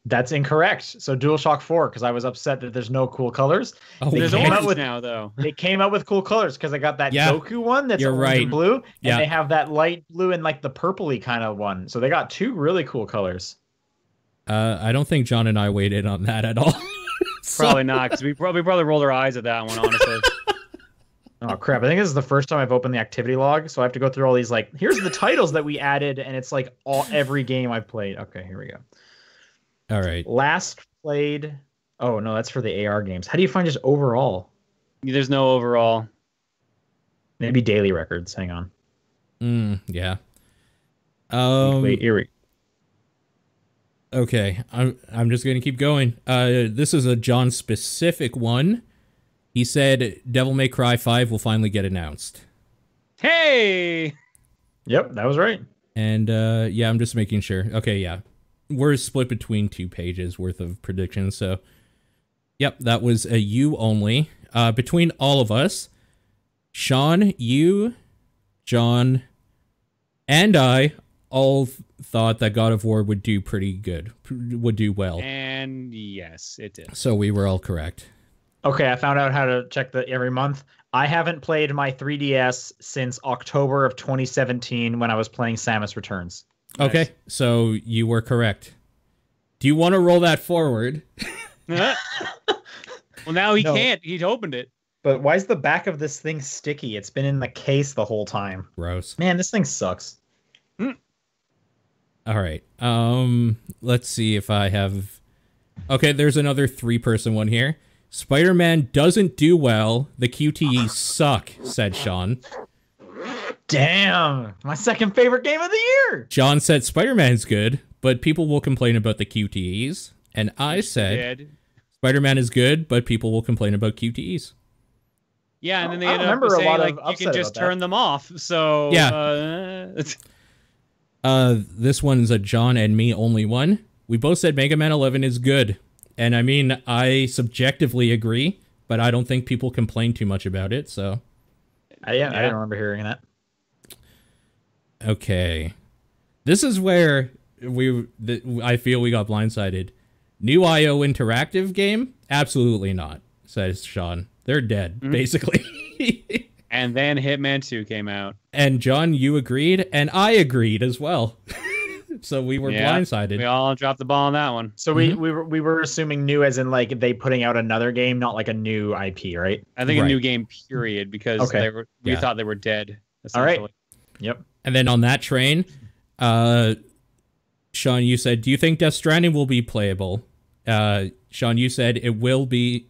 That's incorrect. So DualShock 4, because I was upset that there's no cool colors. Oh, there's orange now, though. They came out with cool colors because I got that Goku one that's orange and blue, and they have that light blue and like the purpley kind of one. So they got two really cool colors. I don't think John and I weighed in on that at all. Probably not, because we probably rolled our eyes at that one, honestly. Oh crap! I think this is the first time I've opened the activity log, so I have to go through all these. Like, here's the titles that we added, and it's like every game I've played. Okay, here we go. All right. Last played. Oh no, that's for the AR games. How do you find just overall? There's no overall. Maybe daily records. Hang on. Yeah. Wait, here we. Okay, I'm just gonna keep going. This is a John specific one. He said Devil May Cry 5 will finally get announced. Hey. Yep, that was right. And yeah, I'm just making sure. Okay, yeah. We're split between 2 pages worth of predictions, so yep, that was a you only. Between all of us, Sean, you, John, and I all thought that God of War would do pretty good, would do well. And yes, it did. So we were all correct. Okay, I found out how to check the every month. I haven't played my 3DS since October of 2017 when I was playing Samus Returns. Okay, Nice. So you were correct. Do you want to roll that forward? Well, now he can't. He'd opened it. But why is the back of this thing sticky? It's been in the case the whole time. Gross. Man, this thing sucks. All right. Let's see if I have... Okay, there's another 3-person one here. Spider-Man doesn't do well. The QTEs suck, said Sean. Damn! My second favorite game of the year! John said Spider-Man's good, but people will complain about the QTEs. And I said Spider-Man is good, but people will complain about QTEs. Yeah, and then they I ended up remember a saying lot like of you can upset just about that. turn them off. So Yeah. This one's a John and me only one. We both said Mega Man 11 is good. And I mean, I subjectively agree, but I don't think people complain too much about it, so. I didn't remember hearing that. Okay. This is where I feel we got blindsided. New IO interactive game? Absolutely not, says Sean. They're dead, basically. And then Hitman 2 came out. And John, you agreed, and I agreed as well. So we were blindsided. We all dropped the ball on that one. So we were assuming new as in like they putting out another game, not like a new IP, right? I think Right. a new game, period, because we thought they were dead. All right. Yep. And then on that train, Sean, you said, do you think Death Stranding will be playable? Sean, you said it will be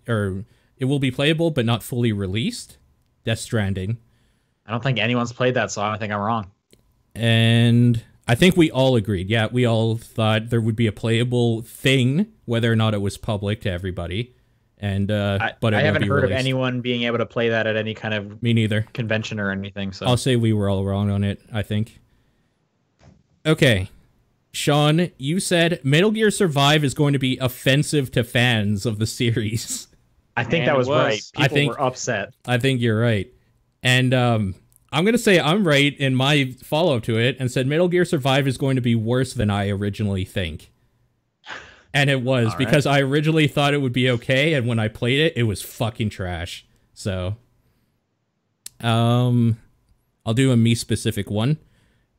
playable, but not fully released. Death Stranding. I don't think anyone's played that, so I think I'm wrong. And I think we all agreed. Yeah, we all thought there would be a playable thing, whether or not it was public to everybody. And but I haven't heard of anyone being able to play that at any kind of me neither convention or anything. So I'll say we were all wrong on it, I think. Okay. Sean, you said Metal Gear Survive is going to be offensive to fans of the series. I think that was right. People were upset. I think you're right. And I'm going to say I'm right in my follow-up to it and said Metal Gear Survive is going to be worse than I originally think. And it was, because I originally thought it would be okay, and when I played it, it was fucking trash. So, I'll do a me-specific one.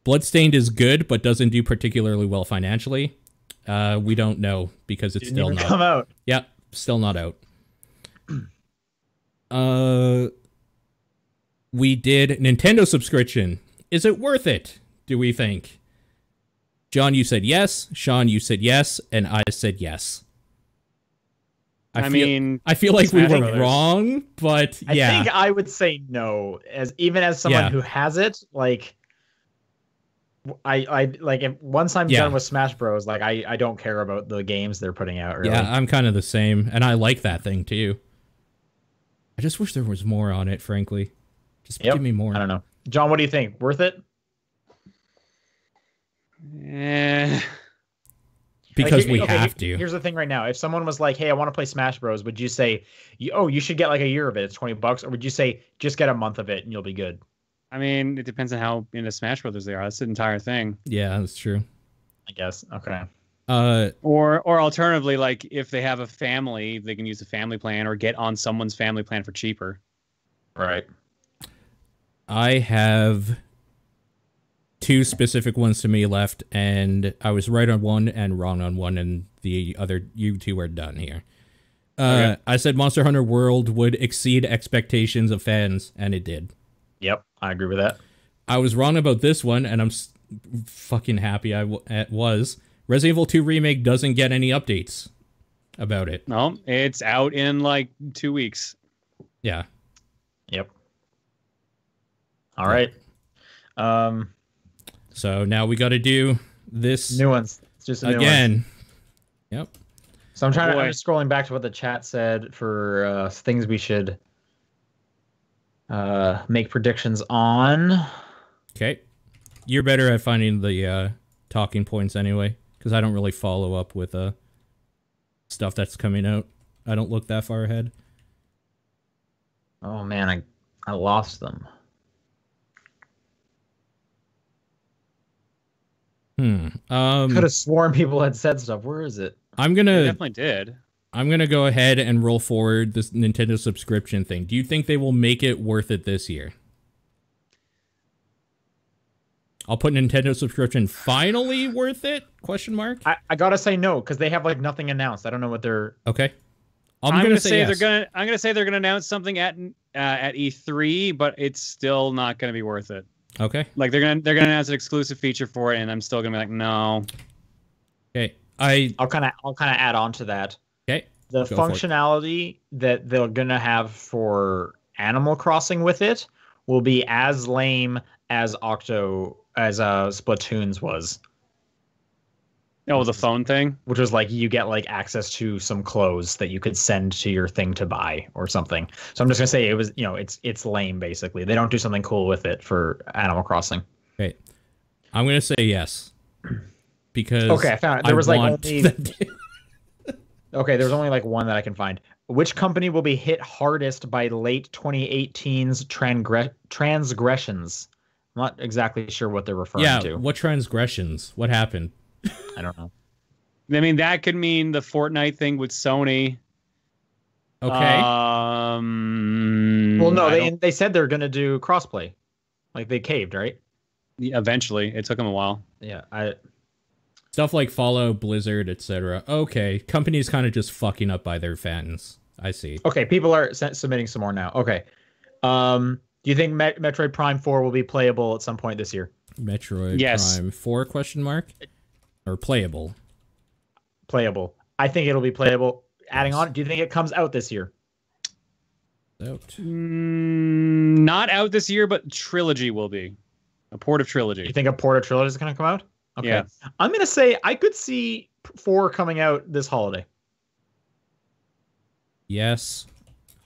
Bloodstained is good, but doesn't do particularly well financially. We don't know, because it's still not come out. Yeah, still not out. We did Nintendo subscription. Is it worth it, do we think? John, you said yes. Sean, you said yes. And I said yes. I feel like we were wrong, but yeah. I think I would say no, even as someone who has it, like I like if once I'm done with Smash Bros, like I don't care about the games they're putting out. Really. Yeah, I'm kind of the same, and I like that thing too. I just wish there was more on it, frankly. Just give me more. I don't know. John, what do you think? Worth it? Because we have to. Here's the thing right now. If someone was like, hey, I want to play Smash Bros, would you say, you should get like a year of it, it's $20, or would you say just get a month of it and you'll be good? I mean, it depends on how into Smash Brothers they are. That's the entire thing. Yeah, that's true. I guess. Okay. Or alternatively, like if they have a family, they can use the family plan or get on someone's family plan for cheaper. Right. I have two specific ones to me left, and I was right on one and wrong on one, and the other, you two are done here. Okay. I said Monster Hunter World would exceed expectations of fans, and it did. Yep, I agree with that. I was wrong about this one, and I'm fucking happy I was. Resident Evil 2 Remake doesn't get any updates about it. No, it's out in like 2 weeks. Yeah. Yep. All right. So now we got to do this new ones. It's just a new again. Ones. Yep. So I'm just scrolling back to what the chat said for things we should make predictions on. Okay. You're better at finding the talking points anyway, because I don't really follow up with stuff that's coming out. I don't look that far ahead. Oh man, I lost them. Could have sworn people had said stuff. Where is it? They definitely did. I'm gonna go ahead and roll forward this Nintendo subscription thing. Do you think they will make it worth it this year? I'll put Nintendo subscription finally worth it? Question mark. I gotta say no, because they have like nothing announced. I don't know what they're. Okay. I'm gonna say yes. I'm gonna say they're gonna announce something at E3, but it's still not gonna be worth it. Okay. Like they're gonna announce an exclusive feature for it, and I'm still gonna be like, no. Okay. I'll kind of add on to that. Okay. The functionality that they're gonna have for Animal Crossing with it will be as lame as Splatoon's was. Oh, the phone thing. which was like you get like access to some clothes that you could send to your thing to buy or something. So I'm just gonna say it was, it's lame basically. They don't do something cool with it for Animal Crossing. Okay, I'm gonna say yes because Okay, I found it. There was like want only them to- okay, there's only like one that I can find. Which company will be hit hardest by late 2018's transgressions? I'm not exactly sure what they're referring to. What transgressions? What happened? I don't know. I mean, that could mean the Fortnite thing with Sony. Okay. Well, no, they said they're gonna do crossplay. Like they caved, right? Eventually, it took them a while. Yeah, Stuff like Fallout, Blizzard, etc. Okay, companies kind of just fucking up by their fans. I see. Okay, people are submitting some more now. Okay. Do you think Metroid Prime 4 will be playable at some point this year? Metroid Yes. Prime 4 question mark? Or playable? Playable. I think it'll be playable. Adding on, do you think it comes out this year? Out. Not out this year, but Trilogy will be. A port of Trilogy. You think a port of Trilogy is going to come out? Okay. Yeah. I'm going to say I could see 4 coming out this holiday. Yes.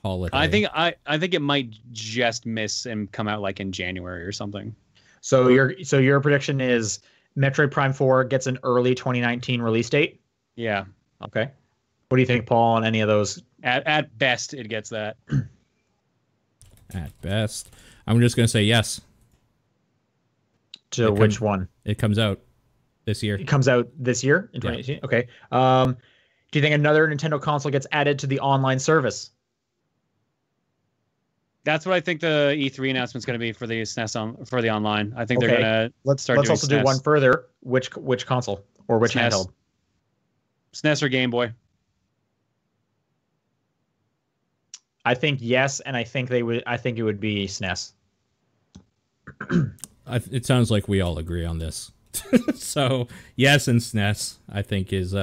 Holiday. I think it might just miss and come out like in January or something. So your prediction is Metroid Prime 4 gets an early 2019 release date? Yeah. Okay. What do you think, Paul, on any of those? At best, it gets that. At best. I'm just going to say yes. To which one? It comes out this year. It comes out this year in 2018? Yeah. Okay. Do you think another Nintendo console gets added to the online service? That's what I think the E3 announcement's going to be for the SNES for the online. I think they're going to let's start. Let's also SNES. do one further. Which console or which SNES. handheld? SNES or Game Boy. I think yes, and I think they would. I think it would be SNES. It sounds like we all agree on this. So yes, and SNES I think is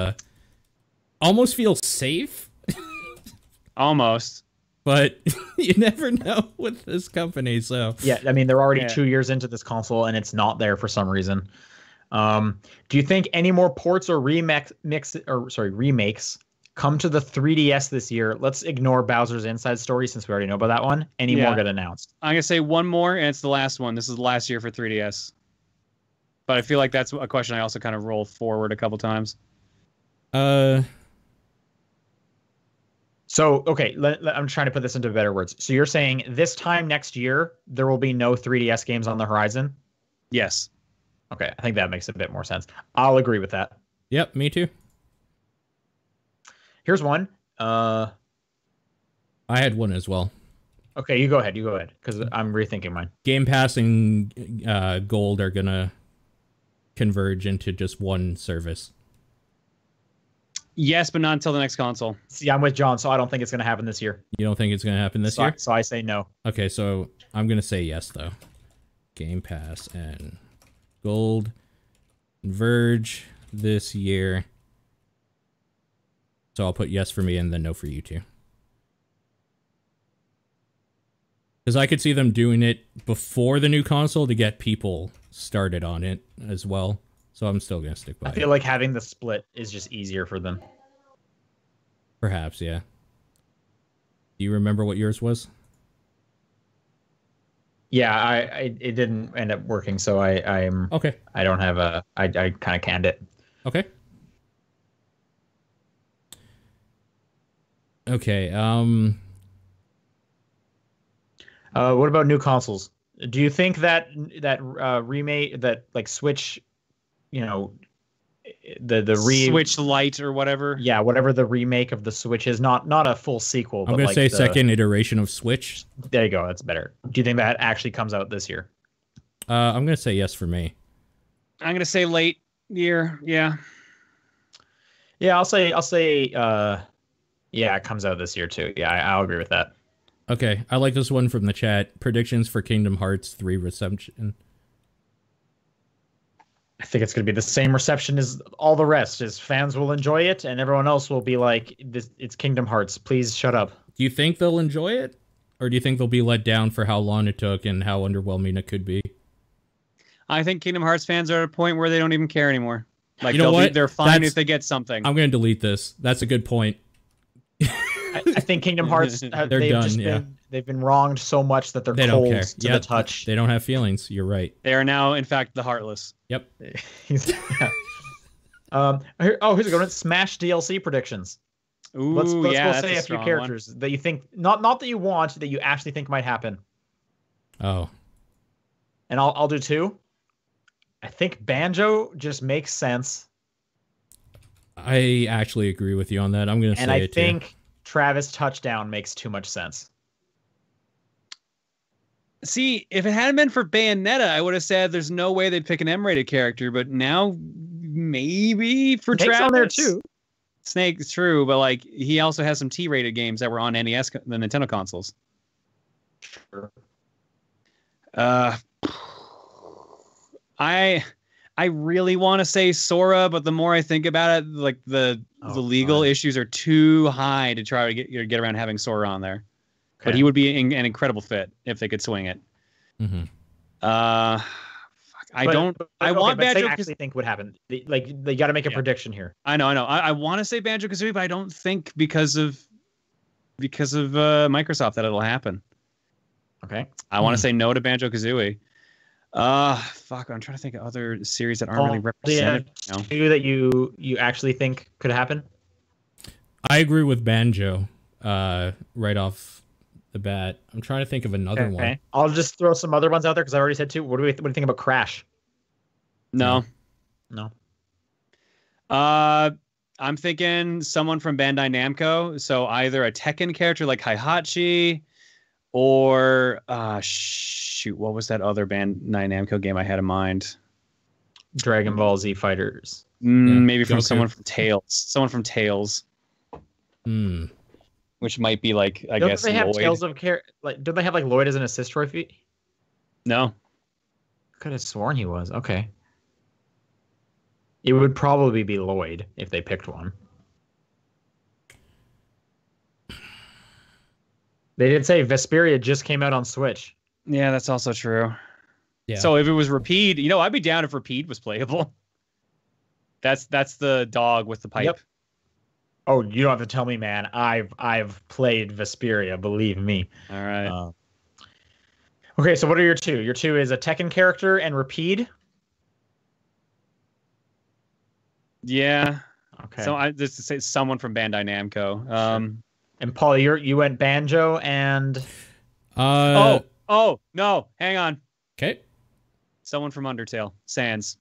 almost feels safe. Almost. But you never know with this company, so... Yeah, I mean, they're already 2 years into this console, and it's not there for some reason. Do you think any more ports or remakes come to the 3DS this year? Let's ignore Bowser's Inside Story, since we already know about that one. Any more get announced? I'm going to say one more, and it's the last one. This is the last year for 3DS. But I feel like that's a question I also kind of roll forward a couple times. So, okay, I'm trying to put this into better words. So you're saying this time next year, there will be no 3DS games on the horizon? Yes. Okay, I think that makes a bit more sense. I'll agree with that. Yep, me too. Here's one. I had one as well. Okay, you go ahead, because I'm rethinking mine. Game Pass and Gold are going to converge into just one service. Yes, but not until the next console. See, I'm with John, so I don't think it's going to happen this year. You don't think it's going to happen this year? So I say no. Okay, so I'm going to say yes, though. Game Pass and Gold converge this year. So I'll put yes for me and then no for you two. Because I could see them doing it before the new console to get people started on it as well. So I'm still going to stick by it. I feel like having the split is just easier for them. Perhaps, yeah. Do you remember what yours was? Yeah, it didn't end up working, so I'm okay. I don't have a I kind of canned it. Okay. Okay. What about new consoles? Do you think that remake that like Switch, Switch Lite or whatever? Yeah, whatever the remake of the Switch is, not a full sequel. I'm gonna say second iteration of Switch. There you go. That's better. Do you think that actually comes out this year? I'm gonna say yes for me. I'm gonna say late year. Yeah. Yeah, I'll say. Yeah, it comes out this year too. Yeah, I'll agree with that. Okay, I like this one from the chat. Predictions for Kingdom Hearts 3 reception. I think it's going to be the same reception as all the rest. As fans will enjoy it, and everyone else will be like, "This, it's Kingdom Hearts. Please shut up." Do you think they'll enjoy it, or do you think they'll be let down for how long it took and how underwhelming it could be? I think Kingdom Hearts fans are at a point where they don't even care anymore. Like, You know what? they're fine if they get something. I'm going to delete this. That's a good point. I think Kingdom Hearts, they've been wronged so much that They don't cold care. to the touch. They don't have feelings. You're right. They are now, in fact, the Heartless. Yep. Here's a good one. Smash DLC predictions. Ooh, Let's go that's say a few strong characters that you think, not that you want, that you actually think might happen. Oh. And I'll do 2. I think Banjo just makes sense. I actually agree with you on that. I'm going to say it And I too. think Travis Touchdown makes too much sense. See, if it hadn't been for Bayonetta, I would have said there's no way they'd pick an M-rated character, but now maybe for Snake's Travis. on there too. Snake is true, but like he also has some T-rated games that were on NES, the Nintendo consoles. Sure. I really want to say Sora, but the more I think about it, like the legal issues are too high to try to get around having Sora on there. Okay. But he would be an incredible fit if they could swing it. Mm-hmm. I want Banjo. I actually think would happen. They got to make a prediction here. I know. I want to say Banjo-Kazooie, but I don't think because of Microsoft that it'll happen. Okay. I want to say no to Banjo-Kazooie. Fuck. I'm trying to think of other series that aren't really represented. No. 2 that you actually think could happen. I agree with Banjo. Right off the bat, I'm trying to think of another one. I'll just throw some other ones out there because I already said 2. What do you think about Crash? No. I'm thinking someone from Bandai Namco. So either a Tekken character like Heihachi, or what was that other Bandai Namco game I had in mind? Dragon Ball Z Fighters. Maybe from someone from Tails. Someone from Tails. Which might be like, I guess, they have Lloyd. Tales of don't they have like Lloyd as an assist trophy? No. Could have sworn he was. Okay. It would probably be Lloyd if they picked one. They did say Vesperia just came out on Switch. Yeah, that's also true. Yeah. So if it was Rapide, I'd be down if Rapide was playable. That's the dog with the pipe. Yep. Oh, you don't have to tell me, man. I've played Vesperia, believe me. All right. Okay, so what are your 2? Your 2 is a Tekken character and Rapide. Yeah. Okay. So I just to say someone from Bandai Namco. Sure. And Paul, you went Banjo and. Oh no! Hang on. Okay. Someone from Undertale. Sans.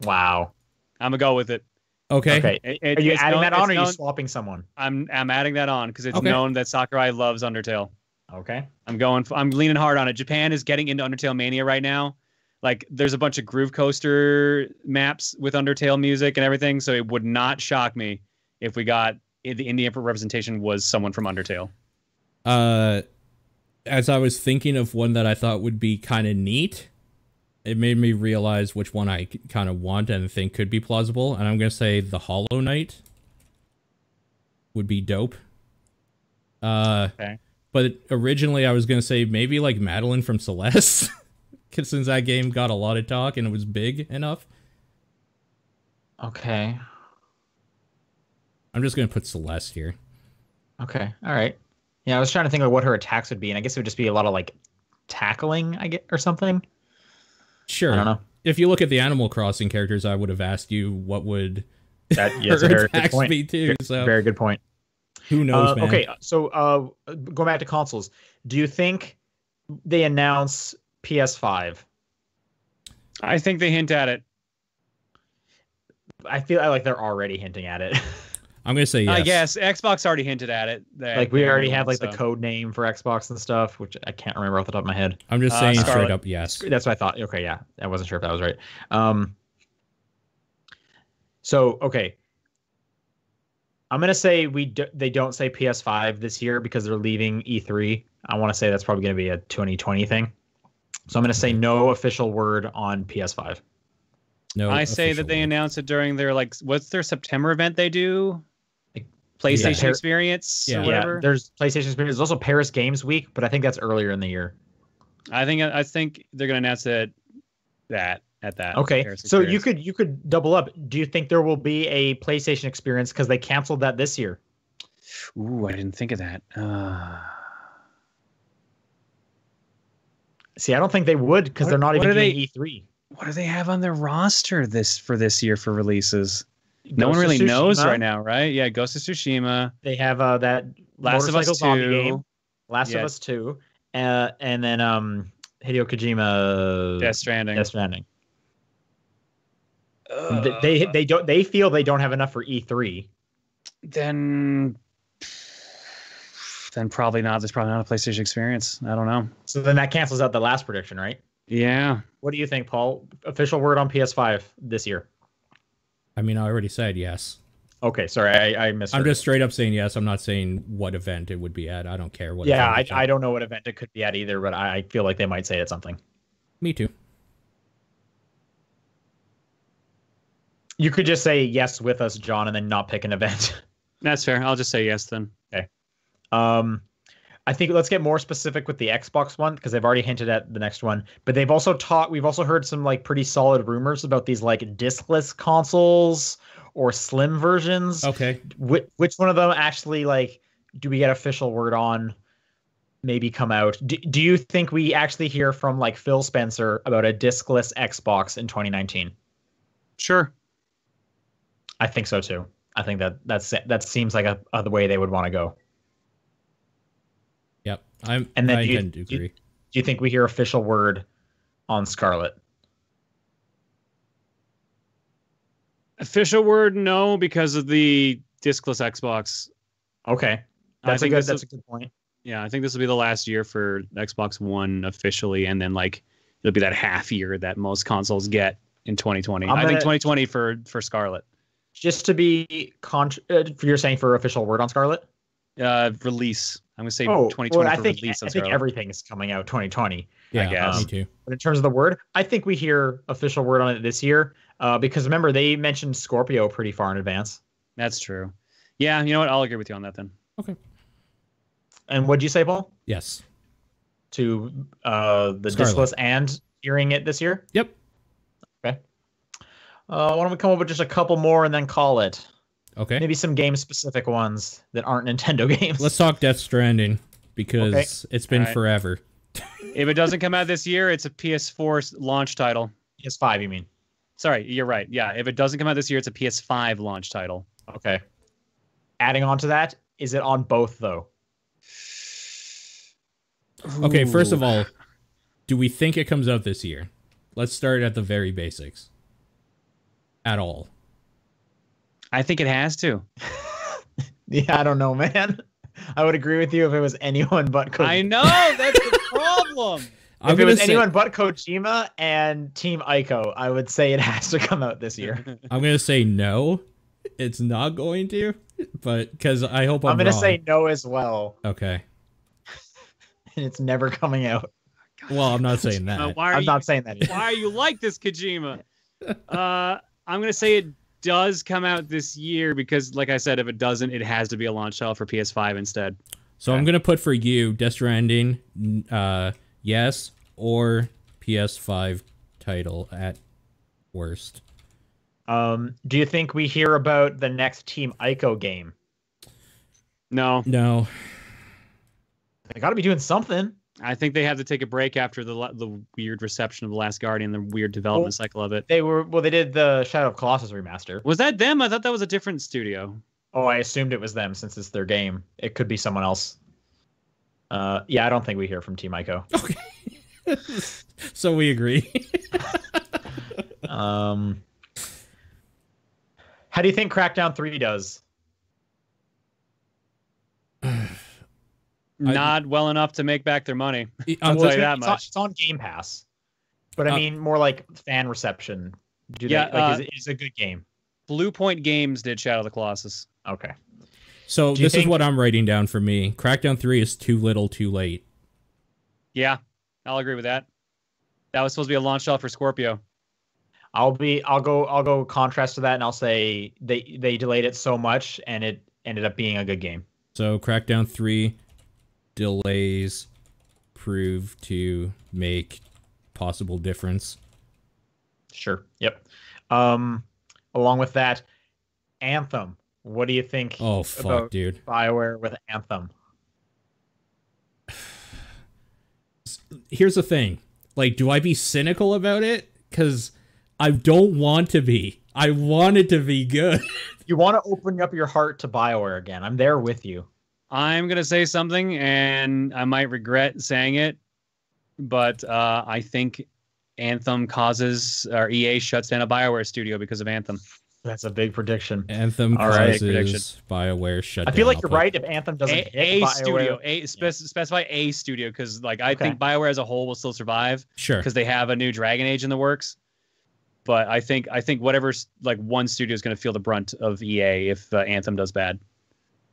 Wow. I'm gonna go with it. Okay. Are you adding that on, or are you swapping someone? I'm adding that on because it's known that Sakurai loves Undertale. Okay. I'm leaning hard on it. Japan is getting into Undertale mania right now. Like, there's a bunch of Groove Coaster maps with Undertale music and everything, so it would not shock me if we got the Indian representation was someone from Undertale. As I was thinking of one that I thought would be kind of neat, it made me realize which one I kind of want and think could be plausible, and I'm going to say the Hollow Knight would be dope. Okay. But originally I was going to say maybe like Madeline from Celeste, because since that game got a lot of talk and it was big enough. Okay. I'm just going to put Celeste here. Okay. All right. Yeah, I was trying to think of what her attacks would be, and I guess it would just be a lot of like tackling, or something. Sure. I don't know. If you look at the Animal Crossing characters, I would have asked you what would her attacks be too. So very good point. Who knows, man? Okay, so going back to consoles, do you think they announce PS5? I think they hint at it. I feel like they're already hinting at it. I'm gonna say yes. I guess Xbox already hinted at it. Like we already have like the code name for Xbox and stuff, which I can't remember off the top of my head. I'm just saying straight up yes. That's what I thought. Okay, yeah, I wasn't sure if that was right. So okay, I'm gonna say they don't say PS5 this year because they're leaving E3. I want to say that's probably gonna be a 2020 thing. So I'm gonna say no official word on PS5. No, I say that they announce it during their what's their September event they do? PlayStation Experience or whatever. Yeah, there's PlayStation Experience. There's also Paris Games Week, but I think that's earlier in the year. I think they're gonna announce that at that. Okay, Paris so experience. you could double up. Do you think there will be a PlayStation experience because they canceled that this year? Ooh, I didn't think of that. See, I don't think they would because they're not what even are doing they? E3. What do they have on their roster this year for releases? No one Ghost of really knows right Tsushima. now, right? Yeah, Ghost of Tsushima, They have that Last of Us motorcycle zombie game, 2, Last of yeah, Us 2, and then Hideo Kojima Death Stranding. Death Stranding. Uh, They feel they don't have enough for E3. then probably not. There's probably not a PlayStation experience. I don't know. So then that cancels out the last prediction, right? Yeah. What do you think, Paul? Official word on PS5 this year. I mean, I already said yes. Okay, sorry, I misheard. I'm just straight up saying yes. I'm not saying what event it would be at. I don't care what. Yeah, event it's I at. don't know what event it could be at either, but I feel like they might say it's something. Me too. You could just say yes with us, John, and then not pick an event. That's fair. I'll just say yes then. Okay. I think let's get more specific with the Xbox one because they've already hinted at the next one, but they've also we've also heard some like pretty solid rumors about these like discless consoles or slim versions. Okay. Which one of them actually like do we get official word on maybe come out? Do you think we actually hear from like Phil Spencer about a discless Xbox in 2019? Sure. I think so too. I think that seems like the way they would want to go. Yep. And then I tend to agree. Do you think we hear official word on Scarlet? Official word, no, because of the discless Xbox. Okay, that's a good point. Yeah, I think this will be the last year for Xbox One officially, and then like it'll be that half year that most consoles get in 2020. I think 2020 for Scarlet. Just to be you're saying for official word on Scarlet? Release. I'm gonna say 2020 for release on Scarlet. I think everything is coming out 2020. Yeah, I guess. Me too. But in terms of the word, I think we hear official word on it this year because remember they mentioned Scorpio pretty far in advance. That's true. Yeah, you know what? I'll agree with you on that then. Okay. And what'd you say, Paul? Yes. To the Scarlet. discless and hearing it this year? Yep. Okay. Why don't we come up with just a couple more and then call it? Okay. Maybe some game-specific ones that aren't Nintendo games. Let's talk Death Stranding because it's been forever. If it doesn't come out this year, it's a PS4 launch title. PS5, you mean? Sorry, you're right. Yeah, if it doesn't come out this year, it's a PS5 launch title. Okay. Adding on to that, is it on both, though? Okay, first of all, do we think it comes out this year? Let's start at the very basics. At all. I think it has to. Yeah, I don't know, man. I would agree with you if it was anyone but Kojima. I know, that's the problem. If it was anyone but Kojima and Team Ico, I would say it has to come out this year. I'm going to say no. It's not going to, but because I hope I'm going to wrong. say no as well. Okay. And it's never coming out. Well, I'm not saying that. I'm not saying that either. Why are you like this, Kojima? I'm going to say it does come out this year because, like I said, if it doesn't, it has to be a launch title for PS5 instead. So I'm going to put for you Death Stranding, yes, or PS5 title at worst. Do you think we hear about the next Team Ico game? No. They got to be doing something. I think they have to take a break after the weird reception of The Last Guardian, the weird development cycle of it. They did the Shadow of Colossus remaster. Was that them? I thought that was a different studio. Oh, I assumed it was them since it's their game. It could be someone else. Yeah, I don't think we hear from Team Ico. Okay. So we agree. How do you think Crackdown 3 does? Not well enough to make back their money. I'll tell you that much. It's on Game Pass. But I mean, more like fan reception. Is it a good game? Blue Point Games did Shadow of the Colossus. Okay. So this is what I'm writing down for me. Crackdown 3 is too little, too late. Yeah, I'll agree with that. That was supposed to be a launch title for Scorpio. I'll go contrast to that, and I'll say they delayed it so much, and it ended up being a good game. So Crackdown 3 delays prove to make possible difference. Sure. Yep. Along with that, Anthem. What do you think Oh fuck, about dude. BioWare with Anthem? Here's the thing. Like, do I be cynical about it? Because I don't want to be. I want it to be good. You want to open up your heart to BioWare again. I'm there with you. I'm gonna say something, and I might regret saying it, but I think Anthem causes, or EA shuts down a BioWare studio because of Anthem. That's a big prediction. Anthem All right. causes BioWare shut down. I feel like you're right if Anthem doesn't hit A BioWare. studio, specify a studio, because like I think BioWare as a whole will still survive. Sure. Because they have a new Dragon Age in the works. But I think whatever's like one studio is going to feel the brunt of EA if Anthem does bad.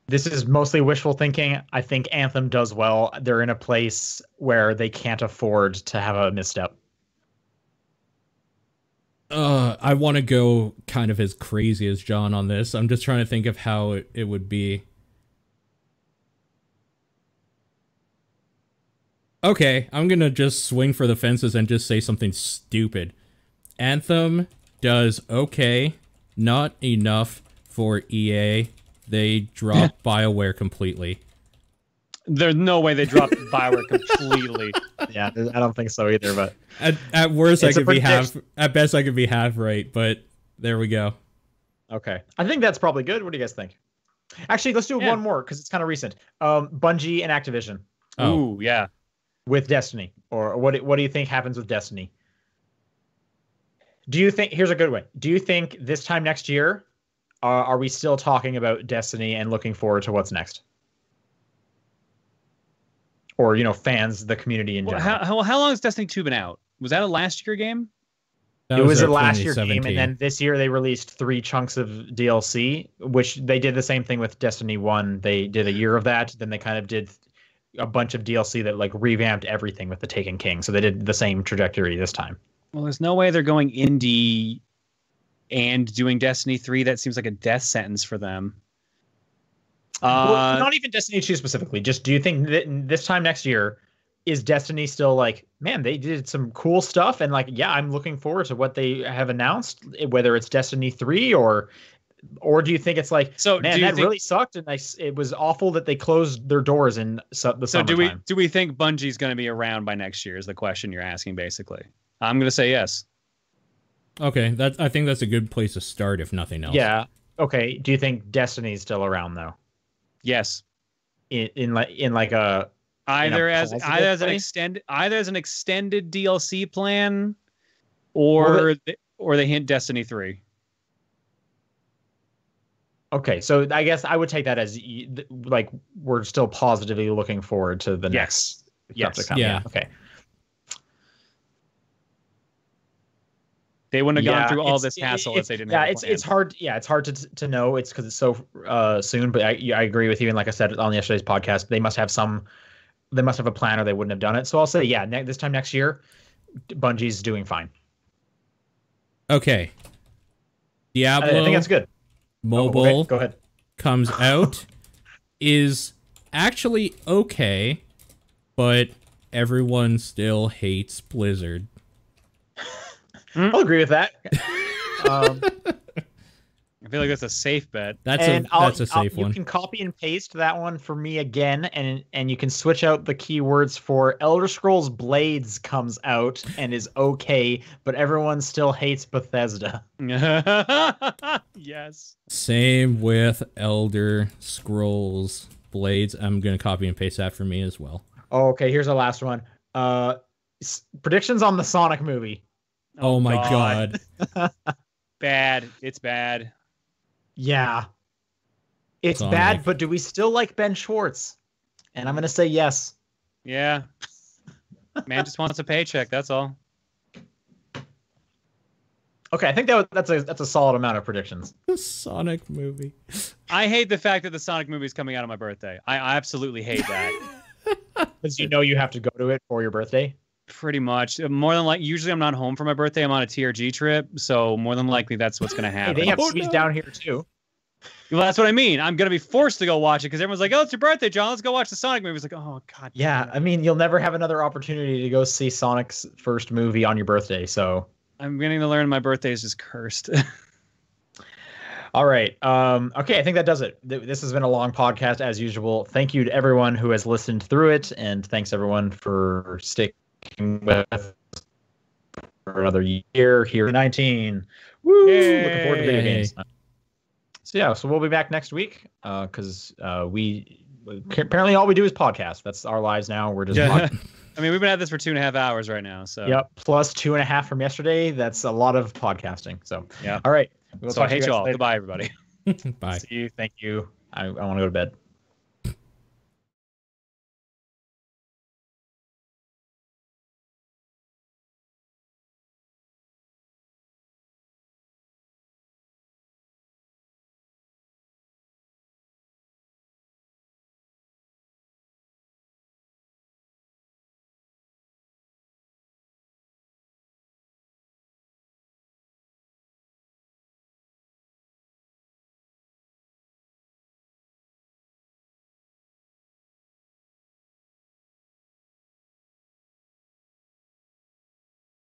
This is mostly wishful thinking. I think Anthem does well. They're in a place where they can't afford to have a misstep. I want to go kind of as crazy as John on this. I'm just trying to think of how it would be. Okay, I'm going to just swing for the fences and just say something stupid. Anthem does okay, not enough for EA. They drop BioWare completely. There's no way they dropped BioWare completely. Yeah, I don't think so either. But at worst, I could be half. At best, I could be half right. But there we go. Okay, I think that's probably good. What do you guys think? Actually, let's do one more because it's kind of recent. Bungie and Activision. Oh. Ooh, yeah. With Destiny, or what do you think happens with Destiny? Do you think, here's a good one. Do you think this time next year, are we still talking about Destiny and looking forward to what's next? Or, fans, the community in general. How long has Destiny 2 been out? Was that a last year game? It was a last year game, and then this year they released 3 chunks of DLC, which they did the same thing with Destiny 1. They did a year of that, then they kind of did a bunch of DLC that like revamped everything with the Taken King. So they did the same trajectory this time. Well, there's no way they're going indie and doing Destiny 3. That seems like a death sentence for them. Well, not even Destiny 2 specifically. Just do you think that this time next year, is Destiny still like, man, they did some cool stuff, and like, yeah, I'm looking forward to what they have announced, whether it's Destiny 3 or do you think it's like, so man, that really sucked, and it was awful that they closed their doors in the summertime. So do we think Bungie's going to be around by next year is the question you're asking, basically. I'm going to say yes. Okay, I think that's a good place to start, if nothing else. Yeah. Okay. Do you think Destiny's still around though? Yes. In like a either as an extended DLC plan, or they hint Destiny 3. Okay, so I guess I would take that as like we're still positively looking forward to the next stuff to come. Yeah. Okay. They wouldn't have gone through all this hassle if they didn't. It's hard. Yeah, it's hard to know. It's because it's so soon. But I agree with you. And like I said on yesterday's podcast, they must have a plan, or they wouldn't have done it. So I'll say, yeah, this time next year, Bungie's doing fine. Okay. Diablo. I think that's good. Mobile go ahead. Comes out is actually okay, but everyone still hates Blizzard. I'll agree with that. I feel like that's a safe bet. That's a safe one. You can copy and paste that one for me again, and you can switch out the keywords for Elder Scrolls Blades comes out and is okay, but everyone still hates Bethesda. Yes. Same with Elder Scrolls Blades. I'm going to copy and paste that for me as well. Okay, here's the last one. Predictions on the Sonic movie. Oh my God. Bad. It's bad. Yeah. It's Sonic. bad, but do we still like Ben Schwartz? And I'm going to say yes. Yeah. Man just wants a paycheck, that's all. Okay, I think that's a solid amount of predictions. The Sonic movie. I hate the fact that the Sonic movie is coming out on my birthday. I absolutely hate that. Because you have to go to it for your birthday? Pretty much. More than usually I'm not home for my birthday. I'm on a TRG trip, so more than likely that's what's going to happen. Hey, they have movies down here too. Well, that's what I mean. I'm going to be forced to go watch it because everyone's like, "Oh, it's your birthday, John. Let's go watch the Sonic movie." It's like, "Oh God." Yeah, I mean, you'll never have another opportunity to go see Sonic's first movie on your birthday, so I'm beginning to learn my birthday is just cursed. All right. Okay, I think that does it. This has been a long podcast as usual. Thank you to everyone who has listened through it, and thanks everyone for sticking with us for another year here. 19. Woo! Yay! Looking forward to video games. So yeah, so we'll be back next week because we apparently all we do is podcast. That's our lives now. We're just I mean, we've been at this for 2.5 hours right now. So yep, plus 2.5 from yesterday. That's a lot of podcasting. So yeah. All right. We'll talk to you all. Goodbye, everybody. Bye. See you. Thank you. I want to go to bed.